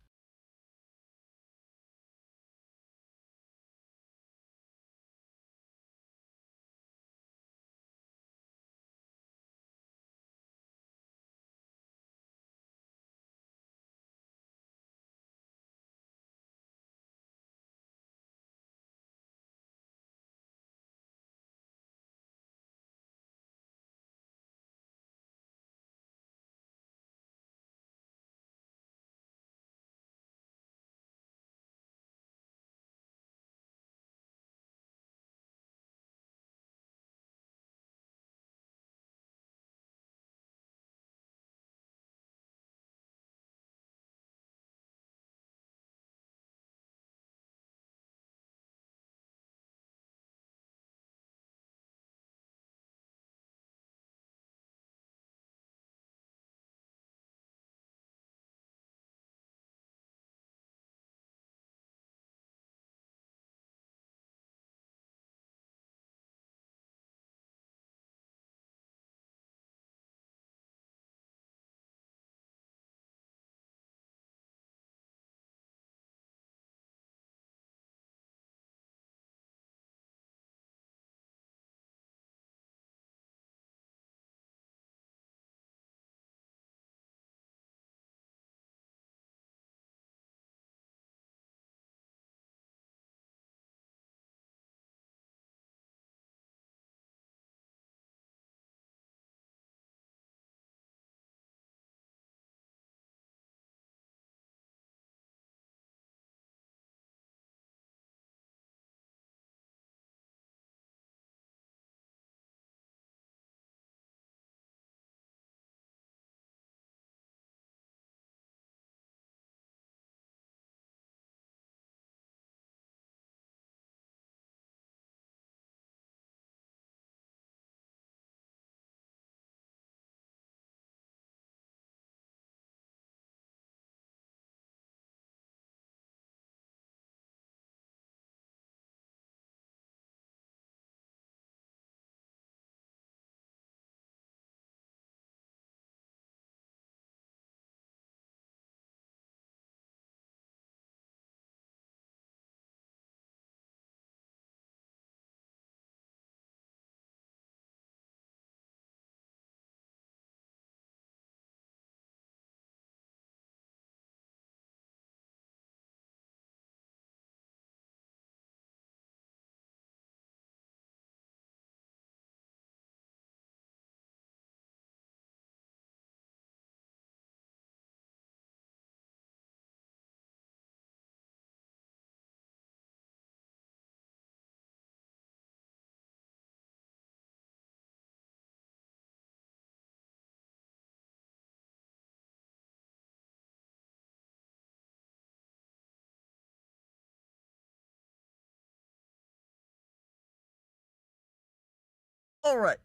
Alright,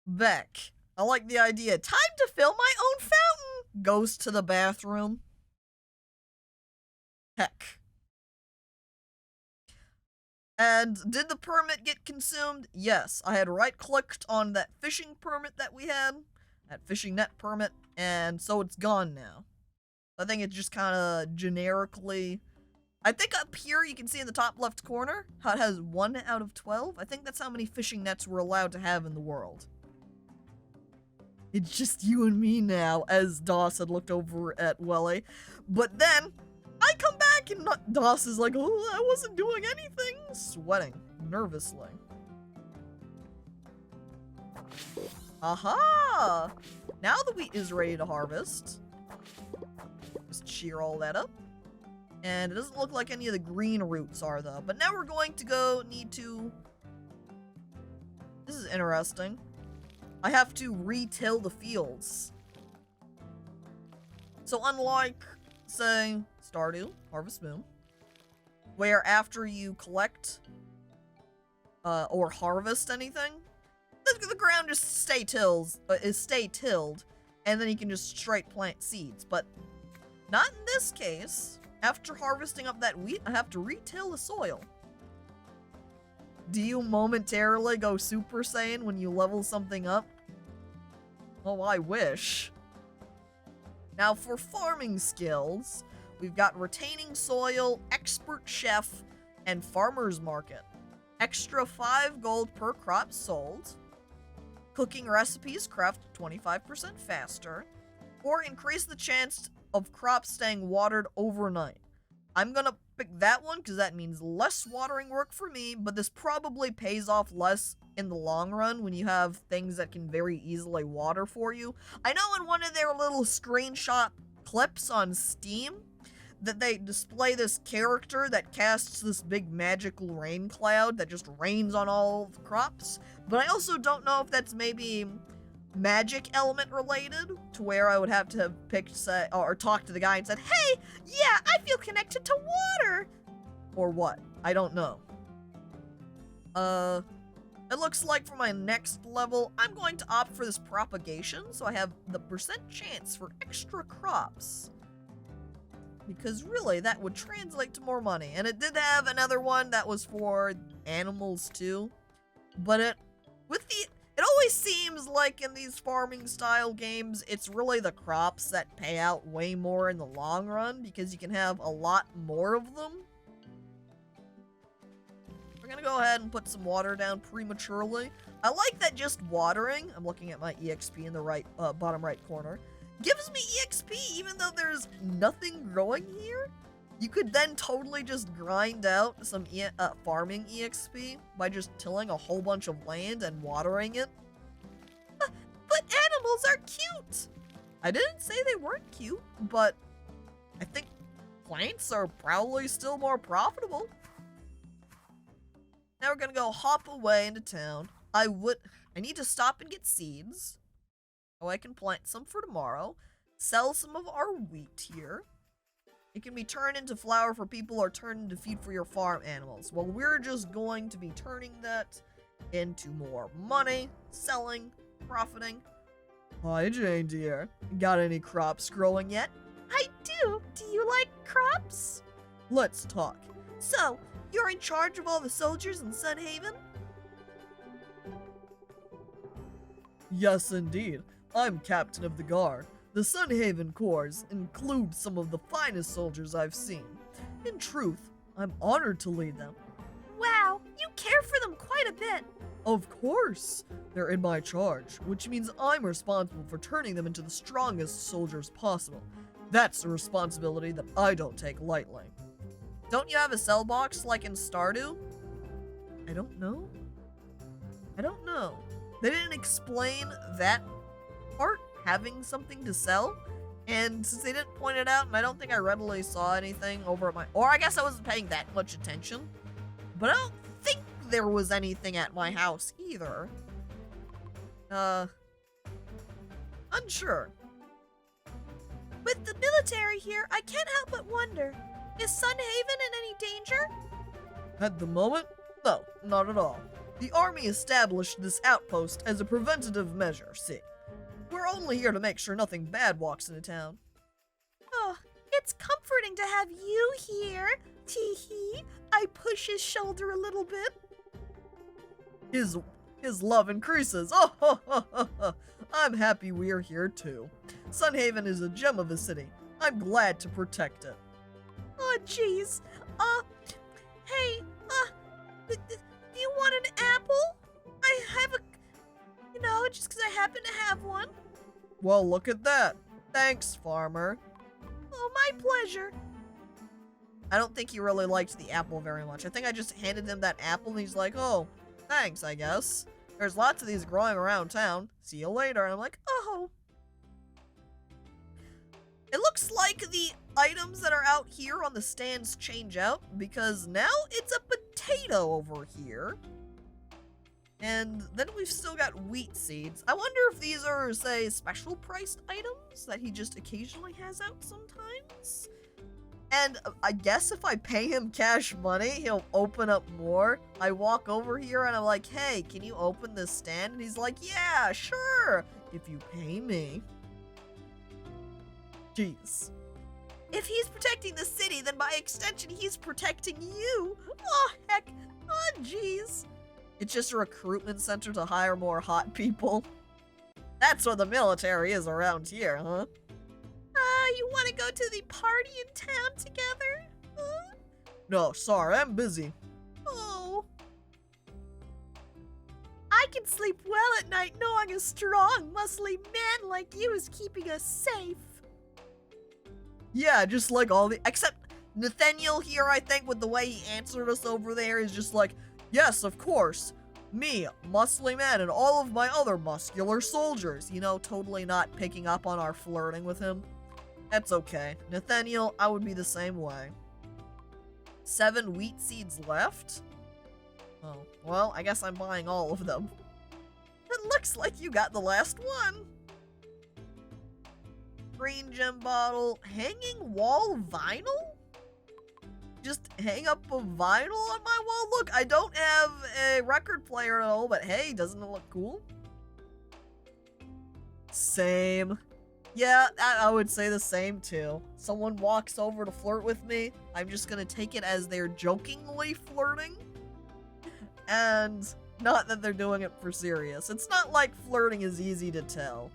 back. I like the idea. Time to fill my own fountain! Goes to the bathroom. Heck. And did the permit get consumed? Yes, I had right-clicked on that fishing permit that we had, that fishing net permit, and so it's gone now. I think it's just kind of generically... I think up here you can see in the top left corner how it has 1 out of 12. I think that's how many fishing nets we're allowed to have in the world. It's just you and me now, as Doss had looked over at Welly. But then, I come back and Doss is like, oh, I wasn't doing anything. Sweating nervously. Aha! Now the wheat is ready to harvest. Just cheer all that up. And it doesn't look like any of the green roots are, though. But now we're going to need to... This is interesting. I have to re-till the fields. So unlike, say, Stardew, Harvest Moon, where after you collect or harvest anything, the ground just stay tilled, and then you can just straight plant seeds. But not in this case. After harvesting up that wheat, I have to re-till the soil. Do you momentarily go Super Saiyan when you level something up? Oh, I wish. Now for farming skills, we've got retaining soil, expert chef, and farmer's market. Extra 5 gold per crop sold. Cooking recipes craft 25% faster. Or increase the chance of crops staying watered overnight. I'm gonna pick that one because that means less watering work for me, but this probably pays off less in the long run when you have things that can very easily water for you. I know in one of their little screenshot clips on Steam that they display this character that casts this big magical rain cloud that just rains on all the crops, but I also don't know if that's maybe magic element related to where I would have to have picked, say, or talked to the guy and said, hey, yeah, I feel connected to water, or what? I don't know. It looks like for my next level, I'm going to opt for this propagation, so I have the % chance for extra crops. Because really, that would translate to more money. And it did have another one that was for animals too. But it always seems like in these farming style games, it's really the crops that pay out way more in the long run because you can have a lot more of them. We're gonna go ahead and put some water down prematurely. I like that just watering, I'm looking at my EXP in the right bottom right corner, gives me EXP even though there's nothing growing here. You could then totally just grind out some farming EXP by just tilling a whole bunch of land and watering it. But animals are cute! I didn't say they weren't cute, but I think plants are probably still more profitable. Now we're gonna go hop away into town. I need to stop and get seeds. So I can plant some for tomorrow. Sell some of our wheat here. It can be turned into flour for people or turned into feed for your farm animals. Well, we're just going to be turning that into more money, selling, profiting. Hi, Jane dear. Got any crops growing yet? I do. Do you like crops? Let's talk. So, you're in charge of all the soldiers in Sunhaven? Yes, indeed. I'm captain of the guard. The Sunhaven Corps include some of the finest soldiers I've seen. In truth, I'm honored to lead them. Wow, you care for them quite a bit. Of course. They're in my charge, which means I'm responsible for turning them into the strongest soldiers possible. That's a responsibility that I don't take lightly. Don't you have a sell box like in Stardew? I don't know. They didn't explain that part, having something to sell, and since they didn't point it out, and I don't think I readily saw anything over at or I guess I wasn't paying that much attention, but I don't think there was anything at my house either. Unsure. With the military here, I can't help but wonder, is Sunhaven in any danger? At the moment, no, not at all. The army established this outpost as a preventative measure, see. We're only here to make sure nothing bad walks into town. Oh, it's comforting to have you here. Tee hee. I push his shoulder a little bit. His love increases. Oh, I'm happy we're here too. Sunhaven is a gem of a city. I'm glad to protect it. Oh, jeez. Hey, do you want an apple? I have just because I happen to have one. Well, look at that. Thanks, farmer. Oh, my pleasure. I don't think he really liked the apple very much. I think I just handed him that apple and he's like, oh, thanks, I guess. There's lots of these growing around town. See you later. And I'm like, oh. It looks like the items that are out here on the stands change out because now it's a potato over here. And then we've still got wheat seeds. I wonder if these are, say, special priced items that he just occasionally has out sometimes. And I guess if I pay him cash money, he'll open up more. I walk over here and I'm like, hey, can you open this stand? And he's like, yeah, sure, if you pay me. Jeez. If he's protecting the city, then by extension, he's protecting you. Oh, heck. Oh, jeez. It's just a recruitment center to hire more hot people. That's what the military is around here, huh? You want to go to the party in town together? Huh? No, sorry, I'm busy. Oh. I can sleep well at night knowing a strong, muscly man like you is keeping us safe. Yeah, just like all the... Except Nathaniel here, I think, with the way he answered us over there, is just like, yes, of course. Me, muscly man, and all of my other muscular soldiers. You know, totally not picking up on our flirting with him. That's okay. Nathaniel, I would be the same way. 7 wheat seeds left? Oh, well, I guess I'm buying all of them. It looks like you got the last one. Green gem bottle. Hanging wall vinyl? Just hang up a vinyl on my wall? Look, I don't have a record player at all, but hey, doesn't it look cool? Same. Yeah, I would say the same too. Someone walks over to flirt with me, I'm just gonna take it as they're jokingly flirting. And not that they're doing it for serious. It's not like flirting is easy to tell.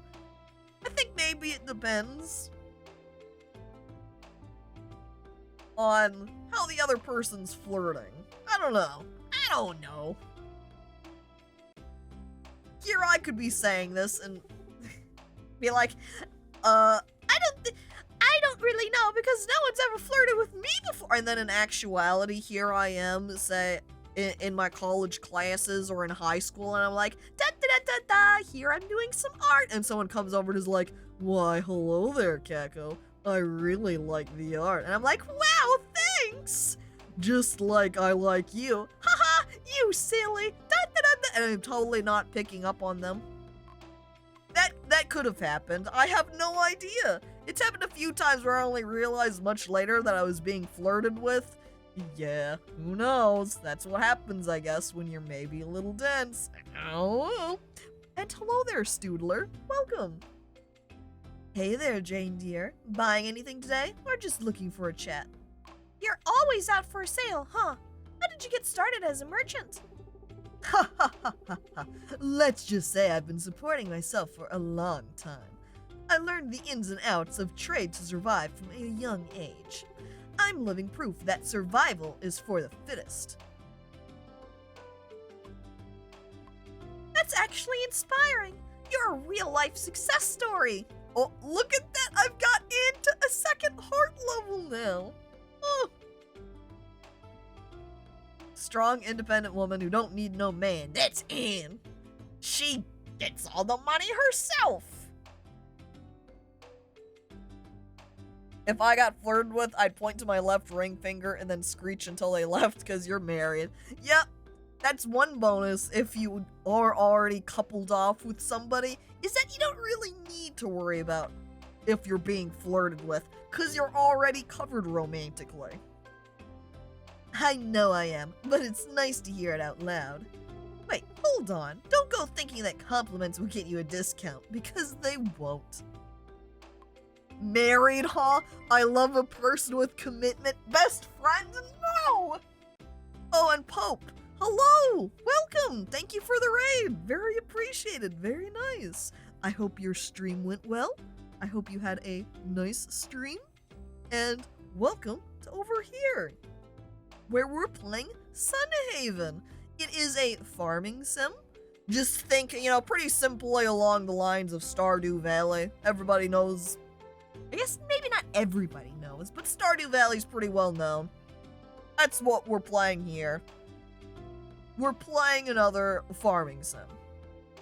I think maybe it depends on how the other person's flirting. I don't know. Here I could be saying this and be like, I don't really know because no one's ever flirted with me before. And then in actuality, here I am, say, in my college classes or in high school, and I'm like, here I'm doing some art. And someone comes over and is like, why, hello there, Caco. I really like the art. And I'm like, wow, thanks. Just like I like you. Haha, you silly. And I'm totally not picking up on them. That could have happened. I have no idea. It's happened a few times where I only realized much later that I was being flirted with. Yeah, who knows? That's what happens, I guess, when you're maybe a little dense. Oh. And hello there, Stoodler. Welcome. Hey there, Jane dear. Buying anything today, or just looking for a chat? You're always out for a sale, huh? How did you get started as a merchant? Ha ha ha ha ha. Let's just say I've been supporting myself for a long time. I learned the ins and outs of trade to survive from a young age. I'm living proof that survival is for the fittest. That's actually inspiring. You're a real-life success story. Oh, look at that! I've got into a second heart level now. Oh. Strong, independent woman who don't need no man. That's Anne. She gets all the money herself. If I got flirted with, I'd point to my left ring finger and then screech until they left because you're married. Yep, that's one bonus if you are already coupled off with somebody, is that you don't really need to worry about if you're being flirted with because you're already covered romantically. I know I am, but it's nice to hear it out loud. Wait, hold on. Don't go thinking that compliments will get you a discount, because they won't. Married, huh? I love a person with commitment. Best friend? No! Oh, and Pope. Hello! Welcome! Thank you for the raid. Very appreciated. Very nice. I hope your stream went well. I hope you had a nice stream. And welcome to over here, where we're playing Sunhaven. It is a farming sim. Just think, pretty simply along the lines of Stardew Valley. Everybody knows. I guess maybe not everybody knows, but Stardew Valley's pretty well known. That's what we're playing here. We're playing another farming sim.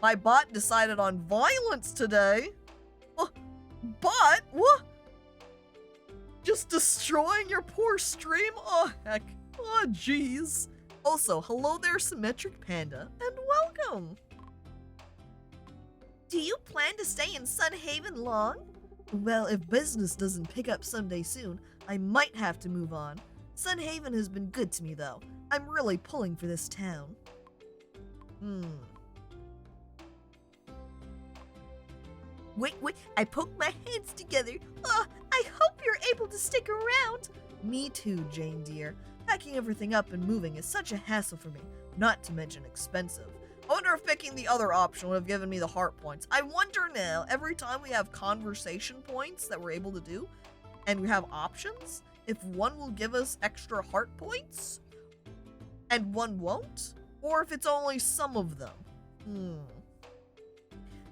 My bot decided on violence today. But, what? Just destroying your poor stream? Oh, heck. Oh, jeez. Also, hello there, Symmetric Panda, and welcome! Do you plan to stay in Sunhaven long? Well, if business doesn't pick up someday soon, I might have to move on. Sunhaven has been good to me, though. I'm really pulling for this town. Wait, I poked my hands together. I hope you're able to stick around. Me too, Jane dear. Packing everything up and moving is such a hassle for me, not to mention expensive. I wonder if picking the other option would have given me the heart points. I wonder now, every time we have conversation points that we're able to do, and we have options, if one will give us extra heart points, and one won't, or if it's only some of them.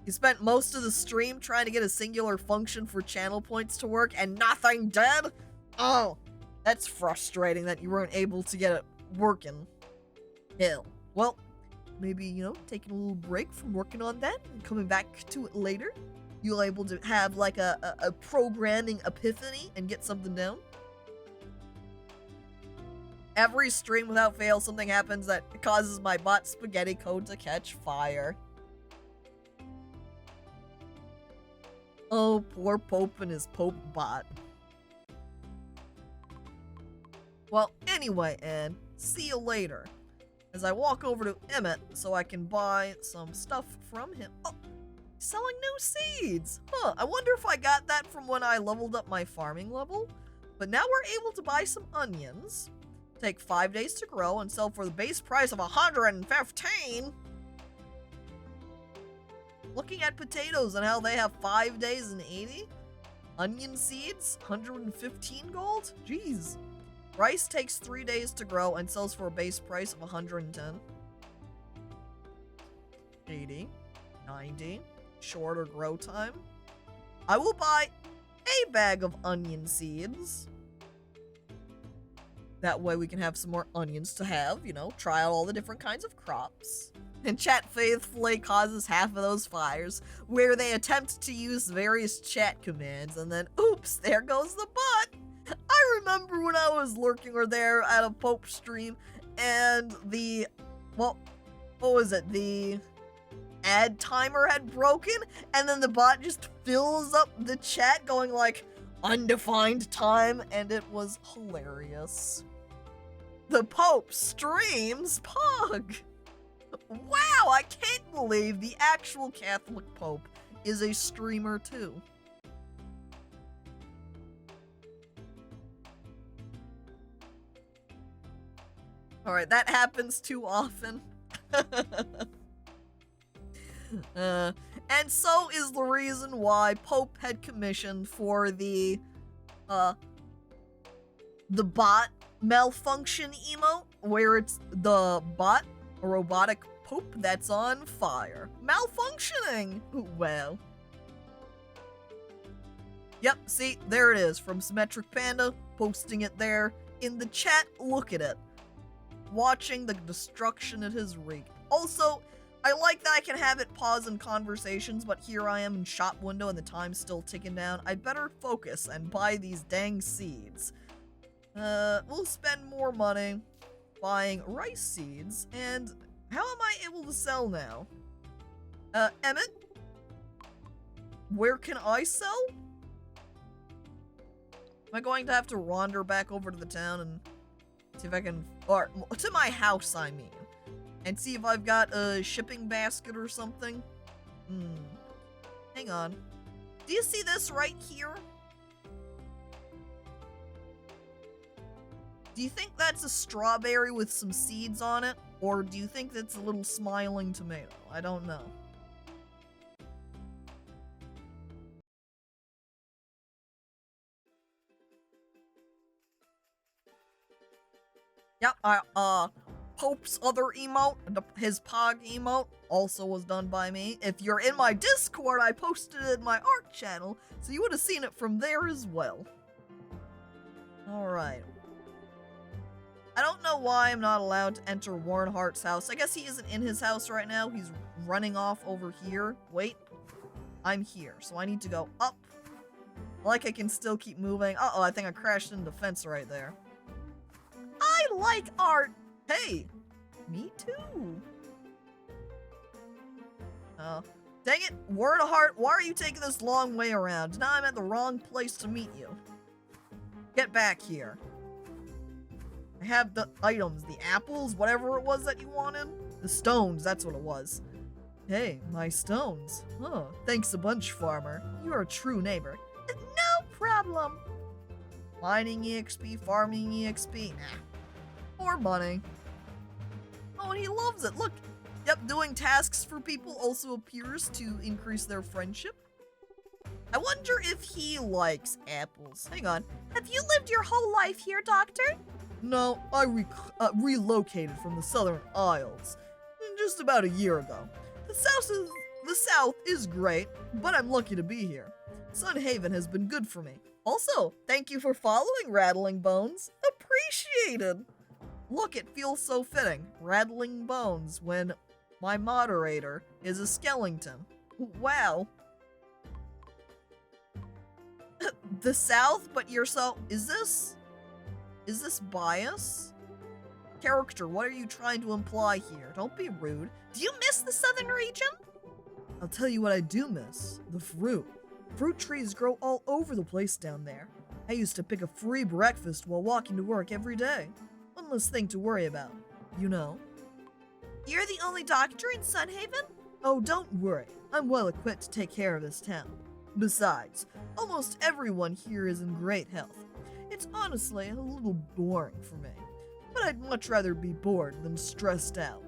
You spent most of the stream trying to get a singular function for channel points to work, and nothing did? Oh, that's frustrating that you weren't able to get it working. Hell. Well, maybe, taking a little break from working on that and coming back to it later. You'll able to have like a programming epiphany and get something down. Every stream without fail, something happens that causes my bot spaghetti code to catch fire. Oh, poor Pope and his Pope bot. Well, anyway, Anne, see you later. As I walk over to Emmett so I can buy some stuff from him. Oh, selling new seeds. Huh, I wonder if I got that from when I leveled up my farming level. But now we're able to buy some onions. Take 5 days to grow and sell for the base price of 115. Looking at potatoes and how they have 5 days and 80. Onion seeds, 115 gold? Jeez. Rice takes 3 days to grow and sells for a base price of 110. 80. 90. Shorter grow time. I will buy a bag of onion seeds. That way we can have some more onions to have, try out all the different kinds of crops. And chat faithfully causes half of those fires, where they attempt to use various chat commands, and then, oops, there goes the bot! I remember when I was lurking or there at a Pope stream, and the ad timer had broken, and then the bot just fills up the chat going like, undefined time, and it was hilarious. The Pope streams Pug! Wow, I can't believe the actual Catholic Pope is a streamer too. Alright, that happens too often. And so is the reason why Pope had commissioned for the bot malfunction emote, where it's the bot, a robotic Pope that's on fire. Malfunctioning! Well. Yep, see, there it is, from Symmetric Panda, posting it there in the chat. Look at it. Watching the destruction it has wreaked. Also, I like that I can have it pause in conversations, but here I am in shop window and the time's still ticking down. I better focus and buy these dang seeds. We'll spend more money buying rice seeds, and how am I able to sell now? Emmett? Where can I sell? Am I going to have to wander back over to the town and see if I can, or to my house, I mean. And see if I've got a shipping basket or something. Hang on. Do you see this right here? Do you think that's a strawberry with some seeds on it? Or do you think that's a little smiling tomato? I don't know. Yep, Pope's other emote, his Pog emote, also was done by me. If you're in my Discord, I posted it in my art channel, so you would have seen it from there as well. Alright. I don't know why I'm not allowed to enter Warren Hart's house. I guess he isn't in his house right now. He's running off over here. Wait. I'm here, so I need to go up. Like I can still keep moving. Uh-oh, I think I crashed into the fence right there. I like art. Hey, me too. Dang it, Word of Heart, why are you taking this long way around? Now I'm at the wrong place to meet you. Get back here. I have the items, the apples, whatever it was that you wanted. The stones, that's what it was. Hey, my stones. Huh, thanks a bunch, farmer. You're a true neighbor. No problem. Mining EXP, farming EXP, nah. Or money. Oh, and he loves it. Look, yep, doing tasks for people also appears to increase their friendship. I wonder if he likes apples. Hang on. Have you lived your whole life here, Doctor? No, I relocated from the Southern Isles just about a year ago. The South is great, but I'm lucky to be here. Sunhaven has been good for me. Also, thank you for following, Rattling Bones. Appreciated. Look, it feels so fitting. Rattling Bones when my moderator is a skeleton. Wow. The South, but you're so... Is this bias? Character, what are you trying to imply here? Don't be rude. Do you miss the Southern region? I'll tell you what I do miss. The fruit. Fruit trees grow all over the place down there. I used to pick a free breakfast while walking to work every day. One less thing to worry about, you know. You're the only doctor in Sunhaven? Oh, don't worry. I'm well equipped to take care of this town. Besides, almost everyone here is in great health. It's honestly a little boring for me, but I'd much rather be bored than stressed out.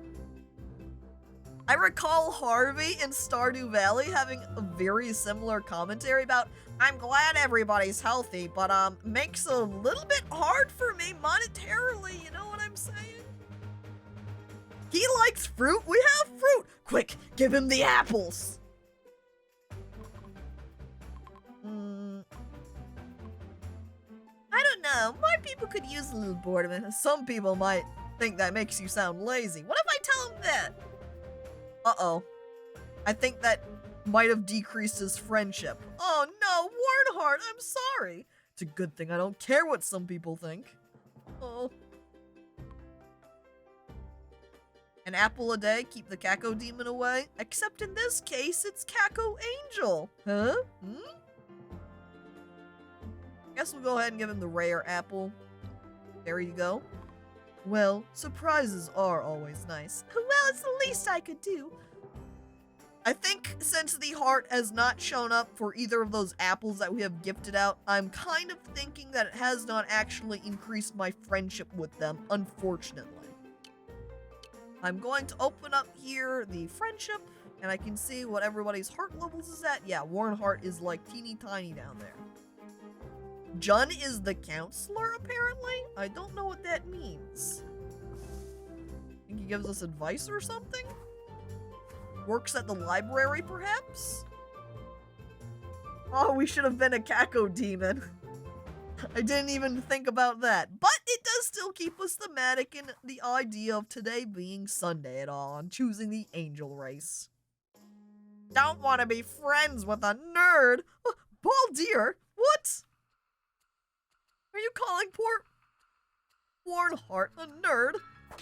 I recall Harvey in Stardew Valley having a very similar commentary about, I'm glad everybody's healthy, but makes a little bit hard for me monetarily, you know what I'm saying? He likes fruit, we have fruit! Quick, give him the apples! I don't know, more people could use a little boredom. Some people might think that makes you sound lazy. What if I tell him that? Uh-oh. I think that might have decreased his friendship. Oh no, Warnheart, I'm sorry. It's a good thing I don't care what some people think. Oh. An apple a day, keep the Caco demon away. Except in this case, it's Caco Angel. Huh? Guess we'll go ahead and give him the rare apple. There you go. Well, surprises are always nice. Well, it's the least I could do. I think since the heart has not shown up for either of those apples that we have gifted out, I'm kind of thinking that it has not actually increased my friendship with them, unfortunately. I'm going to open up here the friendship, and I can see what everybody's heart levels is at. Yeah, Warren Heart is like teeny tiny down there. Jun is the counselor, apparently? I don't know what that means. Think he gives us advice or something? Works at the library, perhaps? Oh, we should have been a Caco demon. I didn't even think about that. But it does still keep us thematic in the idea of today being Sunday at all, and choosing the angel race. Don't want to be friends with a nerd! Baldir, what? Are you calling poor Warnheart a nerd?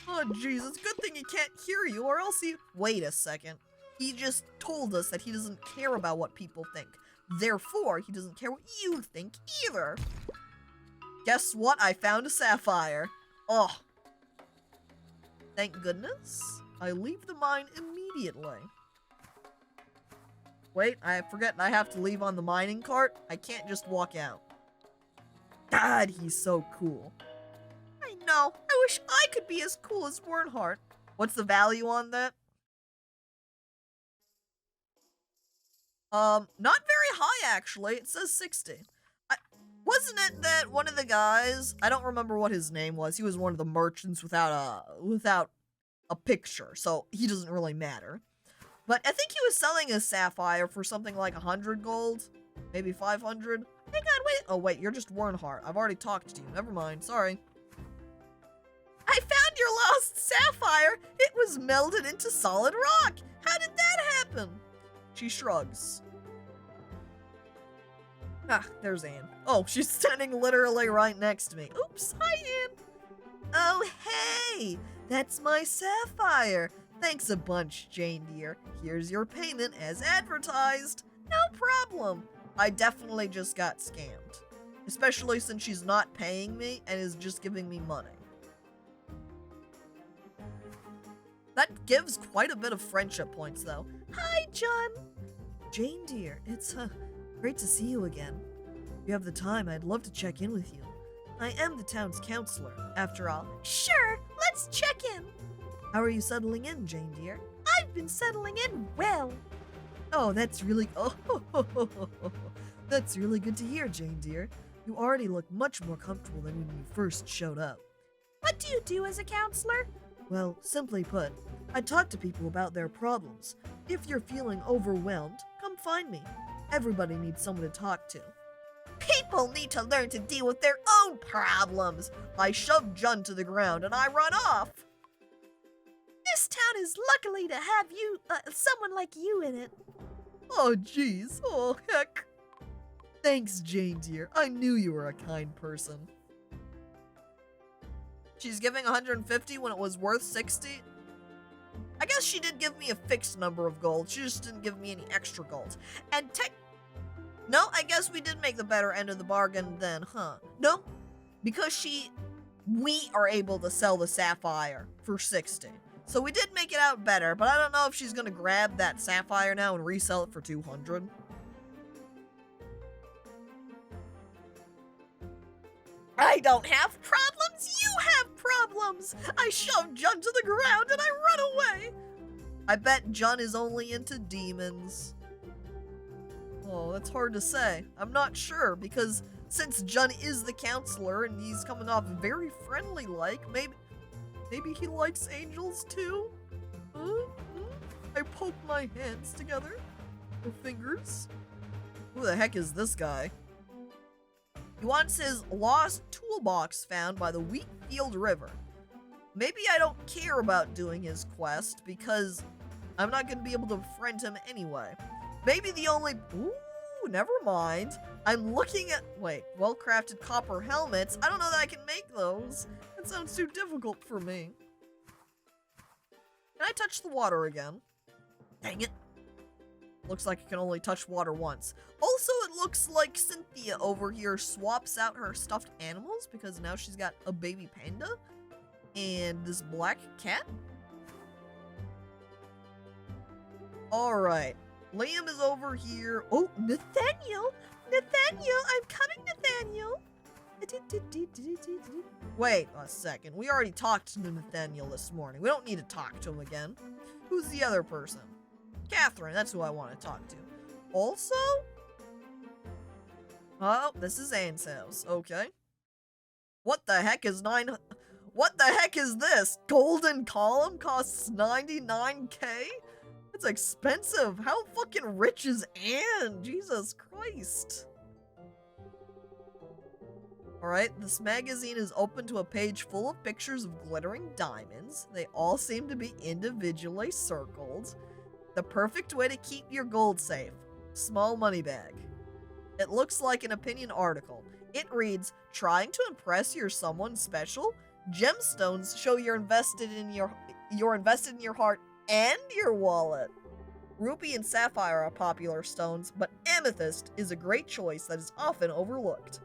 Oh, Jesus, good thing he can't hear you, or else he... Wait a second. He just told us that he doesn't care about what people think. Therefore, he doesn't care what you think either. Guess what? I found a sapphire. Oh. Thank goodness. I leave the mine immediately. Wait, I forget I have to leave on the mining cart. I can't just walk out. God, he's so cool. I know. I wish I could be as cool as Wernhardt. What's the value on that? Not very high, actually. It says 60. Wasn't it that one of the guys, I don't remember what his name was, he was one of the merchants without a picture, so he doesn't really matter. But I think he was selling a sapphire for something like 100 gold, maybe 500. Hang on, wait. Oh wait, you're just Wernhardt. I've already talked to you. Never mind, sorry. I found your lost sapphire. It was melded into solid rock. How did that happen? She shrugs. Ah, there's Anne. Oh, she's standing literally right next to me. Oops, hi Anne. Oh, hey, that's my sapphire. Thanks a bunch, Jane dear. Here's your payment as advertised. No problem. I definitely just got scammed. Especially since she's not paying me and is just giving me money. That gives quite a bit of friendship points, though. Hi, John. Jane dear, it's great to see you again. If you have the time, I'd love to check in with you. I am the town's counselor, after all. Sure, let's check in. How are you settling in, Jane dear? I've been settling in well. Oh, that's really that's really good to hear, Jane dear. You already look much more comfortable than when you first showed up. What do you do as a counselor? Well, simply put, I talk to people about their problems. If you're feeling overwhelmed, come find me. Everybody needs someone to talk to. People need to learn to deal with their own problems. I shove Jun to the ground and I run off. This town is lucky to have you, someone like you in it. Oh, jeez. Oh, heck. Thanks, Jane dear. I knew you were a kind person. She's giving 150 when it was worth 60? I guess she did give me a fixed number of gold. She just didn't give me any extra gold. And no, I guess we did make the better end of the bargain then, huh? No, because we are able to sell the sapphire for 60. So we did make it out better, but I don't know if she's gonna grab that sapphire now and resell it for 200. I don't have problems, you have problems! I shoved Jun to the ground and I run away! I bet Jun is only into demons. Oh, that's hard to say. I'm not sure, because since Jun is the counselor and he's coming off very friendly-like, maybe he likes angels too? I poke my hands together. Or fingers. Who the heck is this guy? He wants his lost toolbox found by the Wheatfield River. Maybe I don't care about doing his quest because I'm not going to be able to befriend him anyway. Maybe the only... Ooh, never mind. I'm looking at... Wait, well-crafted copper helmets. I don't know that I can make those. That sounds too difficult for me. Can I touch the water again? Dang it. Looks like I can only touch water once. Also, it looks like Cynthia over here swaps out her stuffed animals because now she's got a baby panda and this black cat. Alright. Liam is over here. Oh, Nathaniel! Nathaniel! I'm coming, Nathaniel! Wait a second. We already talked to Nathaniel this morning. We don't need to talk to him again. Who's the other person? Catherine, that's who I want to talk to. Also? Oh, this is Anne's house. Okay. What the heck is What the heck is this? Golden column costs 99k? That's expensive. How fucking rich is Anne? Jesus Christ. Alright, this magazine is open to a page full of pictures of glittering diamonds. They all seem to be individually circled. The perfect way to keep your gold safe. Small money bag. It looks like an opinion article. It reads, trying to impress your someone special? Gemstones show you're invested in your heart and your wallet. Ruby and sapphire are popular stones, but amethyst is a great choice that is often overlooked.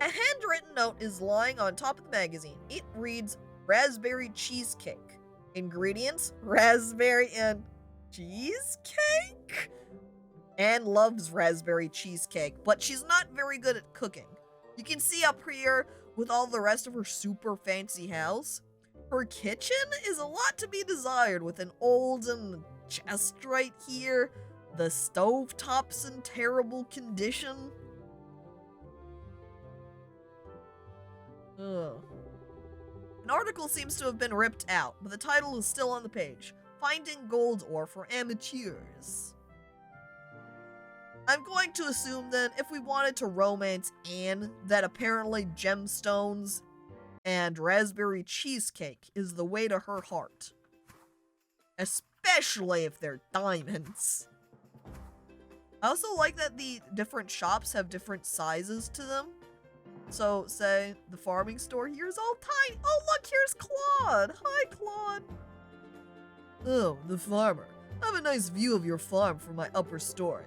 A handwritten note is lying on top of the magazine. It reads, raspberry cheesecake. Ingredients, raspberry and cheesecake? Anne loves raspberry cheesecake, but she's not very good at cooking. You can see up here with all the rest of her super fancy house, her kitchen is a lot to be desired with an olden chest right here. The stovetop's in terrible condition. Ugh. An article seems to have been ripped out, but the title is still on the page. Finding gold ore for amateurs. I'm going to assume then, if we wanted to romance Anne, that apparently gemstones and raspberry cheesecake is the way to her heart. Especially if they're diamonds. I also like that the different shops have different sizes to them. So, say, the farming store here is all tiny. Oh, look, here's Claude. Hi, Claude. Oh, the farmer. I have a nice view of your farm from my upper story.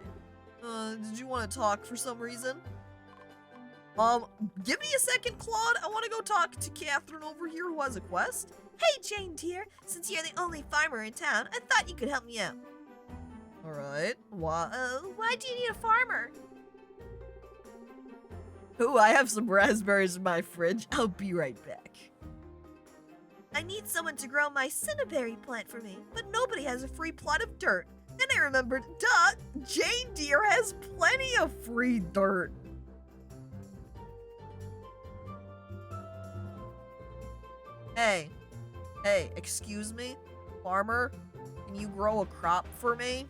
Did you want to talk for some reason? Give me a second, Claude. I want to go talk to Catherine over here who has a quest. Hey, Jane dear, since you're the only farmer in town, I thought you could help me out. Alright. Why do you need a farmer? Ooh, I have some raspberries in my fridge. I'll be right back. I need someone to grow my cinnaberry plant for me, but nobody has a free plot of dirt. Then I remembered, duh, Jane dear has plenty of free dirt. Hey, excuse me? Farmer, can you grow a crop for me?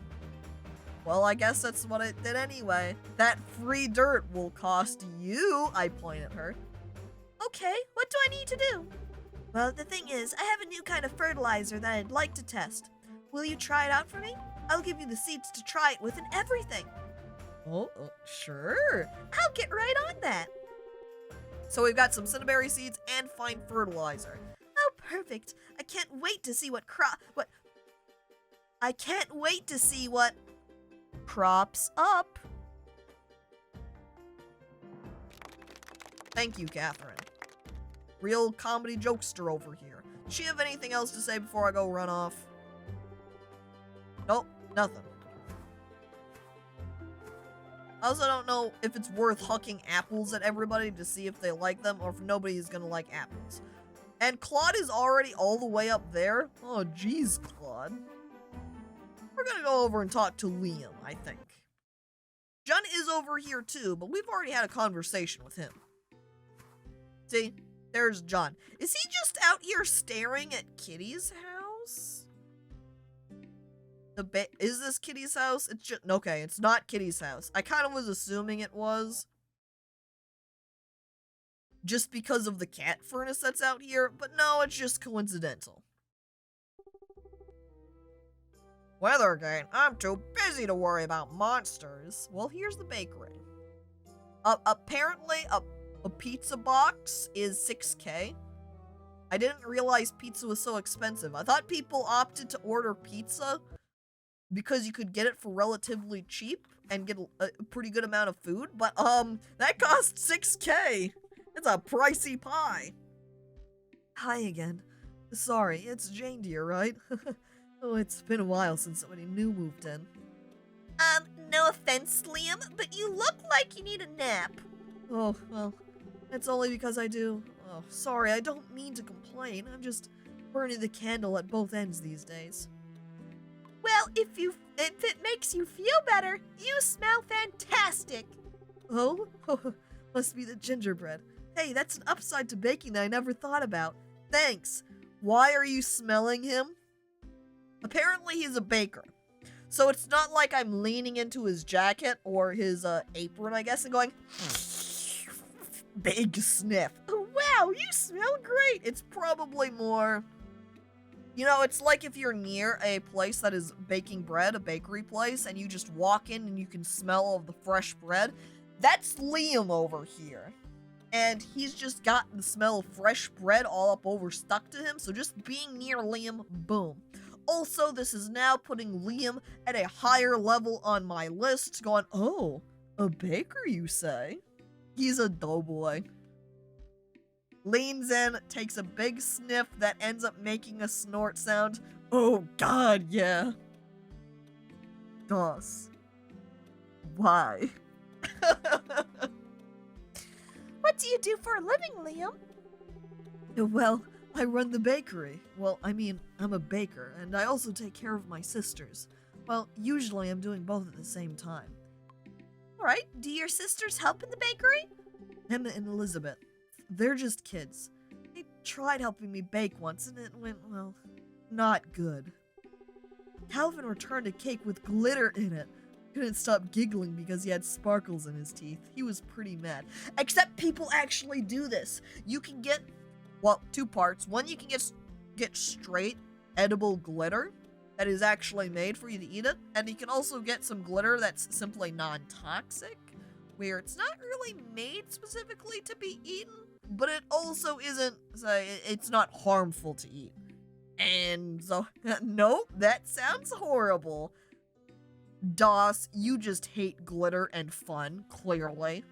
Well, I guess that's what it did anyway. That free dirt will cost you, I point at her. Okay, what do I need to do? Well, the thing is, I have a new kind of fertilizer that I'd like to test. Will you try it out for me? I'll give you the seeds to try it with and everything. Oh, sure. I'll get right on that. So we've got some cinnaberry seeds and fine fertilizer. Oh, perfect. I can't wait to see what crops up. Thank you, Catherine. Real comedy jokester over here. Does she have anything else to say before I go run off? Nope, nothing. I also don't know if it's worth hucking apples at everybody to see if they like them or if nobody's gonna like apples. And Claude is already all the way up there. Oh, geez, Claude. We're gonna go over and talk to Liam, I think. John is over here too, but we've already had a conversation with him. See, there's John. Is he just out here staring at Kitty's house? Is this Kitty's house? It's just, okay, it's not Kitty's house. I kind of was assuming it was. Just because of the cat furnace that's out here, but no, it's just coincidental. Weathergate, I'm too busy to worry about monsters. Well, here's the bakery. Apparently, a pizza box is $6K. I didn't realize pizza was so expensive. I thought people opted to order pizza because you could get it for relatively cheap and get a pretty good amount of food, but that costs $6K. It's a pricey pie. Hi again. Sorry, it's Jane dear, right? Oh, it's been a while since somebody new moved in. No offense, Liam, but you look like you need a nap. Oh, well, it's only because I do. Oh, sorry, I don't mean to complain. I'm just burning the candle at both ends these days. Well, if it makes you feel better, you smell fantastic. Oh? Must be the gingerbread. Hey, that's an upside to baking that I never thought about. Thanks. Why are you smelling him? Apparently he's a baker. So it's not like I'm leaning into his jacket or his apron, I guess, and going, big sniff. Wow, you smell great. It's probably more, you know, it's like if you're near a place that is baking bread, a bakery place, and you just walk in and you can smell all of the fresh bread. That's Liam over here. And he's just got the smell of fresh bread all up over stuck to him. So just being near Liam, boom. Also, this is now putting Liam at a higher level on my list, going, oh, a baker, you say? He's a doughboy. leans in, takes a big sniff that ends up making a snort sound. Oh god, yeah. Doss. Why? What do you do for a living, Liam? Well, I run the bakery. Well, I mean, I'm a baker, and I also take care of my sisters. Well, usually I'm doing both at the same time. Alright, do your sisters help in the bakery? Emma and Elizabeth, they're just kids. They tried helping me bake once, and it went, well, not good. Calvin returned a cake with glitter in it. Couldn't stop giggling because he had sparkles in his teeth. He was pretty mad. Except people actually do this. You can get, well, two parts. One, you can get straight edible glitter that is actually made for you to eat it. And you can also get some glitter that's simply non-toxic, where it's not really made specifically to be eaten, but it also isn't, it's not harmful to eat. And so, no, that sounds horrible. Doss, you just hate glitter and fun, clearly.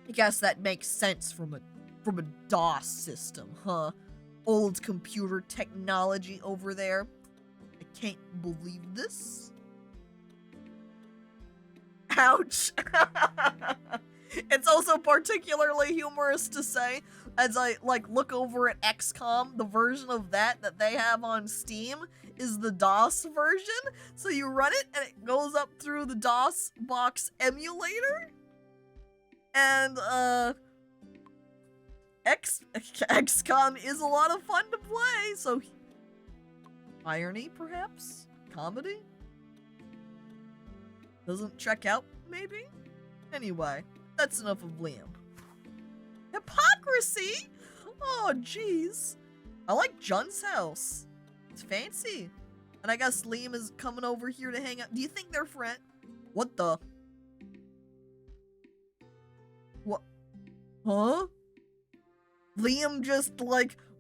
I guess that makes sense from a DOS system, huh? Old computer technology over there. I can't believe this. Ouch! It's also particularly humorous to say, as I, look over at XCOM, the version of that they have on Steam is the DOS version. So you run it, and it goes up through the DOS box emulator. And, XCOM is a lot of fun to play, so... Irony, perhaps? Comedy? Doesn't check out, maybe? Anyway, that's enough of Liam. Hypocrisy? Oh, jeez. I like Jun's house. It's fancy. And I guess Liam is coming over here to hang out. Do you think they're friends? What the? What? Huh? Liam just,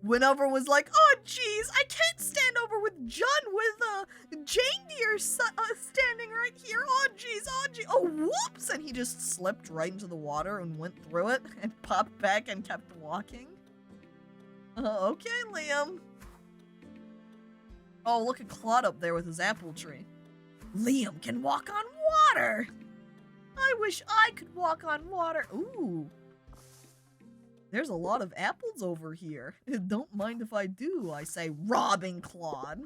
went over and was like, oh, jeez, I can't stand over with Jun with, Jane deer standing right here. Oh, jeez, oh, whoops! And he just slipped right into the water and went through it and popped back and kept walking. Okay, Liam. Oh, look at Claude up there with his apple tree. Liam can walk on water! I wish I could walk on water. Ooh. There's a lot of apples over here. Don't mind if I do, I say, robbing Claude.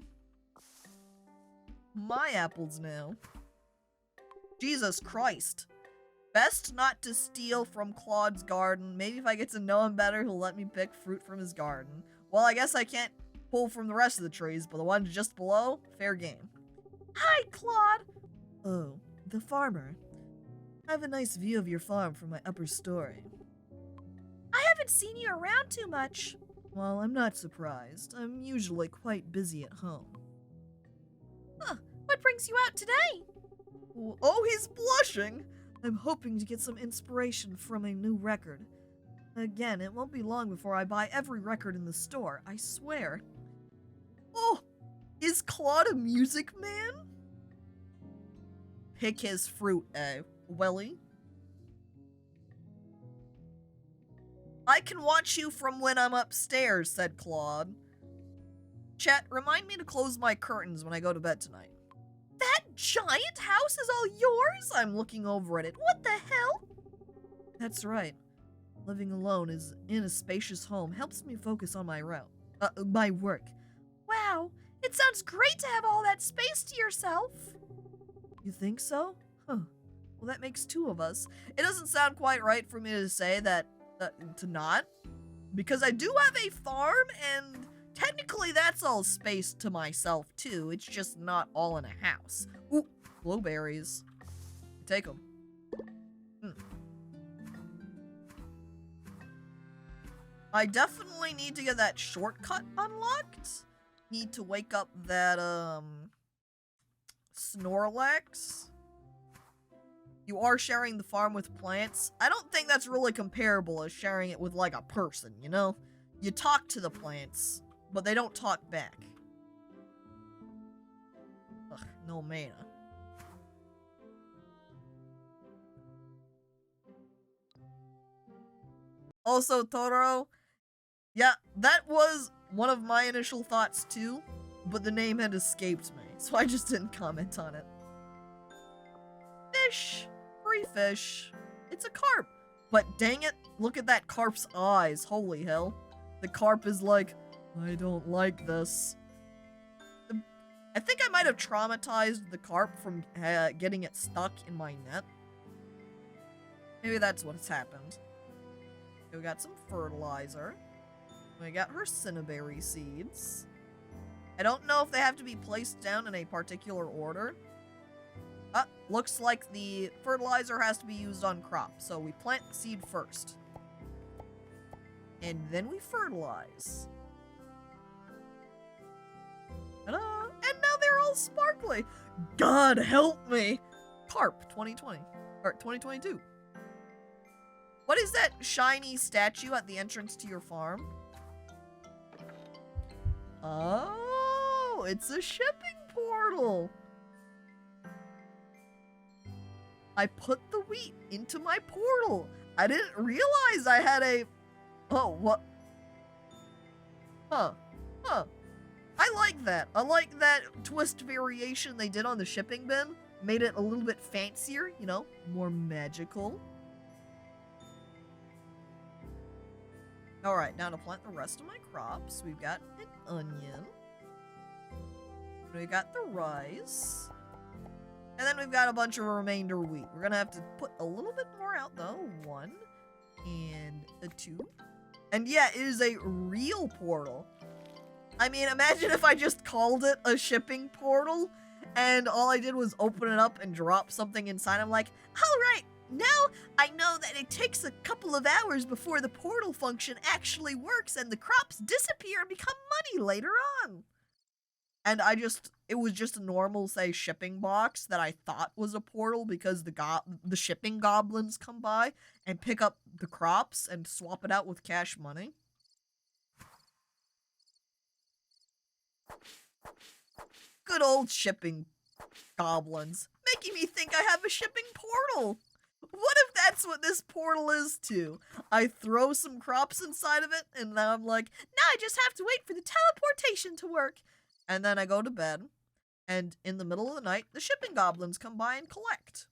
My apples now. Jesus Christ. Best not to steal from Claude's garden. Maybe if I get to know him better, he'll let me pick fruit from his garden. Well, I guess I can't pull from the rest of the trees, but the ones just below, fair game. Hi, Claude. Oh, the farmer. I have a nice view of your farm from my upper story. I haven't seen you around too much. Well, I'm not surprised. I'm usually quite busy at home. Huh, what brings you out today? Oh, he's blushing! I'm hoping to get some inspiration from a new record. Again, it won't be long before I buy every record in the store, I swear. Oh, is Claude a music man? Pick his fruit, Welly. I can watch you from when I'm upstairs, said Claude. Chat, remind me to close my curtains when I go to bed tonight. That giant house is all yours? I'm looking over at it. What the hell? That's right. Living alone is in a spacious home helps me focus on my work. Wow, it sounds great to have all that space to yourself. You think so? Huh. Well, that makes two of us. It doesn't sound quite right for me to say that, to not. Because I do have a farm, and technically that's all space to myself, too. It's just not all in a house. Ooh, blueberries. Take them. I definitely need to get that shortcut unlocked. Need to wake up that, Snorlax. You are sharing the farm with plants. I don't think that's really comparable as sharing it with, a person, you know? You talk to the plants, but they don't talk back. Ugh, no mana. Also, Toro, yeah, that was one of my initial thoughts too, but the name had escaped me, so I just didn't comment on it. Fish! Free fish. It's a carp. But dang it, look at that carp's eyes, holy hell. The carp is like, I don't like this. I think I might have traumatized the carp from getting it stuck in my net. Maybe that's what's happened. We got some fertilizer. We got her cinnaberry seeds. I don't know if they have to be placed down in a particular order. Looks like the fertilizer has to be used on crops, so we plant seed first. And then we fertilize. Ta-da! And now they're all sparkly! God help me! Carp 2020. Or 2022. What is that shiny statue at the entrance to your farm? Oh, it's a shipping portal! I put the wheat into my portal. I didn't realize I had a... Oh, what? Huh. I like that. I like that twist variation they did on the shipping bin. Made it a little bit fancier, you know, more magical. Alright, now to plant the rest of my crops, we've got an onion. We got the rice. And then we've got a bunch of remainder wheat. We're gonna have to put a little bit more out though. 1 and a 2. And yeah, it is a real portal. I mean, imagine if I just called it a shipping portal and all I did was open it up and drop something inside. I'm like, alright, now I know that it takes a couple of hours before the portal function actually works and the crops disappear and become money later on. And it was just a normal, say, shipping box that I thought was a portal because the shipping goblins come by and pick up the crops and swap it out with cash money. Good old shipping goblins, making me think I have a shipping portal. What if that's what this portal is too? I throw some crops inside of it and now I'm like, now I just have to wait for the teleportation to work. And then I go to bed, and in the middle of the night, the shipping goblins come by and collect.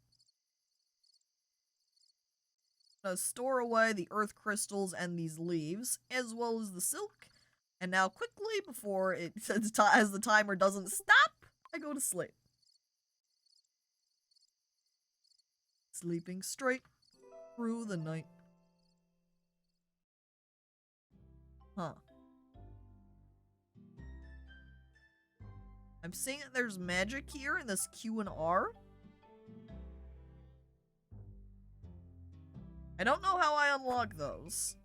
Store away the earth crystals and these leaves, as well as the silk. And now quickly, before as the timer doesn't stop, I go to sleep. Sleeping straight through the night. Huh. I'm seeing that there's magic here in this Q and R. I don't know how I unlock those.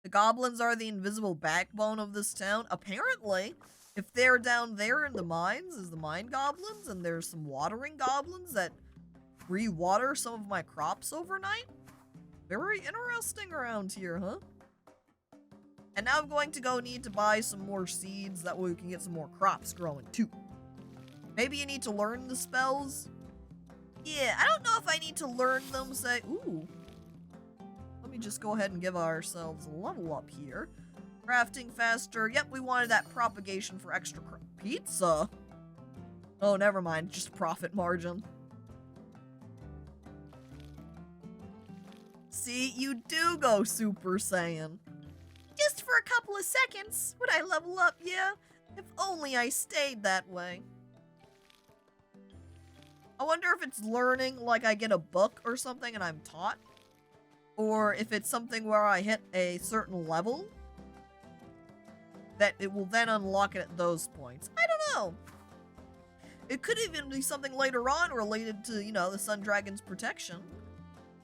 The goblins are the invisible backbone of this town. Apparently, if they're down there in the mines as the mine goblins, and there's some watering goblins that re-water some of my crops overnight. Very interesting around here, huh? And now I'm going to need to buy some more seeds, that way we can get some more crops growing too. Maybe you need to learn the spells? Yeah, I don't know if I need to learn them, say, ooh. Let me just go ahead and give ourselves a level up here. Crafting faster. Yep, we wanted that propagation for extra pizza. Oh, never mind, just profit margin. See, you do go Super Saiyan. Just for a couple of seconds would I level up, yeah? If only I stayed that way. I wonder if it's learning like I get a book or something and I'm taught. Or if it's something where I hit a certain level that it will then unlock it at those points. I don't know. It could even be something later on related to, you know, the Sun Dragon's protection.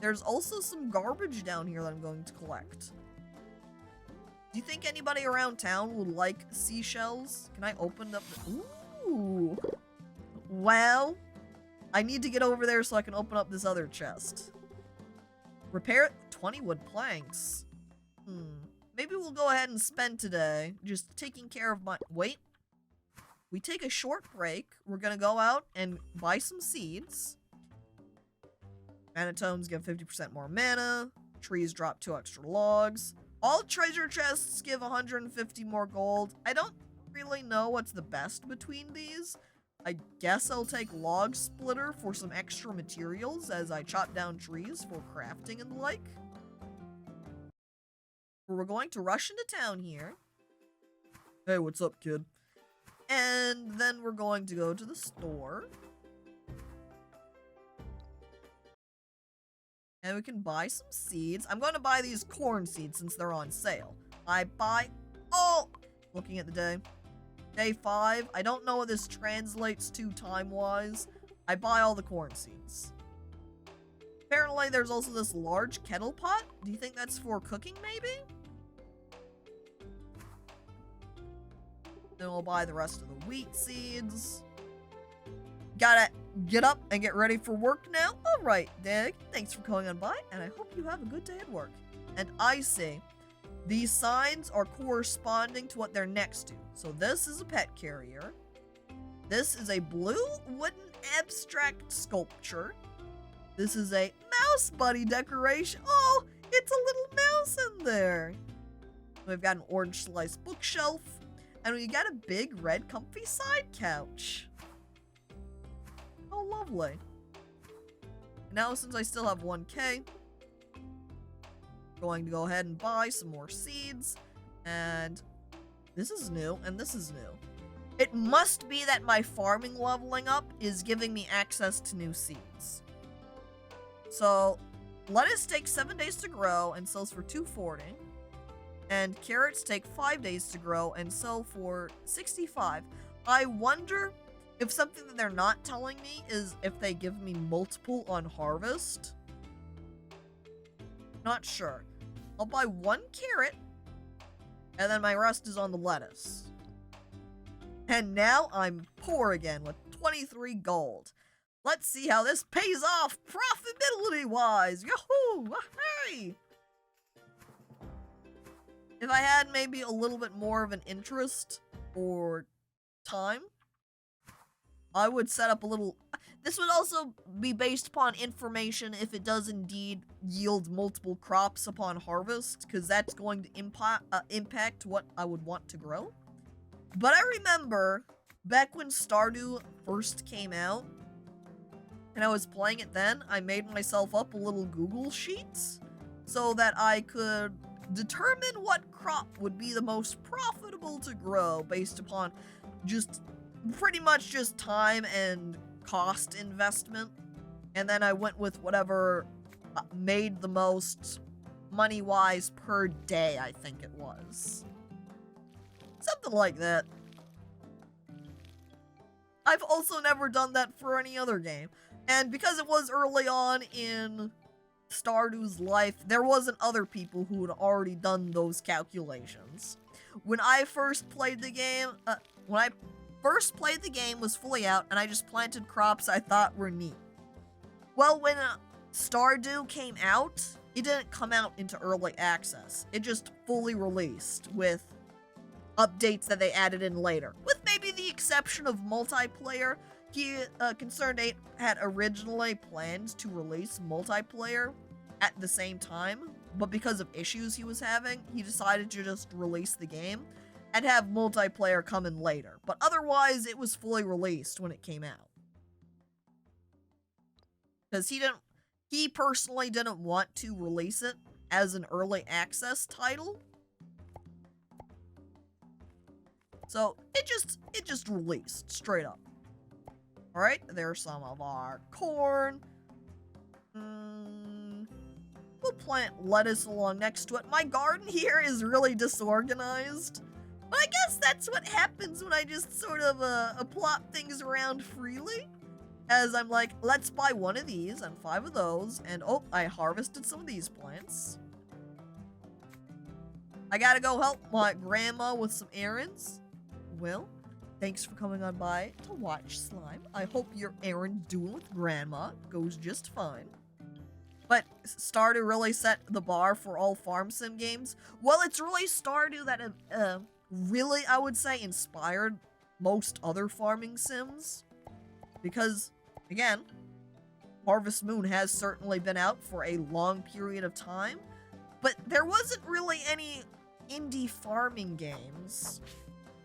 There's also some garbage down here that I'm going to collect. Do you think anybody around town would like seashells? Can I open up the... Ooh. Well, I need to get over there so I can open up this other chest. Repair 20 wood planks. Maybe we'll go ahead and spend today just taking care of my... Wait. We take a short break. We're gonna go out and buy some seeds. Mana tomes give 50% more mana. Trees drop 2 extra logs. All treasure chests give 150 more gold. I don't really know what's the best between these. I guess I'll take log splitter for some extra materials as I chop down trees for crafting and the like. We're going to rush into town here. Hey, what's up, kid? And then we're going to go to the store. And we can buy some seeds. I'm going to buy these corn seeds since they're on sale. I buy all... Looking at the day. Day 5. I don't know what this translates to time-wise. I buy all the corn seeds. Apparently, there's also this large kettle pot. Do you think that's for cooking, maybe? Then we'll buy the rest of the wheat seeds. Gotta get up and get ready for work now. Alright, Dig. Thanks for coming on by, and I hope you have a good day at work. And I see these signs are corresponding to what they're next to. So this is a pet carrier. This is a blue wooden abstract sculpture. This is a mouse buddy decoration. Oh, it's a little mouse in there. We've got an orange slice bookshelf. And we got a big red comfy side couch. Oh, lovely. Now, since I still have 1K, going to go ahead and buy some more seeds. And this is new, and this is new. It must be that my farming leveling up is giving me access to new seeds. So, lettuce takes 7 days to grow and sells for $2.40. And carrots take 5 days to grow and sell for $65. I wonder if something that they're not telling me is if they give me multiple on harvest. Not sure. I'll buy 1 carrot, and then my rest is on the lettuce. And now I'm poor again with 23 gold. Let's see how this pays off profitability-wise. Yahoo! Hey! If I had maybe a little bit more of an interest or time, I would set up a little... This would also be based upon information if it does indeed yield multiple crops upon harvest, because that's going to impact what I would want to grow. But I remember back when Stardew first came out, and I was playing it then, I made myself up a little Google Sheets so that I could determine what crop would be the most profitable to grow based upon just pretty much just time and cost investment. And then I went with whatever made the most money-wise per day, I think it was. Something like that. I've also never done that for any other game. And because it was early on in Stardew's life, there wasn't other people who had already done those calculations. When I first played the game, was fully out, and I just planted crops I thought were neat. Well, when Stardew came out, it didn't come out into early access. It just fully released with updates that they added in later. With maybe the exception of multiplayer. Concerned 8 had originally planned to release multiplayer at the same time, but because of issues he was having, he decided to just release the game and have multiplayer come in later. But otherwise, it was fully released when it came out. Because he personally didn't want to release it as an early access title. So it just released straight up. Alright, there's some of our corn. We'll plant lettuce along next to it. My garden here is really disorganized. But I guess that's what happens when I just sort of plot things around freely. As I'm like, let's buy 1 of these and 5 of those. And oh, I harvested some of these plants. I gotta go help my grandma with some errands. Well, thanks for coming on by to watch Slime. I hope your errand doing with Grandma goes just fine. But Stardew really set the bar for all farm sim games. Well, it's really Stardew that really, I would say, inspired most other farming sims. Because, again, Harvest Moon has certainly been out for a long period of time, but there wasn't really any indie farming games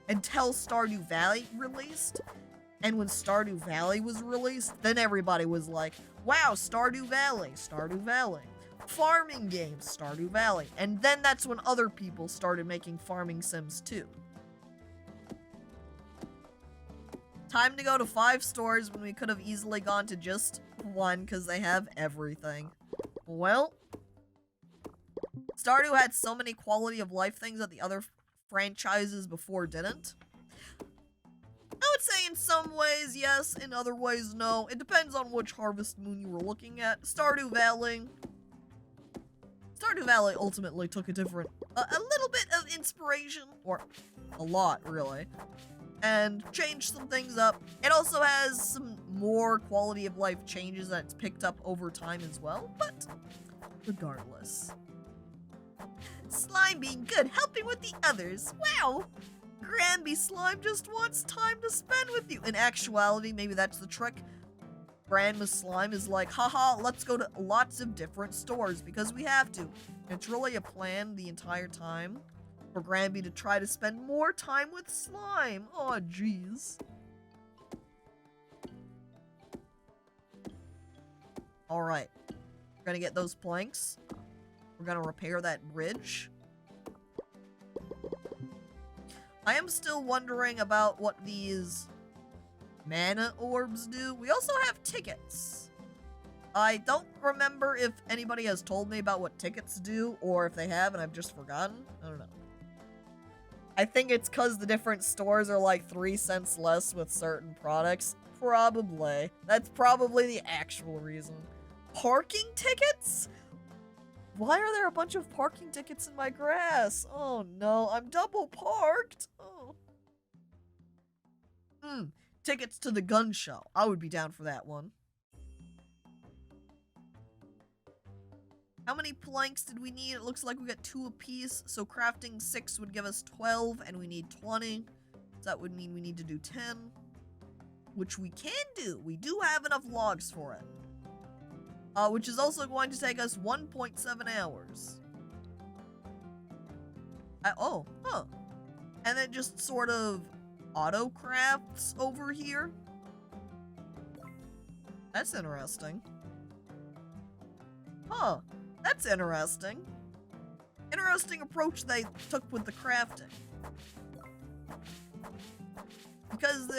until Stardew Valley released. And when Stardew Valley was released, then everybody was like, wow, Stardew Valley, Stardew Valley. Farming games, Stardew Valley. And then that's when other people started making farming sims too. Time to go to 5 stores when we could have easily gone to just 1 because they have everything. Well, Stardew had so many quality of life things that the other franchises before didn't. I would say in some ways yes, in other ways no. It depends on which Harvest Moon you were looking at. Stardew Valley ultimately took a little bit of inspiration, or a lot really, and changed some things up. It also has some more quality of life changes that it's picked up over time as well, but regardless. Slime being good, helping with the others. Wow! Granby Slime just wants time to spend with you. In actuality, maybe that's the trick. Grandma Slime is like, haha, let's go to lots of different stores because we have to. And it's really a plan the entire time for Granby to try to spend more time with Slime. Oh, jeez. Alright. We're gonna get those planks. We're gonna repair that bridge. I am still wondering about what these mana orbs do. We also have tickets. I don't remember if anybody has told me about what tickets do, or if they have and I've just forgotten. I don't know. I think it's because the different stores are like 3 cents less with certain products. Probably. That's probably the actual reason. Parking tickets? Why are there a bunch of parking tickets in my grass? Oh no, I'm double parked. Oh. Tickets to the gun show. I would be down for that one. How many planks did we need? It looks like we got 2 apiece, so crafting 6 would give us 12, and we need 20. So that would mean we need to do 10, which we can do. We do have enough logs for it. Which is also going to take us 1.7 hours. And it just sort of auto-crafts over here. That's interesting. Huh. That's interesting. Interesting approach they took with the crafting. Because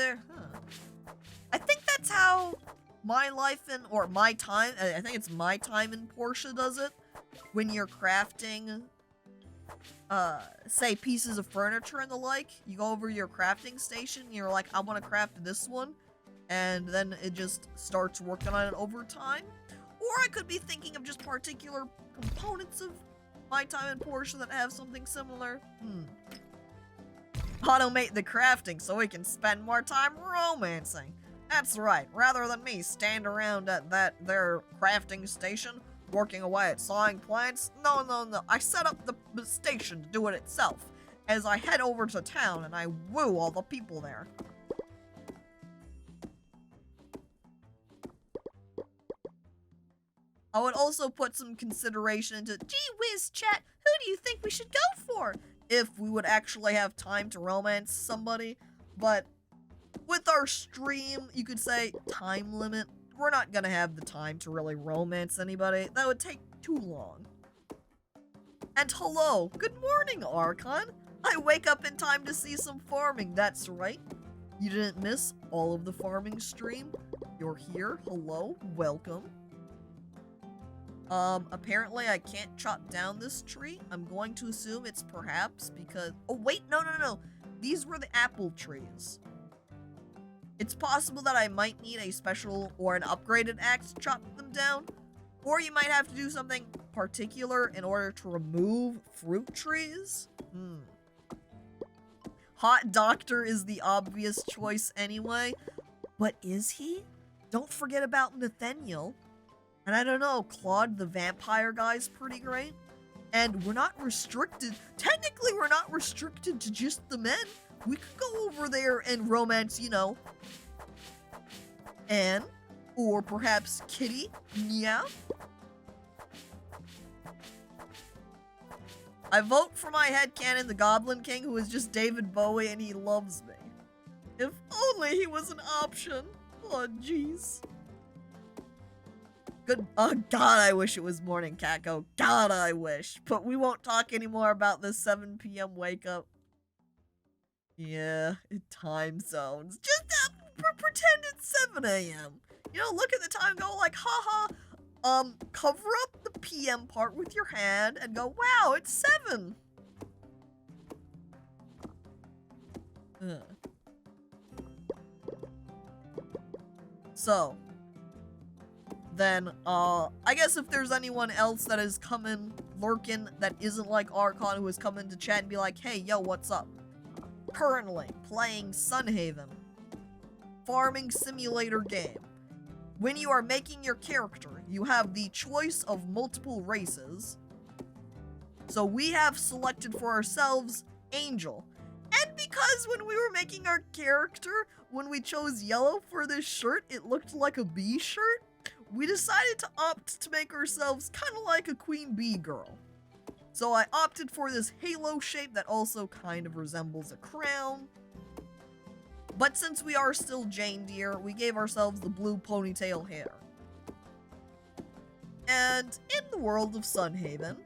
I think that's how My Time in Portia does it. When you're crafting, say, pieces of furniture and the like, you go over your crafting station, and you're like, I want to craft this one, and then it just starts working on it over time. Or I could be thinking of just particular components of My Time in Portia that have something similar. Automate the crafting so we can spend more time romancing. That's right, rather than me stand around at their crafting station, working away at sawing plants. No, I set up the station to do it itself, as I head over to town and I woo all the people there. I would also put some consideration into, gee whiz, chat, who do you think we should go for? If we would actually have time to romance somebody, but with our stream, you could say, time limit, we're not gonna have the time to really romance anybody. That would take too long. And hello, good morning, Archon. I wake up in time to see some farming, that's right. You didn't miss all of the farming stream. You're here, hello, welcome. Apparently I can't chop down this tree. I'm going to assume it's perhaps because, oh wait, no. These were the apple trees. It's possible that I might need a special or an upgraded axe to chop them down. Or you might have to do something particular in order to remove fruit trees. Hot Doctor is the obvious choice anyway. But is he? Don't forget about Nathaniel. And I don't know, Claude the vampire guy's pretty great. And we're not restricted, technically we're not restricted to just the men. We could go over there and romance, Anne. Or perhaps Kitty? Yeah? I vote for my headcanon, the Goblin King, who is just David Bowie and he loves me. If only he was an option. Oh, jeez. Good. Oh, God, I wish it was morning, Caco. God, I wish. But we won't talk anymore about this 7 p.m. wake up. Yeah, time zones. Just pretend it's 7 a.m. You know, look at the time, go like, haha. Cover up the PM part with your hand and go, wow, it's 7. So, then, I guess if there's anyone else that is coming, lurking, that isn't like Archon, who has come into chat and be like, hey, yo, what's up? Currently playing Sunhaven. Farming simulator game. When you are making your character, you have the choice of multiple races. So we have selected for ourselves Angel. And because when we were making our character, when we chose yellow for this shirt, it looked like a bee shirt, we decided to opt to make ourselves kind of like a queen bee girl. So I opted for this halo shape that also kind of resembles a crown. But since we are still Jane Deere, we gave ourselves the blue ponytail hair. And in the world of Sunhaven,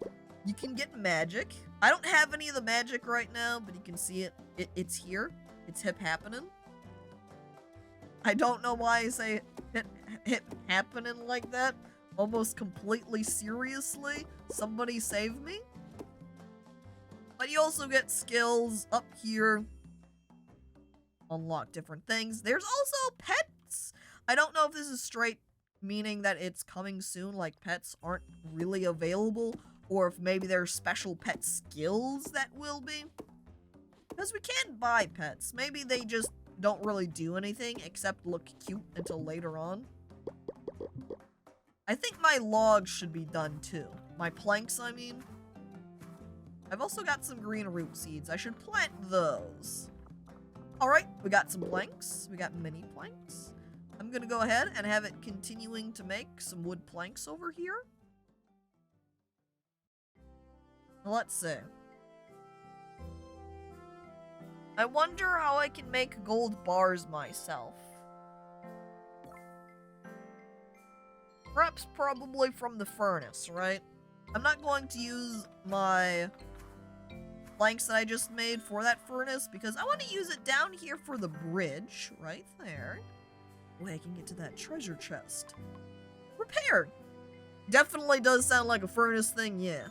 you can get magic. I don't have any of the magic right now, but you can see it. It's here. It's hip happening. I don't know why I say hip happening like that. Almost completely seriously. Somebody save me. But you also get skills up here. Unlock different things. There's also pets. I don't know if this is straight meaning that it's coming soon, like pets aren't really available, or if maybe there's special pet skills that will be. Because we can't buy pets. Maybe they just don't really do anything except look cute until later on. I think my logs should be done too. My planks, I mean. I've also got some green root seeds. I should plant those. Alright, we got some planks. We got mini planks. I'm gonna go ahead and have it continuing to make some wood planks over here. Let's see. I wonder how I can make gold bars myself. Perhaps probably from the furnace, right? I'm not going to use my planks that I just made for that furnace because I want to use it down here for the bridge, right there. Way I can get to that treasure chest. Repaired. Definitely does sound like a furnace thing, yeah.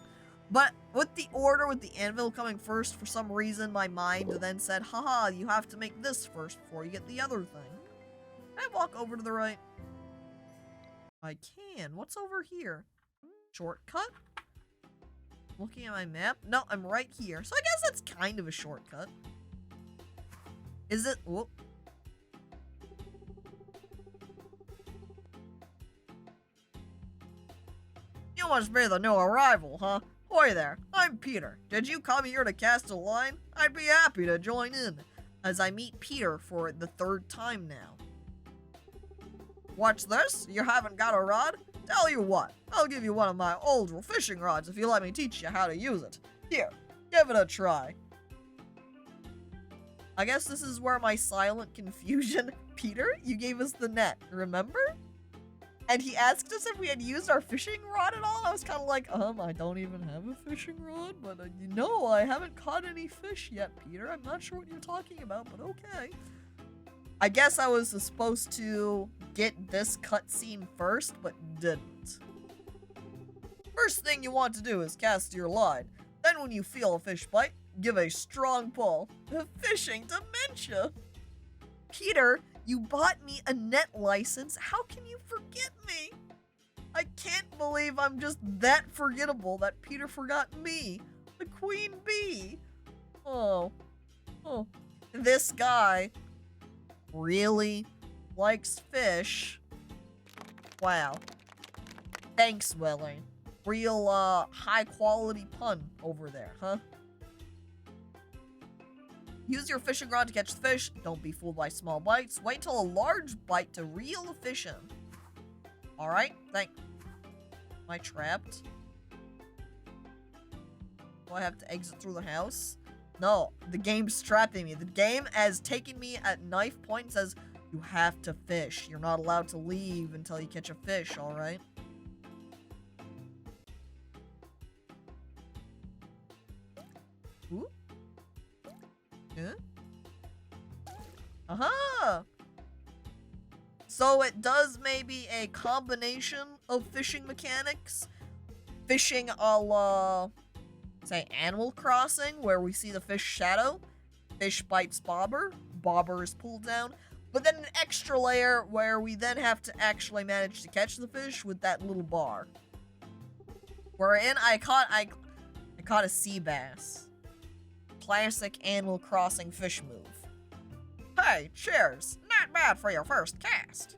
But with the order, with the anvil coming first, for some reason my mind then said, haha, you have to make this first before you get the other thing. Can I walk over to the right? I can. What's over here? Shortcut? Looking at my map? No, I'm right here. So I guess that's kind of a shortcut. Is it? Whoop. You must be the new arrival, huh? Hoy there, I'm Peter. Did you come here to cast a line? I'd be happy to join in, as I meet Peter for the 3rd time now. What's this? You haven't got a rod? Tell you what, I'll give you one of my old fishing rods if you let me teach you how to use it. Here, give it a try. I guess this is where my silent confusion. Peter, you gave us the net, remember? And he asked us if we had used our fishing rod at all. I was kind of like, I don't even have a fishing rod, but no, I haven't caught any fish yet, Peter. I'm not sure what you're talking about, but okay. I guess I was supposed to get this cutscene first, but didn't. First thing you want to do is cast your line. Then when you feel a fish bite, give a strong pull. Fishing dementia. Peter, you bought me a net license. How can you forget me? I can't believe I'm just that forgettable that Peter forgot me, the queen bee. Oh. This guy really likes fish. Wow. Thanks, Willie. Real, high quality pun over there, huh? Use your fishing rod to catch the fish. Don't be fooled by small bites. Wait till a large bite to reel the fish in. Alright, thank... Am I trapped? Do I have to exit through the house? No, the game's trapping me. The game has taken me at knife point and says, you have to fish. You're not allowed to leave until you catch a fish, alright? Ooh. Yeah? Aha! So it does maybe a combination of fishing mechanics. Fishing a la, say, Animal Crossing, where we see the fish shadow. Fish bites bobber. Bobber is pulled down. But then an extra layer where we then have to actually manage to catch the fish with that little bar. Wherein I caught a sea bass. Classic Animal Crossing fish move. Hey, cheers! Not bad for your first cast.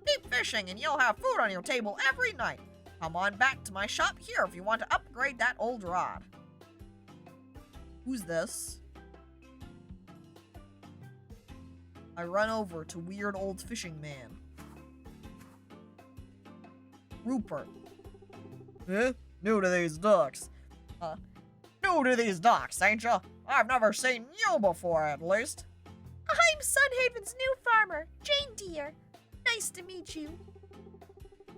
Keep fishing and you'll have food on your table every night. Come on back to my shop here if you want to upgrade that old rod. Who's this? I run over to weird old fishing man. Rupert. Eh? New to these docks. New to these docks, ain't ya? I've never seen you before, at least. I'm Sunhaven's new farmer, Jane Deere. Nice to meet you.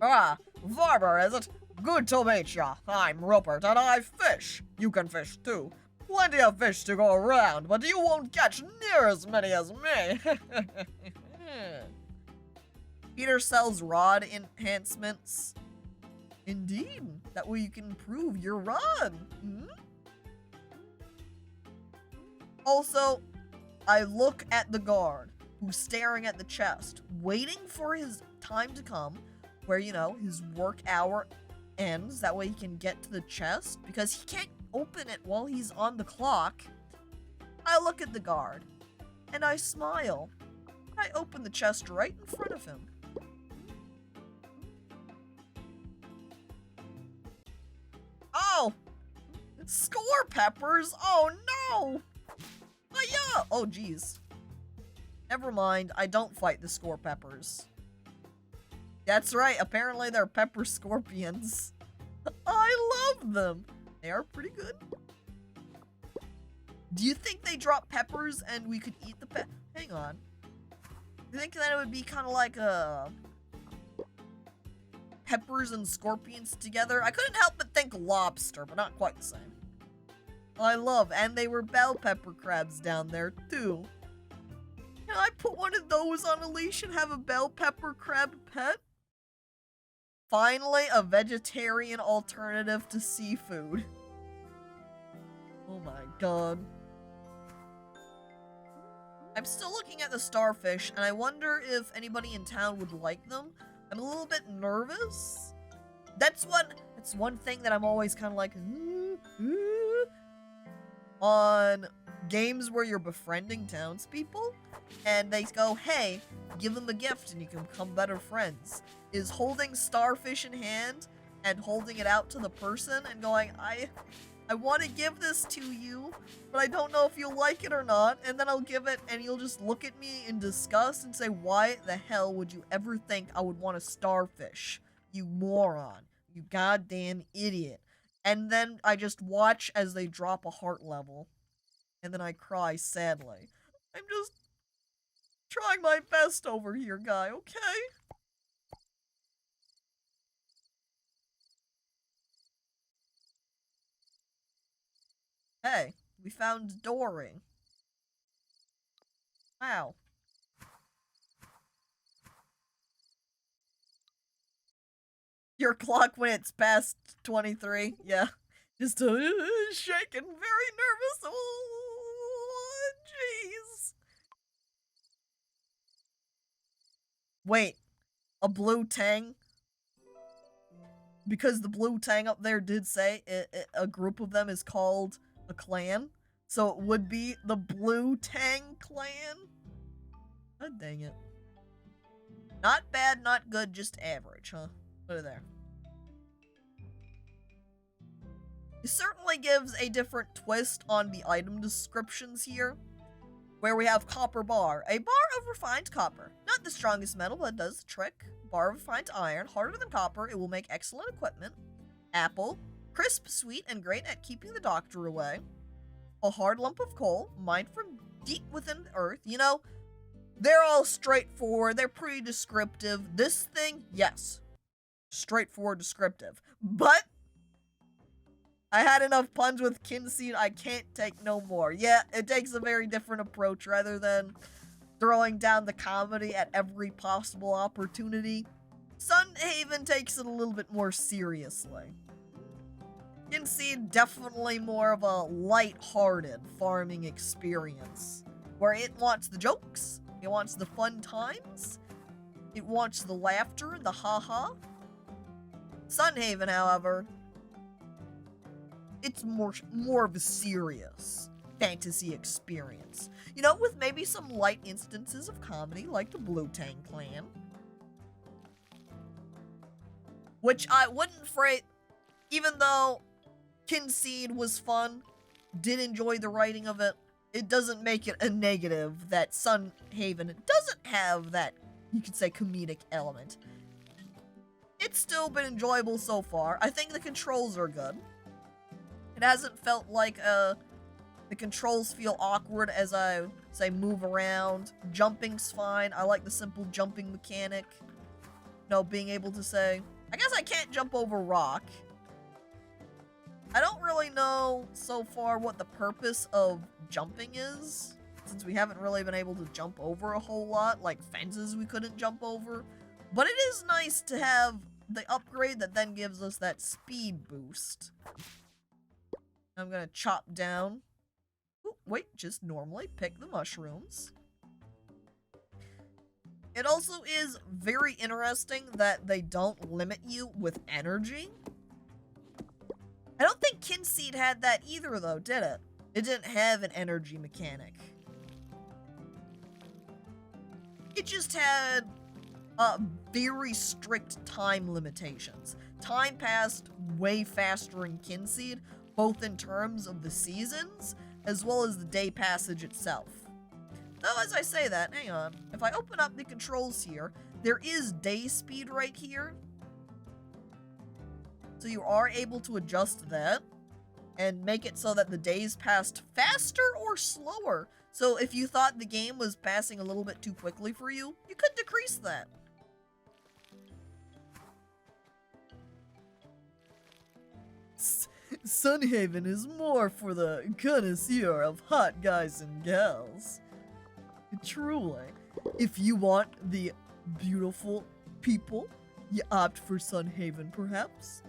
Ah, farmer, is it? Good to meet ya. I'm Rupert, and I fish. You can fish, too. Plenty of fish to go around, but you won't catch near as many as me. Peter sells rod enhancements. Indeed. That way you can improve your rod. Hmm? Also, I look at the guard, who's staring at the chest, waiting for his time to come, where, you know, his work hour ends. That way he can get to the chest, because he can't open it while he's on the clock. I look at the guard, and I smile. I open the chest right in front of him. Oh! Score peppers! Oh no! Hiya! Oh jeez. Never mind, I don't fight the score peppers. That's right, apparently they're pepper scorpions. I love them! They are pretty good. Do you think they drop peppers and we could eat the Hang on. You think that it would be kind of like peppers and scorpions together? I couldn't help but think lobster, but not quite the same. I love, and they were bell pepper crabs down there too. Can I put one of those on a leash and have a bell pepper crab pet? Finally, a vegetarian alternative to seafood. Oh my god. I'm still looking at the starfish, and I wonder if anybody in town would like them. I'm a little bit nervous. That's one thing that I'm always kind of like, on games where you're befriending townspeople, and they go, hey, give them a gift and you can become better friends, is holding starfish in hand and holding it out to the person and going, I want to give this to you, but I don't know if you'll like it or not, and then I'll give it and you'll just look at me in disgust and say, why the hell would you ever think I would want a starfish? You moron. You goddamn idiot. And then I just watch as they drop a heart level. And then I cry sadly. I'm just trying my best over here, guy, okay? Hey, we found Dory. Wow. Your clock when it's past 23. Yeah. Just shaking, very nervous. Oh, jeez. Wait, a blue tang? Because the blue tang up there did say a group of them is called a clan. So it would be the Blue Tang clan? God dang it. Not bad, not good, just average, huh? Put it there. It certainly gives a different twist on the item descriptions here, where we have copper bar. A bar of refined copper. Not the strongest metal, but it does the trick. bar of refined iron, harder than copper, it will make excellent equipment. Apple, crisp, sweet, and great at keeping the doctor away. A hard lump of coal, mined from deep within the earth. You know, they're all straightforward, they're pretty descriptive. This thing, yes, straightforward, descriptive. But I had enough puns with Kinseed, I can't take no more. Yeah, it takes a very different approach rather than throwing down the comedy at every possible opportunity. Sunhaven takes it a little bit more seriously. Kinseed definitely more of a light-hearted farming experience, where it wants the jokes, it wants the fun times, it wants the laughter, the haha. Sunhaven, however, it's more of a serious fantasy experience. You know, with maybe some light instances of comedy, like the Blue Tang Clan. Which I wouldn't freight, even though Kinseed was fun, did enjoy the writing of it, it doesn't make it a negative that Sunhaven doesn't have that, you could say, comedic element. It's still been enjoyable so far. I think the controls are good. It hasn't felt like the controls feel awkward as I, say, move around. Jumping's fine. I like the simple jumping mechanic. You know, being able to say, I guess I can't jump over rock. I don't really know so far what the purpose of jumping is, since we haven't really been able to jump over a whole lot, like fences we couldn't jump over. But it is nice to have the upgrade that then gives us that speed boost. I'm gonna chop down. Ooh, wait, just normally pick the mushrooms. It also is very interesting that they don't limit you with energy. I don't think Kinseed had that either, though, did it? It didn't have an energy mechanic. It just had very strict time limitations. Time passed way faster in Kinseed, both in terms of the seasons, as well as the day passage itself. Though, as I say that, hang on, if I open up the controls here, there is day speed right here. So you are able to adjust that and make it so that the days passed faster or slower. So if you thought the game was passing a little bit too quickly for you, you could decrease that. Sunhaven is more for the connoisseur of hot guys and gals. Truly, if you want the beautiful people, you opt for Sunhaven, perhaps.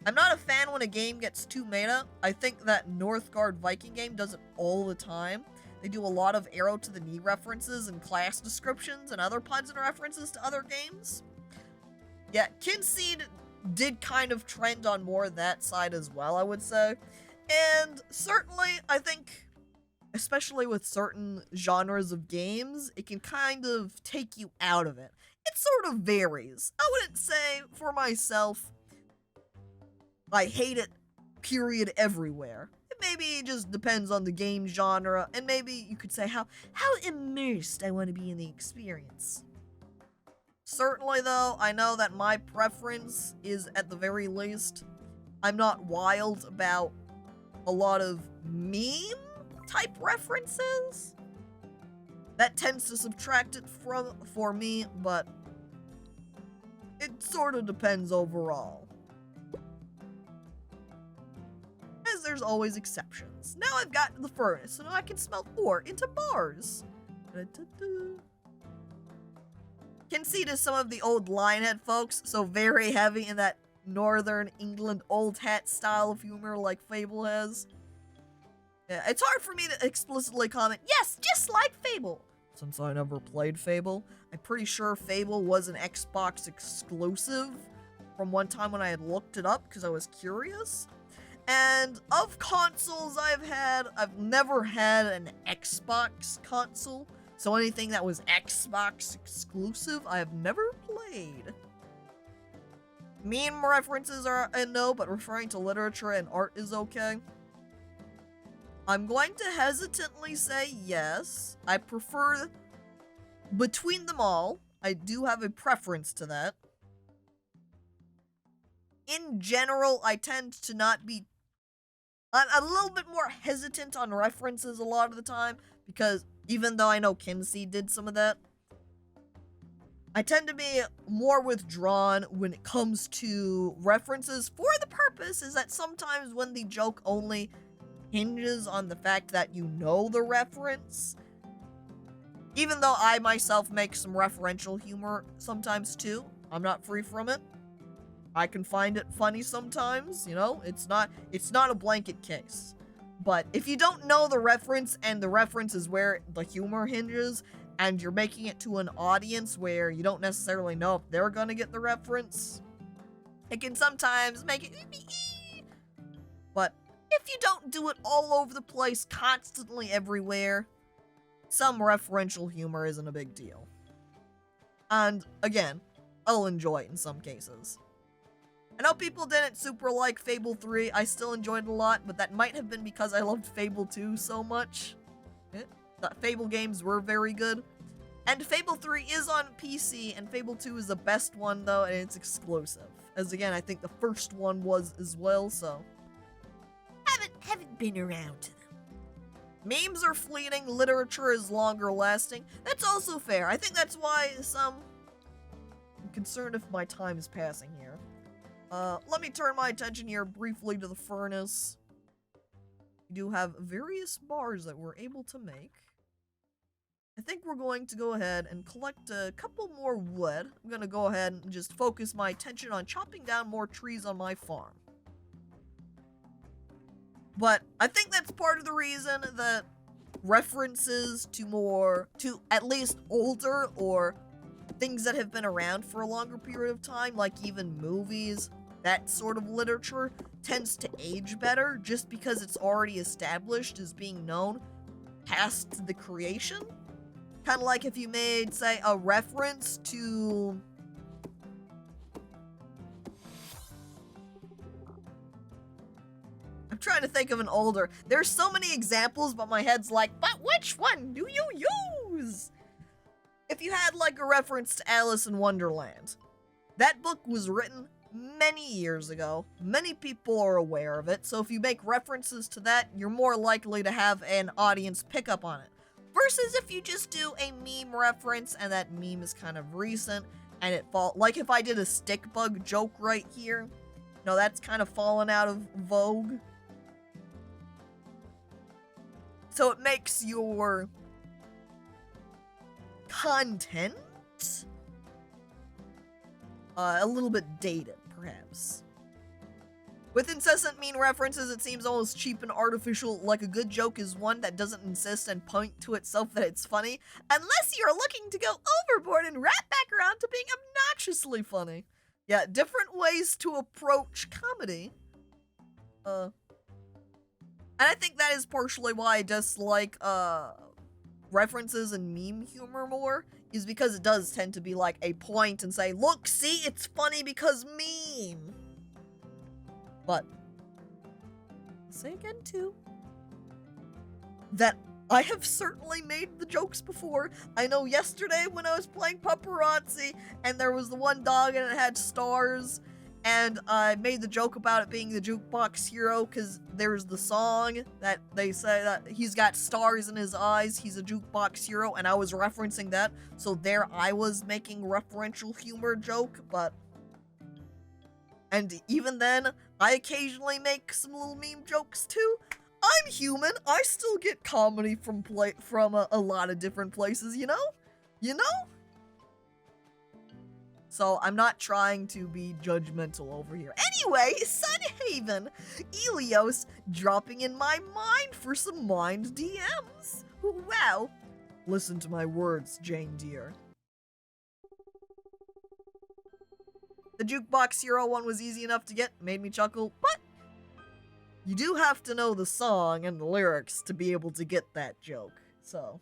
I'm not a fan when a game gets too meta. I think that Northgard Viking game does it all the time. They do a lot of arrow to the knee references and class descriptions and other puns and references to other games. Yeah, Kinseed did kind of trend on more that side as well, I would say. And certainly, I think, especially with certain genres of games, it can kind of take you out of it. It sort of varies. I wouldn't say, for myself, I hate it, period, everywhere. It maybe just depends on the game genre, and maybe you could say how immersed I want to be in the experience. Certainly, though, I know that my preference is, at the very least, I'm not wild about a lot of meme-type references. That tends to subtract it for me, but it sort of depends overall. As there's always exceptions. Now I've got the furnace, and I can smelt ore into bars. Kinseed is some of the old Lionhead folks, so very heavy in that Northern England old hat style of humor like Fable has. Yeah, it's hard for me to explicitly comment, yes, just like Fable. Since I never played Fable, I'm pretty sure Fable was an Xbox exclusive from one time when I had looked it up because I was curious. And of consoles I've never had an Xbox console. So anything that was Xbox exclusive, I have never played. Meme references are a no, but referring to literature and art is okay. I'm going to hesitantly say yes. I prefer between them all. I do have a preference to that. in general, I tend to not be... I'm a little bit more hesitant on references a lot of the time, because even though I know Kinsey did some of that, I tend to be more withdrawn when it comes to references for the purpose is that sometimes when the joke only hinges on the fact that you know the reference, even though I myself make some referential humor sometimes too, I'm not free from it. I can find it funny sometimes, you know? It's not a blanket case. But if you don't know the reference and the reference is where the humor hinges, and you're making it to an audience where you don't necessarily know if they're gonna get the reference, it can sometimes make it... But if you don't do it all over the place, constantly everywhere, some referential humor isn't a big deal. And, again, I'll enjoy it in some cases. I know people didn't super like Fable 3, I still enjoyed it a lot, but that might have been because I loved Fable 2 so much. The Fable games were very good. And Fable 3 is on PC, and Fable 2 is the best one, though, and it's exclusive. As again, I think the first one was as well, so... Haven't been around to them. Memes are fleeting, literature is longer lasting. That's also fair. I think that's why some... I'm concerned if my time is passing here. Let me turn my attention here briefly to the furnace. We do have various bars that we're able to make. I think we're going to go ahead and collect a couple more wood. I'm gonna go ahead and just focus my attention on chopping down more trees on my farm. But I think that's part of the reason that references to at least older or things that have been around for a longer period of time, like even movies, that sort of literature, tends to age better just because it's already established as being known past the creation. Kind of like if you made, say, a reference to... I'm trying to think of an older... There's so many examples, but my head's like, but which one do you use? If you had, like, a reference to Alice in Wonderland, that book was written many years ago. Many people are aware of it, so if you make references to that, you're more likely to have an audience pick up on it. Versus if you just do a meme reference, and that meme is kind of recent, and like if I did a stick bug joke right here, no, that's kind of fallen out of vogue. So it makes your content a little bit dated, perhaps. With incessant mean references, it seems almost cheap and artificial, like a good joke is one that doesn't insist and point to itself that it's funny, unless you're looking to go overboard and wrap back around to being obnoxiously funny. Yeah, different ways to approach comedy. And I think that is partially why I dislike, references and meme humor more, is because it does tend to be like a point and say, look, see, it's funny because meme. But, I'll say again too, that I have certainly made the jokes before. I know yesterday when I was playing Paparazzi, and there was the one dog and it had stars, and I made the joke about it being the jukebox hero, because there's the song that they say that he's got stars in his eyes, he's a jukebox hero, and I was referencing that, so there I was making referential humor joke, but... And even then, I occasionally make some little meme jokes too. I'm human. I still get comedy from a lot of different places, you know? You know? So I'm not trying to be judgmental over here. Anyway, Sunhaven, Elios dropping in my mind for some mind DMs. Wow. Listen to my words, Jane dear. The Jukebox Hero one was easy enough to get, made me chuckle, but you do have to know the song and the lyrics to be able to get that joke, so.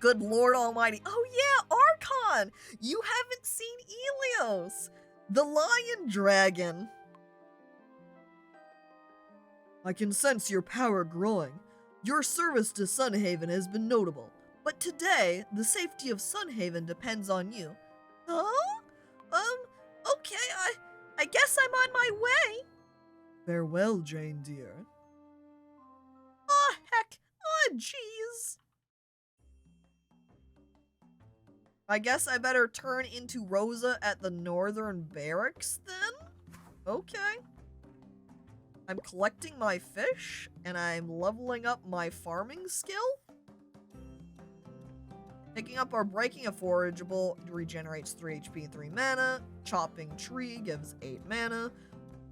Good Lord Almighty. Oh yeah, Archon! You haven't seen Elios, the Lion Dragon. I can sense your power growing. Your service to Sunhaven has been notable. But today, the safety of Sunhaven depends on you. Huh? Okay, I guess I'm on my way. Farewell, Jane dear. Oh, heck. Oh, jeez. I guess I better turn into Rosa at the Northern Barracks then? Okay. I'm collecting my fish, and I'm leveling up my farming skill. Picking up or breaking a forageable regenerates 3 HP and 3 mana. Chopping tree gives 8 mana.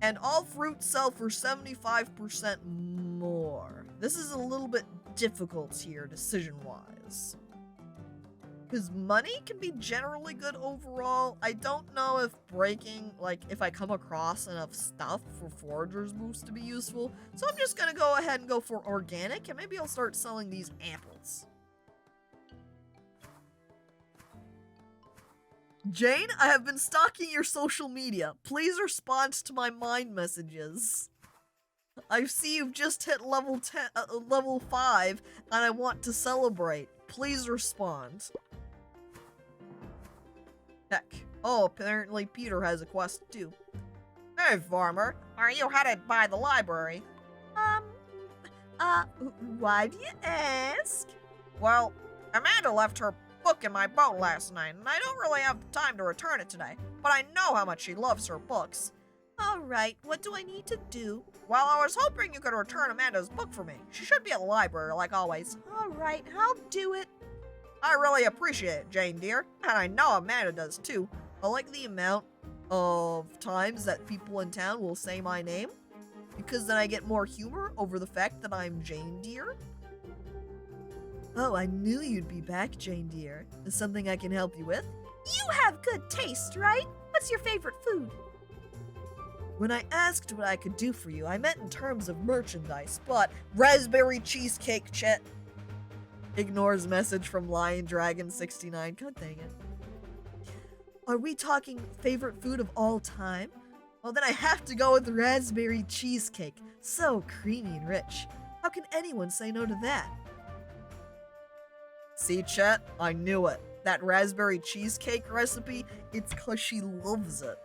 And all fruits sell for 75% more. This is a little bit difficult here, decision-wise. Because money can be generally good overall. I don't know if breaking, like, if I come across enough stuff for Forager's Boost to be useful. So I'm just gonna go ahead and go for organic, and maybe I'll start selling these apples. Jane, I have been stalking your social media. Please respond to my mind messages. I see you've just hit level 5, and I want to celebrate. Please respond. Heck. Oh, apparently Peter has a quest too. Hey, farmer. Are you headed by the library? Why do you ask? Well, Amanda left her book in my boat last night, and I don't really have time to return it today, but I know how much she loves her books. All right, what do I need to do? Well, I was hoping you could return Amanda's book for me. She should be at the library, like always. All right, I'll do it. I really appreciate it, Jane dear, and I know Amanda does too. I like the amount of times that people in town will say my name, because then I get more humor over the fact that I'm Jane dear. Oh, I knew you'd be back, Jane dear. Is something I can help you with? You have good taste, right? What's your favorite food? When I asked what I could do for you, I meant in terms of merchandise, But raspberry cheesecake, Chet. ignores message from Lion Dragon 69. God dang it. Are we talking favorite food of all time? Well, then I have to go with raspberry cheesecake. So creamy and rich. How can anyone say no to that? See, Chet? I knew it. That raspberry cheesecake recipe, it's cause she loves it.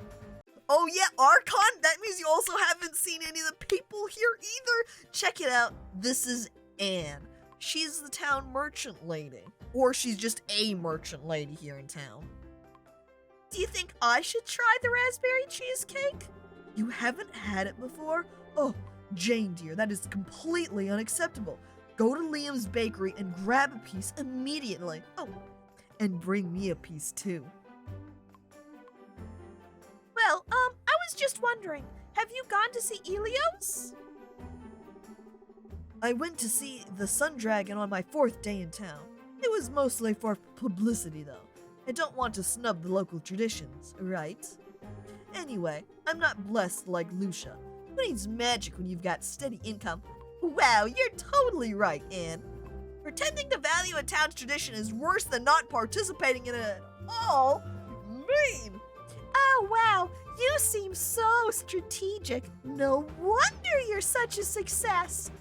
Oh yeah, Archon? That means you also haven't seen any of the people here either? Check it out. This is Anne. She's the town merchant lady. Or she's just a merchant lady here in town. Do you think I should try the raspberry cheesecake? You haven't had it before? Oh, Jane dear, that is completely unacceptable. Go to Liam's bakery and grab a piece immediately. Oh, and bring me a piece too. Well, I was just wondering, have you gone to see Elios? I went to see the Sun Dragon on my 4th day in town. It was mostly for publicity though. I don't want to snub the local traditions, right? Anyway, I'm not blessed like Lucia. Who needs magic when you've got steady income? Wow, you're totally right, Anne. Pretending to value a town's tradition is worse than not participating in it at all. Mean. Oh, wow, you seem so strategic. No wonder you're such a success.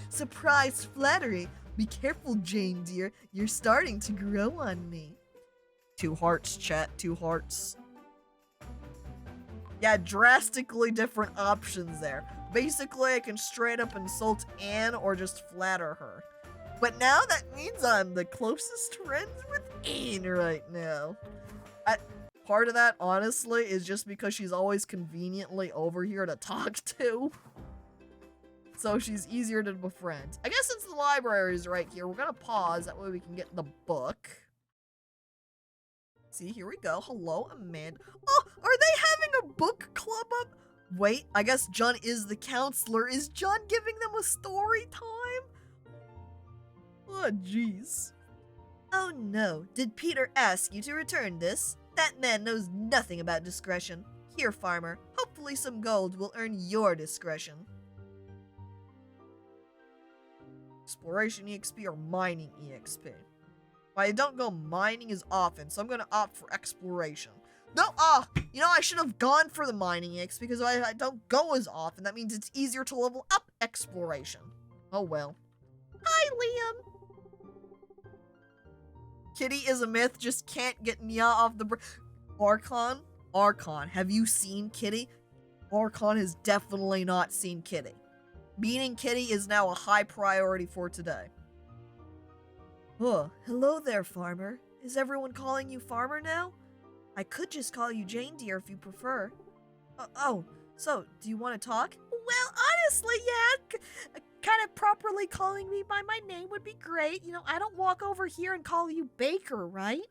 Surprise flattery. Be careful, Jane dear. You're starting to grow on me. 2 hearts, chat. 2 hearts. Yeah, drastically different options there. Basically, I can straight up insult Anne or just flatter her. But now that means I'm the closest friends with Anne right now. Part of that, honestly, is just because she's always conveniently over here to talk to. So she's easier to befriend. I guess since the library is right here, we're gonna pause. That way we can get the book. See, here we go. Hello, Amanda. Oh, are they having a book club up? Wait, I guess John is the counselor. Is John giving them a story time? Oh, jeez. Oh no, did Peter ask you to return this? That man knows nothing about discretion. Here, farmer, hopefully some gold will earn your discretion. Exploration EXP or mining EXP? I don't go mining as often, so I'm gonna opt for exploration. No, you know, I should have gone for the mining EXP because I don't go as often. That means it's easier to level up exploration. Oh well. Hi, Liam. Kitty is a myth, just can't get Nya off the Archon? Archon, have you seen Kitty? Archon has definitely not seen Kitty. Beating Kitty is now a high priority for today. Oh, hello there, Farmer. Is everyone calling you Farmer now? I could just call you Jane Deer if you prefer. So, do you want to talk? Well, honestly, yeah. Kind of properly calling me by my name would be great. You know, I don't walk over here and call you Baker, right?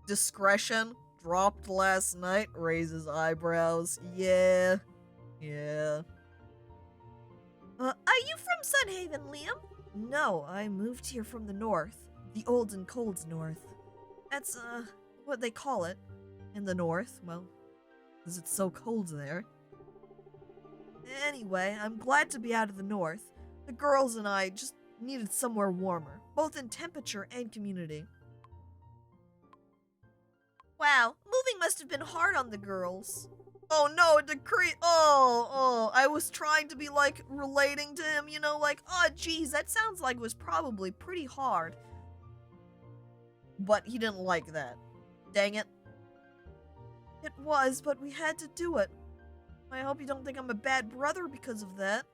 Discretion dropped last night, raises eyebrows. Yeah. Are you from Sunhaven, Liam? No, I moved here from the north. The old and cold north. That's, what they call it. In the north, well, because it's so cold there. Anyway, I'm glad to be out of the north. The girls and I just needed somewhere warmer, both in temperature and community. Wow, moving must have been hard on the girls. Oh no, decree. I was trying to be like relating to him, you know, like, oh geez, that sounds like it was probably pretty hard. But he didn't like that. Dang it. It was, but we had to do it. I hope you don't think I'm a bad brother because of that.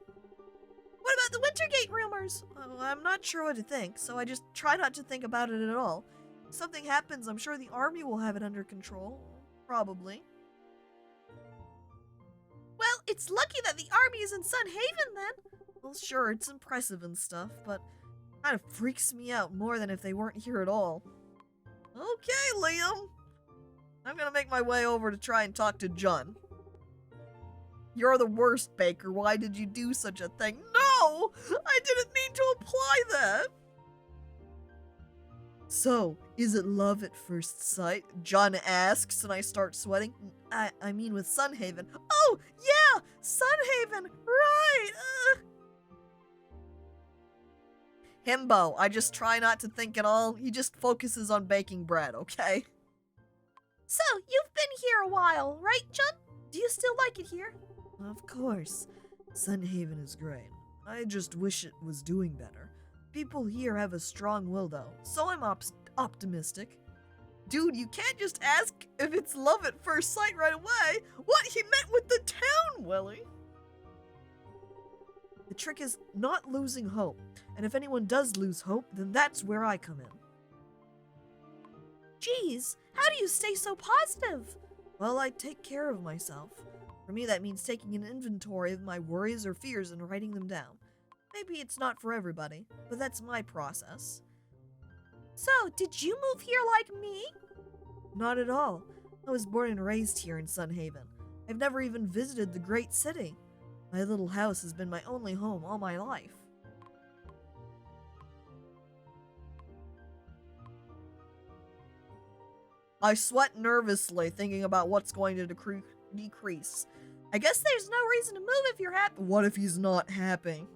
What about the Wintergate rumors? I'm not sure what to think, so I just try not to think about it at all. If something happens, I'm sure the army will have it under control. Probably. Well, it's lucky that the army is in Sunhaven then. Well, sure, it's impressive and stuff, but it kind of freaks me out more than if they weren't here at all. Okay, Liam. I'm gonna make my way over to try and talk to Jun. You're the worst, Baker. Why did you do such a thing? No! I didn't mean to apply that! So, is it love at first sight? Jun asks, and I start sweating. I mean with Sunhaven. Oh, yeah! Sunhaven! Right! Himbo, I just try not to think at all. He just focuses on baking bread, okay? So, you've been here a while, right, Jun? Do you still like it here? Of course. Sunhaven is great. I just wish it was doing better. People here have a strong will, though, so I'm optimistic. Dude, you can't just ask if it's love at first sight right away. What he meant with the town, Willie? The trick is not losing hope, and if anyone does lose hope, then that's where I come in. Geez, how do you stay so positive? Well, I take care of myself. For me, that means taking an inventory of my worries or fears and writing them down. Maybe it's not for everybody, but that's my process. So, did you move here like me? Not at all. I was born and raised here in Sunhaven. I've never even visited the great city. My little house has been my only home all my life. I sweat nervously, thinking about what's going to decrease. I guess there's no reason to move if you're happy. What if he's not happy?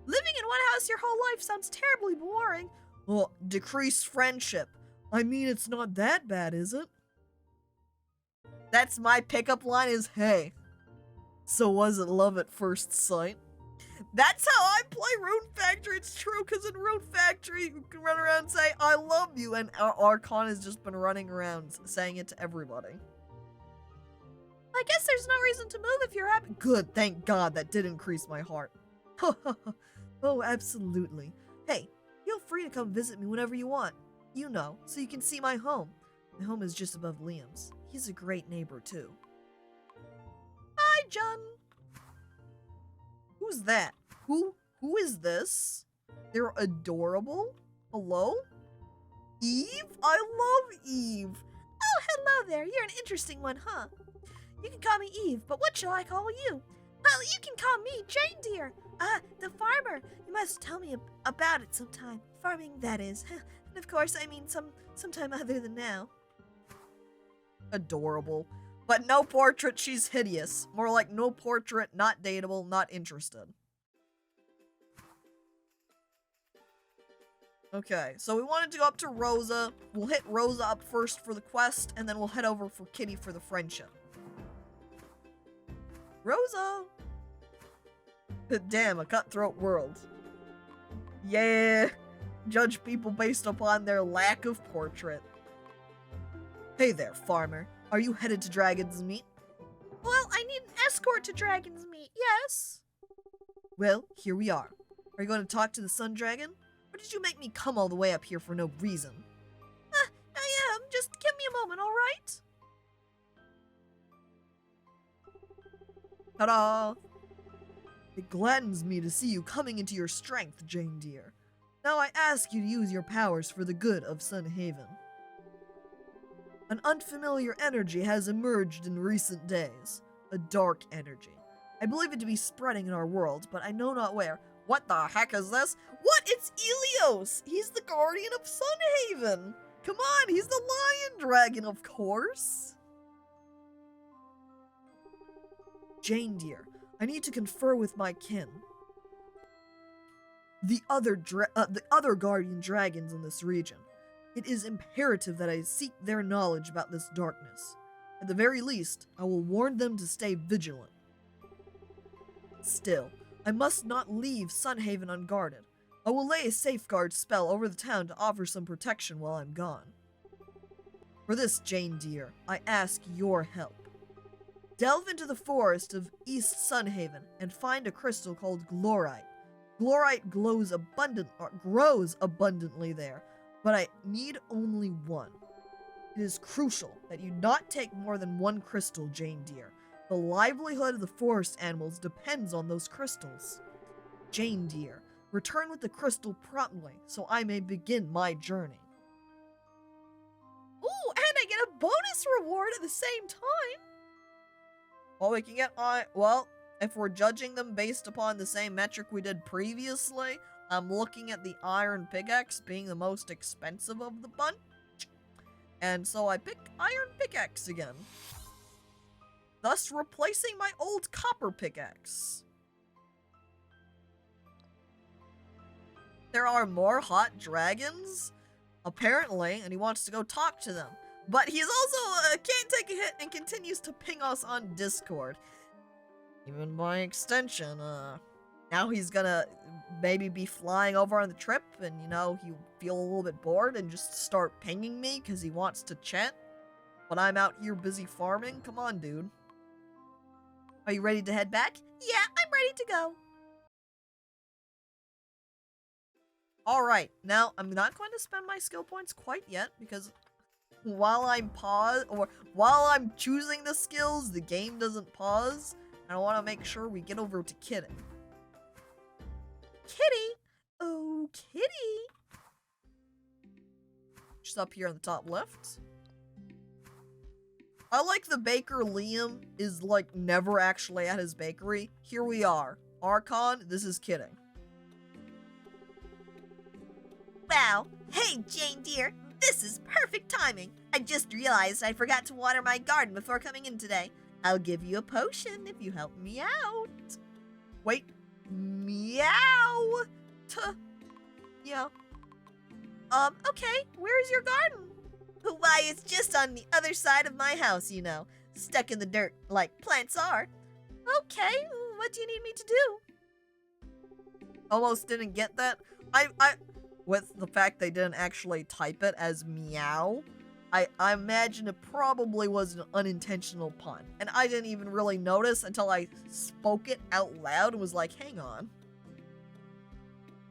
Living in one house your whole life sounds terribly boring. Well, decrease friendship. I mean, it's not that bad, is it? That's my pickup line is, hey. So was it love at first sight? That's how I play Rune Factory. It's true, because in Rune Factory, you can run around and say, I love you, and Archon has just been running around saying it to everybody. I guess there's no reason to move if you're happy. Good, thank God, that did increase my heart. Oh, absolutely. Hey, feel free to come visit me whenever you want. You know, so you can see my home. My home is just above Liam's. He's a great neighbor, too. Bye, Jun. Who's that? Who is this? They're adorable? Hello? Eve? I love Eve. Oh, hello there. You're an interesting one, huh? You can call me Eve, but what shall I call you? Well, you can call me Jane Deer. The farmer. You must tell me about it sometime. Farming, that is. And of course, I mean sometime other than now. Adorable. But no portrait, she's hideous. More like no portrait, not dateable, not interested. Okay, so we wanted to go up to Rosa. We'll hit Rosa up first for the quest, and then we'll head over for Kitty for the friendship. Rosa! Damn, a cutthroat world. Yeah, judge people based upon their lack of portrait. Hey there, farmer. Are you headed to Dragon's Meat? Well, I need an escort to Dragon's Meat, yes. Well, here we are. Are you going to talk to the Sun Dragon? Or did you make me come all the way up here for no reason? I am. Just give me a moment, alright? Ta-da! It gladdens me to see you coming into your strength, Jane dear. Now I ask you to use your powers for the good of Sun Haven. An unfamiliar energy has emerged in recent days. A dark energy. I believe it to be spreading in our world, but I know not where. What the heck is this? What? It's Ilios! He's the guardian of Sun Haven! Come on, he's the lion dragon, of course! Jane dear, I need to confer with my kin. The other guardian dragons in this region. It is imperative that I seek their knowledge about this darkness. At the very least, I will warn them to stay vigilant. Still, I must not leave Sunhaven unguarded. I will lay a safeguard spell over the town to offer some protection while I'm gone. For this, Jane dear, I ask your help. Delve into the forest of East Sunhaven and find a crystal called Glorite. Glorite grows abundantly there, but I need only one. It is crucial that you not take more than one crystal, Jane dear. The livelihood of the forest animals depends on those crystals. Jane dear, return with the crystal promptly so I may begin my journey. Ooh, and I get a bonus reward at the same time. Well, we can get well, if we're judging them based upon the same metric we did previously, I'm looking at the iron pickaxe being the most expensive of the bunch. And so I pick iron pickaxe again, thus replacing my old copper pickaxe. There are more hot dragons, apparently, and he wants to go talk to them. But he's also can't take a hit and continues to ping us on Discord. Even by extension, now he's gonna maybe be flying over on the trip and, you know, he'll feel a little bit bored and just start pinging me because he wants to chat. But I'm out here busy farming. Come on, dude. Are you ready to head back? Yeah, I'm ready to go. Alright, now I'm not going to spend my skill points quite yet because while I'm while I'm choosing the skills, the game doesn't pause. And I want to make sure we get over to Kitty. Kitty? Oh, Kitty. She's up here on the top left. I like the baker Liam is like never actually at his bakery. Here we are. Archon, this is kidding. Wow. Hey, Jane dear. This is perfect timing. I just realized I forgot to water my garden before coming in today. I'll give you a potion if you help me out. Wait. Meow. Yeah. Okay. Where's your garden? Why, it's just on the other side of my house, you know. Stuck in the dirt like plants are. Okay. What do you need me to do? Almost didn't get that. With the fact they didn't actually type it as meow, I imagine it probably was an unintentional pun. And I didn't even really notice until I spoke it out loud and was like, hang on.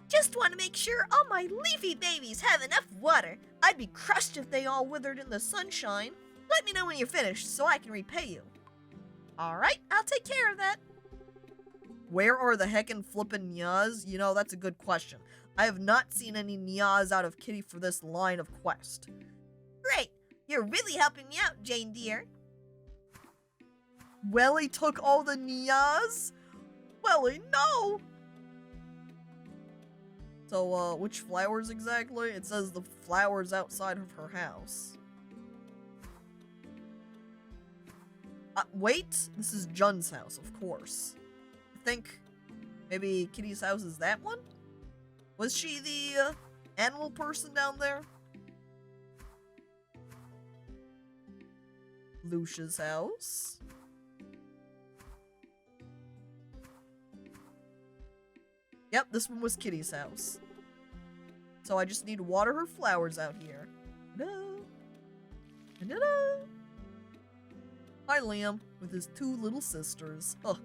Just want to make sure all my leafy babies have enough water. I'd be crushed if they all withered in the sunshine. Let me know when you're finished so I can repay you. Alright, I'll take care of that. Where are the heckin' flippin' Nyas? You know, that's a good question. I have not seen any Nyas out of Kitty for this line of quest. Great. You're really helping me out, Jane dear. Welly took all the Nyas? Welly, no! So, which flowers exactly? It says the flowers outside of her house. Wait, this is Jun's house, of course. I think maybe Kitty's house is that one? Was she the animal person down there? Lucia's house. Yep, this one was Kitty's house. So I just need to water her flowers out here. Ta-da! Ta-da! Hi, Liam, with his 2 little sisters. Ugh.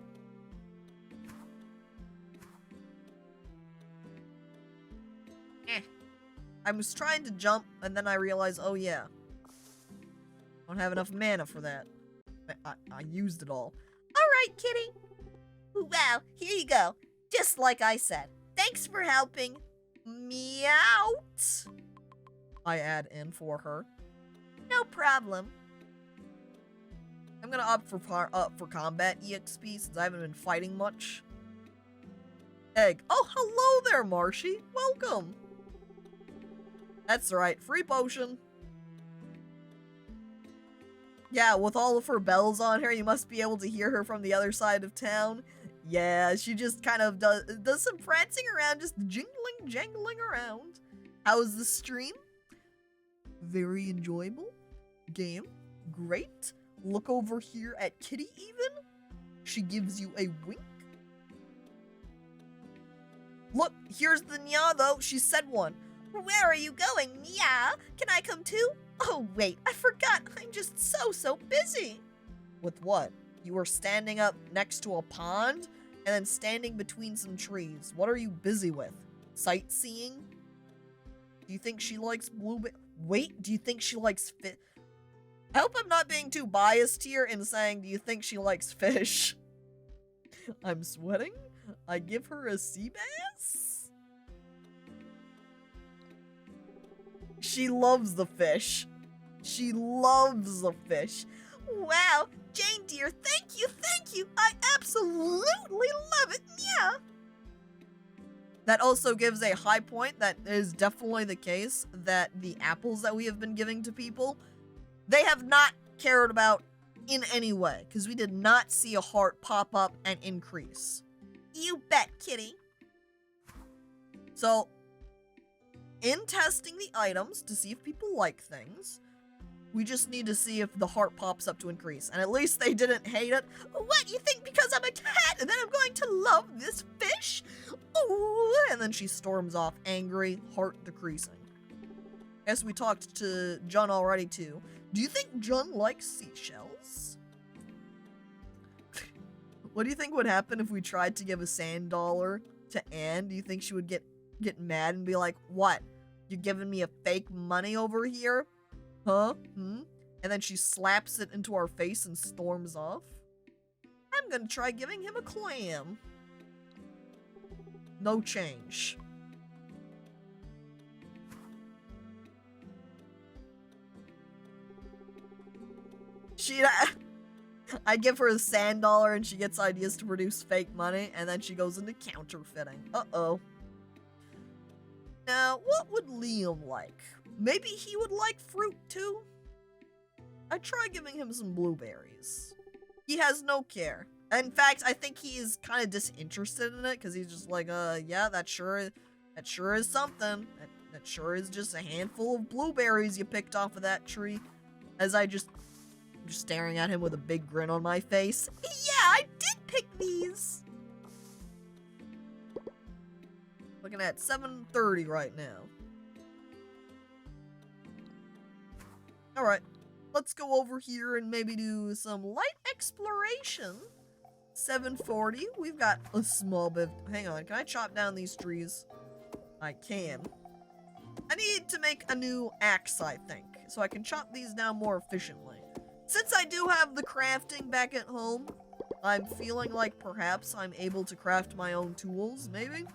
I was trying to jump, and then I realized, oh yeah. I don't have enough mana for that. I used it all. Alright, Kitty. Well, here you go. Just like I said. Thanks for helping me out. I add in for her. No problem. I'm gonna opt for combat EXP since I haven't been fighting much. Egg. Oh, hello there, Marshy. Welcome. That's right, free potion. Yeah, with all of her bells on her, you must be able to hear her from the other side of town. Yeah, she just kind of does some prancing around, just jangling around. How's the stream? Very enjoyable. Game. Great. Look over here at Kitty even. She gives you a wink. Look, here's the Nya though. She said one. Where are you going, Nya? Can I come too? Oh, wait, I forgot. I'm just so busy. With what? You were standing up next to a pond and then standing between some trees. What are you busy with? Sightseeing? Do you think she likes blueberry? Wait, do you think she likes fish? I hope I'm not being too biased here in saying, do you think she likes fish? I'm sweating. I give her a sea bass? She loves the fish. She loves the fish. Wow, Jane dear, thank you. I absolutely love it, yeah. That also gives a high point. That is definitely the case, that the apples that we have been giving to people, they have not cared about in any way, because we did not see a heart pop up and increase. You bet, Kitty. So, in testing the items to see if people like things, we just need to see if the heart pops up to increase. And at least they didn't hate it. What, you think because I'm a cat and then I'm going to love this fish? Ooh, and then she storms off, angry, heart decreasing. Guess we talked to Jun already too. Do you think Jun likes seashells? What do you think would happen if we tried to give a sand dollar to Anne? Do you think she would get mad and be like, what? You're giving me a fake money over here? Huh? And then she slaps it into our face and storms off? I'm gonna try giving him a clam. No change. I give her a sand dollar and she gets ideas to produce fake money, and then she goes into counterfeiting. Uh-oh. Now, what would Liam like? Maybe he would like fruit too? I try giving him some blueberries. He has no care. In fact, I think he is kind of disinterested in it, because he's just like, yeah, that sure is something. That sure is just a handful of blueberries you picked off of that tree. As I just staring at him with a big grin on my face. Yeah, I did pick these. Looking at 7:30 right now. Alright, let's go over here and maybe do some light exploration. 7:40, we've got a small bit. Hang on, can I chop down these trees? I can. I need to make a new axe, I think, so I can chop these down more efficiently. Since I do have the crafting back at home, I'm feeling like perhaps I'm able to craft my own tools, maybe?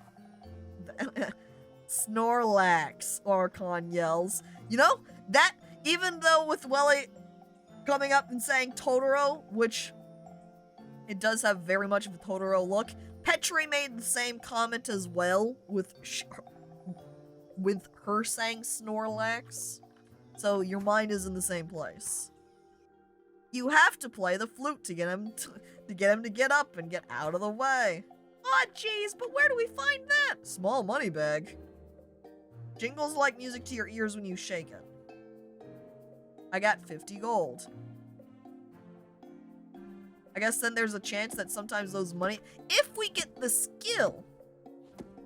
Snorlax, Archon yells. You know, that, even though with Welly coming up and saying Totoro, which it does have very much of a Totoro look, Petri made the same comment as well with her saying Snorlax. So your mind is in the same place. You have to play the flute to get him to get up and get out of the way. Aw, jeez, but where do we find that? Small money bag. Jingles like music to your ears when you shake it. I got 50 gold. I guess then there's a chance that sometimes those money, if we get the skill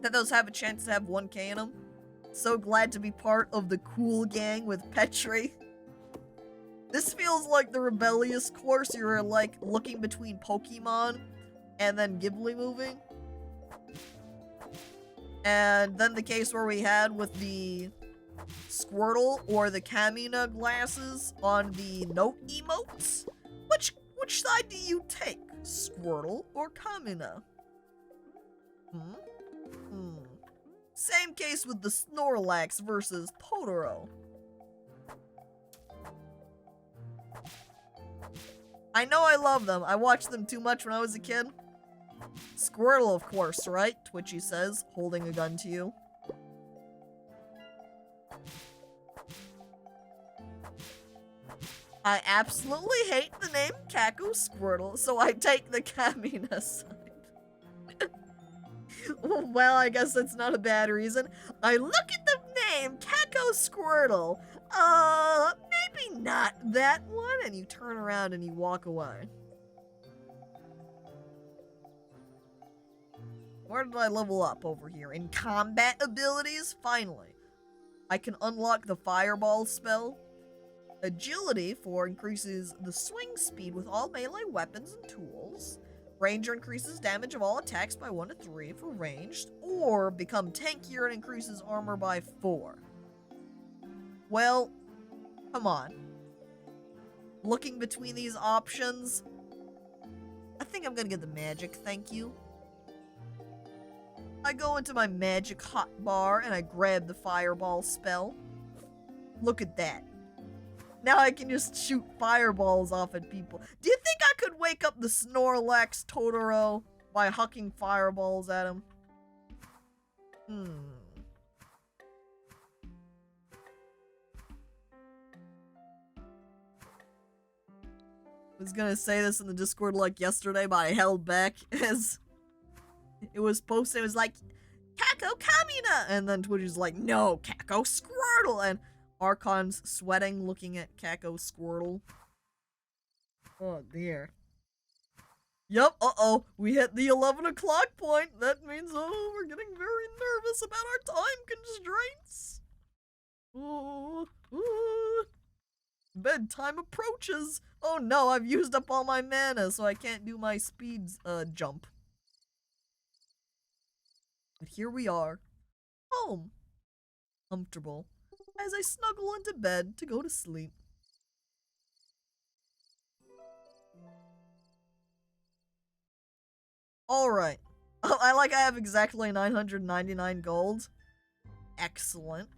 that those have a chance to have 1K in them. So glad to be part of the cool gang with Petri. This feels like the rebellious course. You're like looking between Pokemon and then Ghibli moving. And then the case where we had with the Squirtle or the Kamina glasses on the note emotes. Which side do you take? Squirtle or Kamina? Same case with the Snorlax versus Totoro. I know I love them. I watched them too much when I was a kid. Squirtle, of course, right? Twitchy says, holding a gun to you. I absolutely hate the name Caco Squirtle, so I take the Kamina side. Well, I guess that's not a bad reason. I look at the name, Caco Squirtle. Maybe not that one, and you turn around and you walk away. Where did I level up over here? In combat abilities? Finally. I can unlock the Fireball spell. Agility for increases the swing speed with all melee weapons and tools. Ranger increases damage of all attacks by 1 to 3 for ranged, or become tankier and increases armor by 4. Well, come on. Looking between these options, I think I'm gonna get the magic, thank you. I go into my magic hotbar and I grab the Fireball spell. Look at that. Now I can just shoot fireballs off at people. Do you think I could wake up the Snorlax Totoro by hucking fireballs at him? I was gonna say this in the Discord like yesterday, but I held back as it was posted. It was like, Caco Kamina! And then Twitch is like, no, Caco Squirtle! And Archon's sweating looking at Caco Squirtle. Oh dear. Yep, uh-oh. We hit the 11 o'clock point. That means, oh, we're getting very nervous about our time constraints. Bedtime approaches. Oh no, I've used up all my mana, so I can't do my speeds, jump. But here we are. Home. Comfortable. As I snuggle into bed to go to sleep. Alright. Oh, I have exactly 999 gold. Excellent.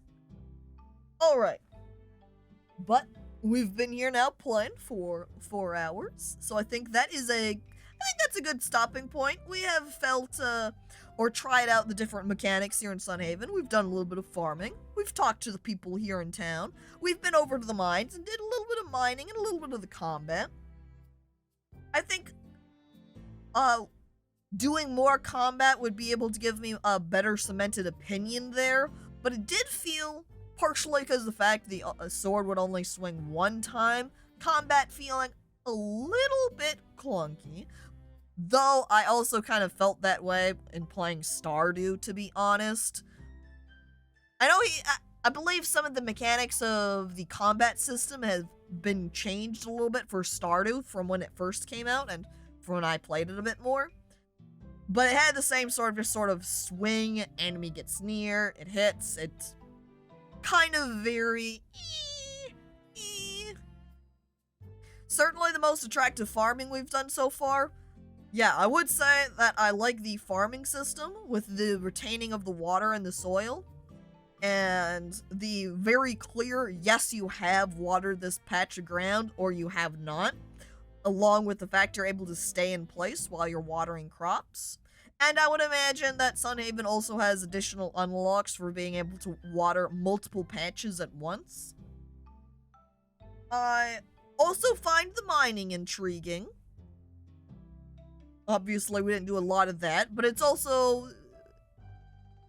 Alright. But we've been here now playing for 4 hours, so I think that's a good stopping point. We have felt, or tried out the different mechanics here in Sunhaven. We've done a little bit of farming. We've talked to the people here in town. We've been over to the mines and did a little bit of mining and a little bit of the combat. I think, doing more combat would be able to give me a better cemented opinion there, but it did feel, partially because of the fact the sword would only swing 1 time, combat feeling a little bit clunky. Though I also kind of felt that way in playing Stardew, to be honest. I know I believe some of the mechanics of the combat system have been changed a little bit for Stardew from when it first came out and from when I played it a bit more. But it had the same sort of swing, enemy gets near, it hits, it's kind of very Certainly the most attractive farming we've done so far. Yeah, I would say that I like the farming system with the retaining of the water in the soil. And the very clear, yes, you have watered this patch of ground, or you have not. Along with the fact you're able to stay in place while you're watering crops. And I would imagine that Sunhaven also has additional unlocks for being able to water multiple patches at once. I also find the mining intriguing. Obviously, we didn't do a lot of that, but it's also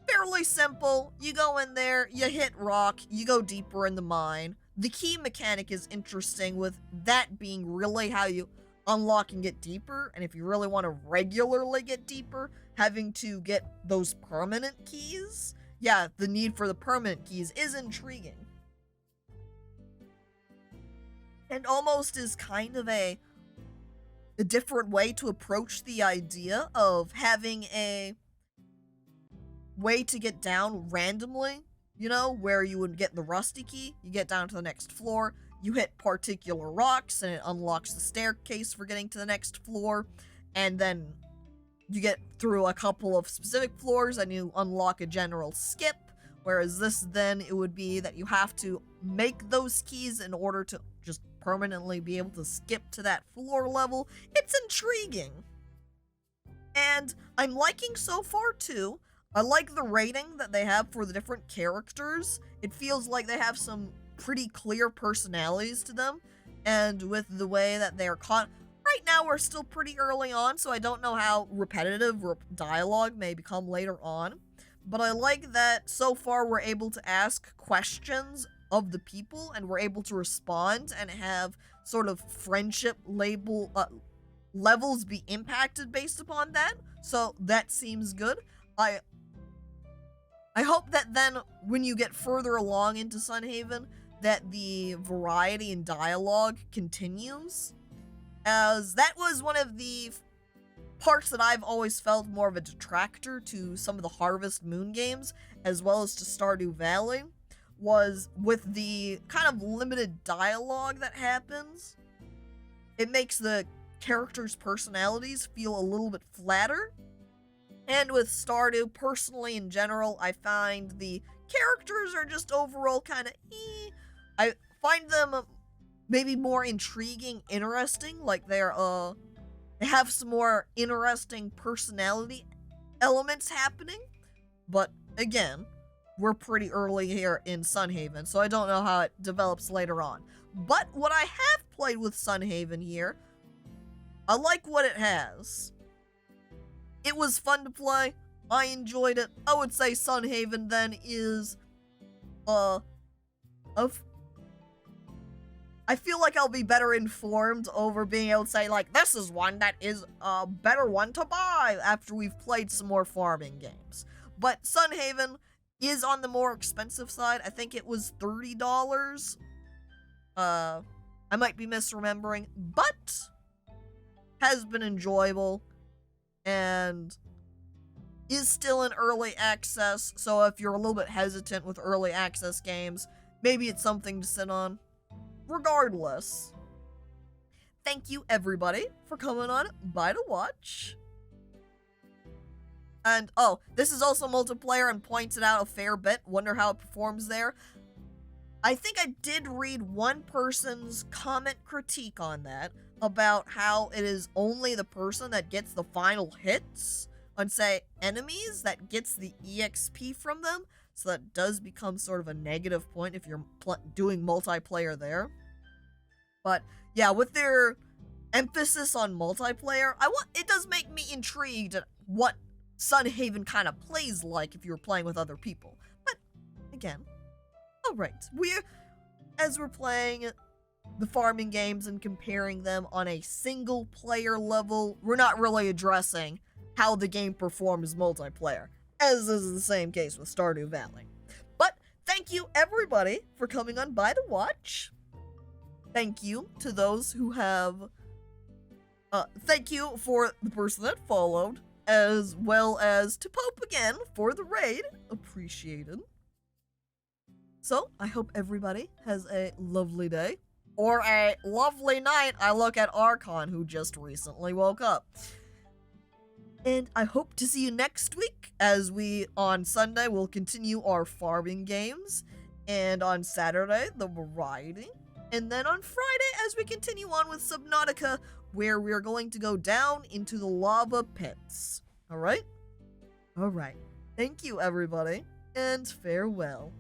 fairly simple. You go in there, you hit rock, you go deeper in the mine. The key mechanic is interesting, with that being really how you unlock and get deeper, and if you really want to regularly get deeper, having to get those permanent keys, yeah, the need for the permanent keys is intriguing. And almost is kind of a different way to approach the idea of having a way to get down randomly, you know, where you would get the rusty key, you get down to the next floor, you hit particular rocks, and it unlocks the staircase for getting to the next floor, and then you get through a couple of specific floors, and you unlock a general skip, whereas this, then, it would be that you have to make those keys in order to just permanently be able to skip to that floor level. It's intriguing. And I'm liking so far, too. I like the rating that they have for the different characters. It feels like they have some pretty clear personalities to them, and with the way that they're caught. Right now, we're still pretty early on, so I don't know how repetitive dialogue may become later on. But I like that so far we're able to ask questions of the people, and we're able to respond and have sort of friendship levels be impacted based upon that. So that seems good. I hope that then when you get further along into Sunhaven, that the variety in dialogue continues, as that was one of the parts that I've always felt more of a detractor to some of the Harvest Moon games, as well as to Stardew Valley, was with the kind of limited dialogue that happens. It makes the characters' personalities feel a little bit flatter. And with Stardew, personally, in general, I find the characters are just overall kind of I find them maybe more intriguing, interesting, like they have some more interesting personality elements happening. But again, we're pretty early here in Sunhaven, so I don't know how it develops later on. But what I have played with Sunhaven here, I like what it has. It was fun to play. I enjoyed it. I would say Sunhaven then is, I feel like I'll be better informed over being able to say, like, this is one that is a better one to buy after we've played some more farming games. But Sunhaven is on the more expensive side. I think it was $30. I might be misremembering, but has been enjoyable and is still in early access. So if you're a little bit hesitant with early access games, maybe it's something to sit on. Regardless, thank you everybody for coming on by to watch. And oh, this is also multiplayer and points it out a fair bit. Wonder how it performs there. I think I did read one person's comment critique on that about how it is only the person that gets the final hits on, say, enemies that gets the EXP from them. So that does become sort of a negative point if you're doing multiplayer there. But yeah, with their emphasis on multiplayer, it does make me intrigued at what Sunhaven kind of plays like if you're playing with other people. But again, alright, as we're playing the farming games and comparing them on a single player level, we're not really addressing how the game performs multiplayer, as is the same case with Stardew Valley. But thank you everybody for coming on by to watch. Thank you to those who have, thank you for the person that followed, as well as to Pope again for the raid. Appreciated. So, I hope everybody has a lovely day. Or a lovely night. I look at Archon, who just recently woke up. And I hope to see you next week, as we, on Sunday, will continue our farming games. And on Saturday, the variety. And then on Friday, as we continue on with Subnautica, where we're going to go down into the lava pits. Alright? Alright. Thank you, everybody, and farewell.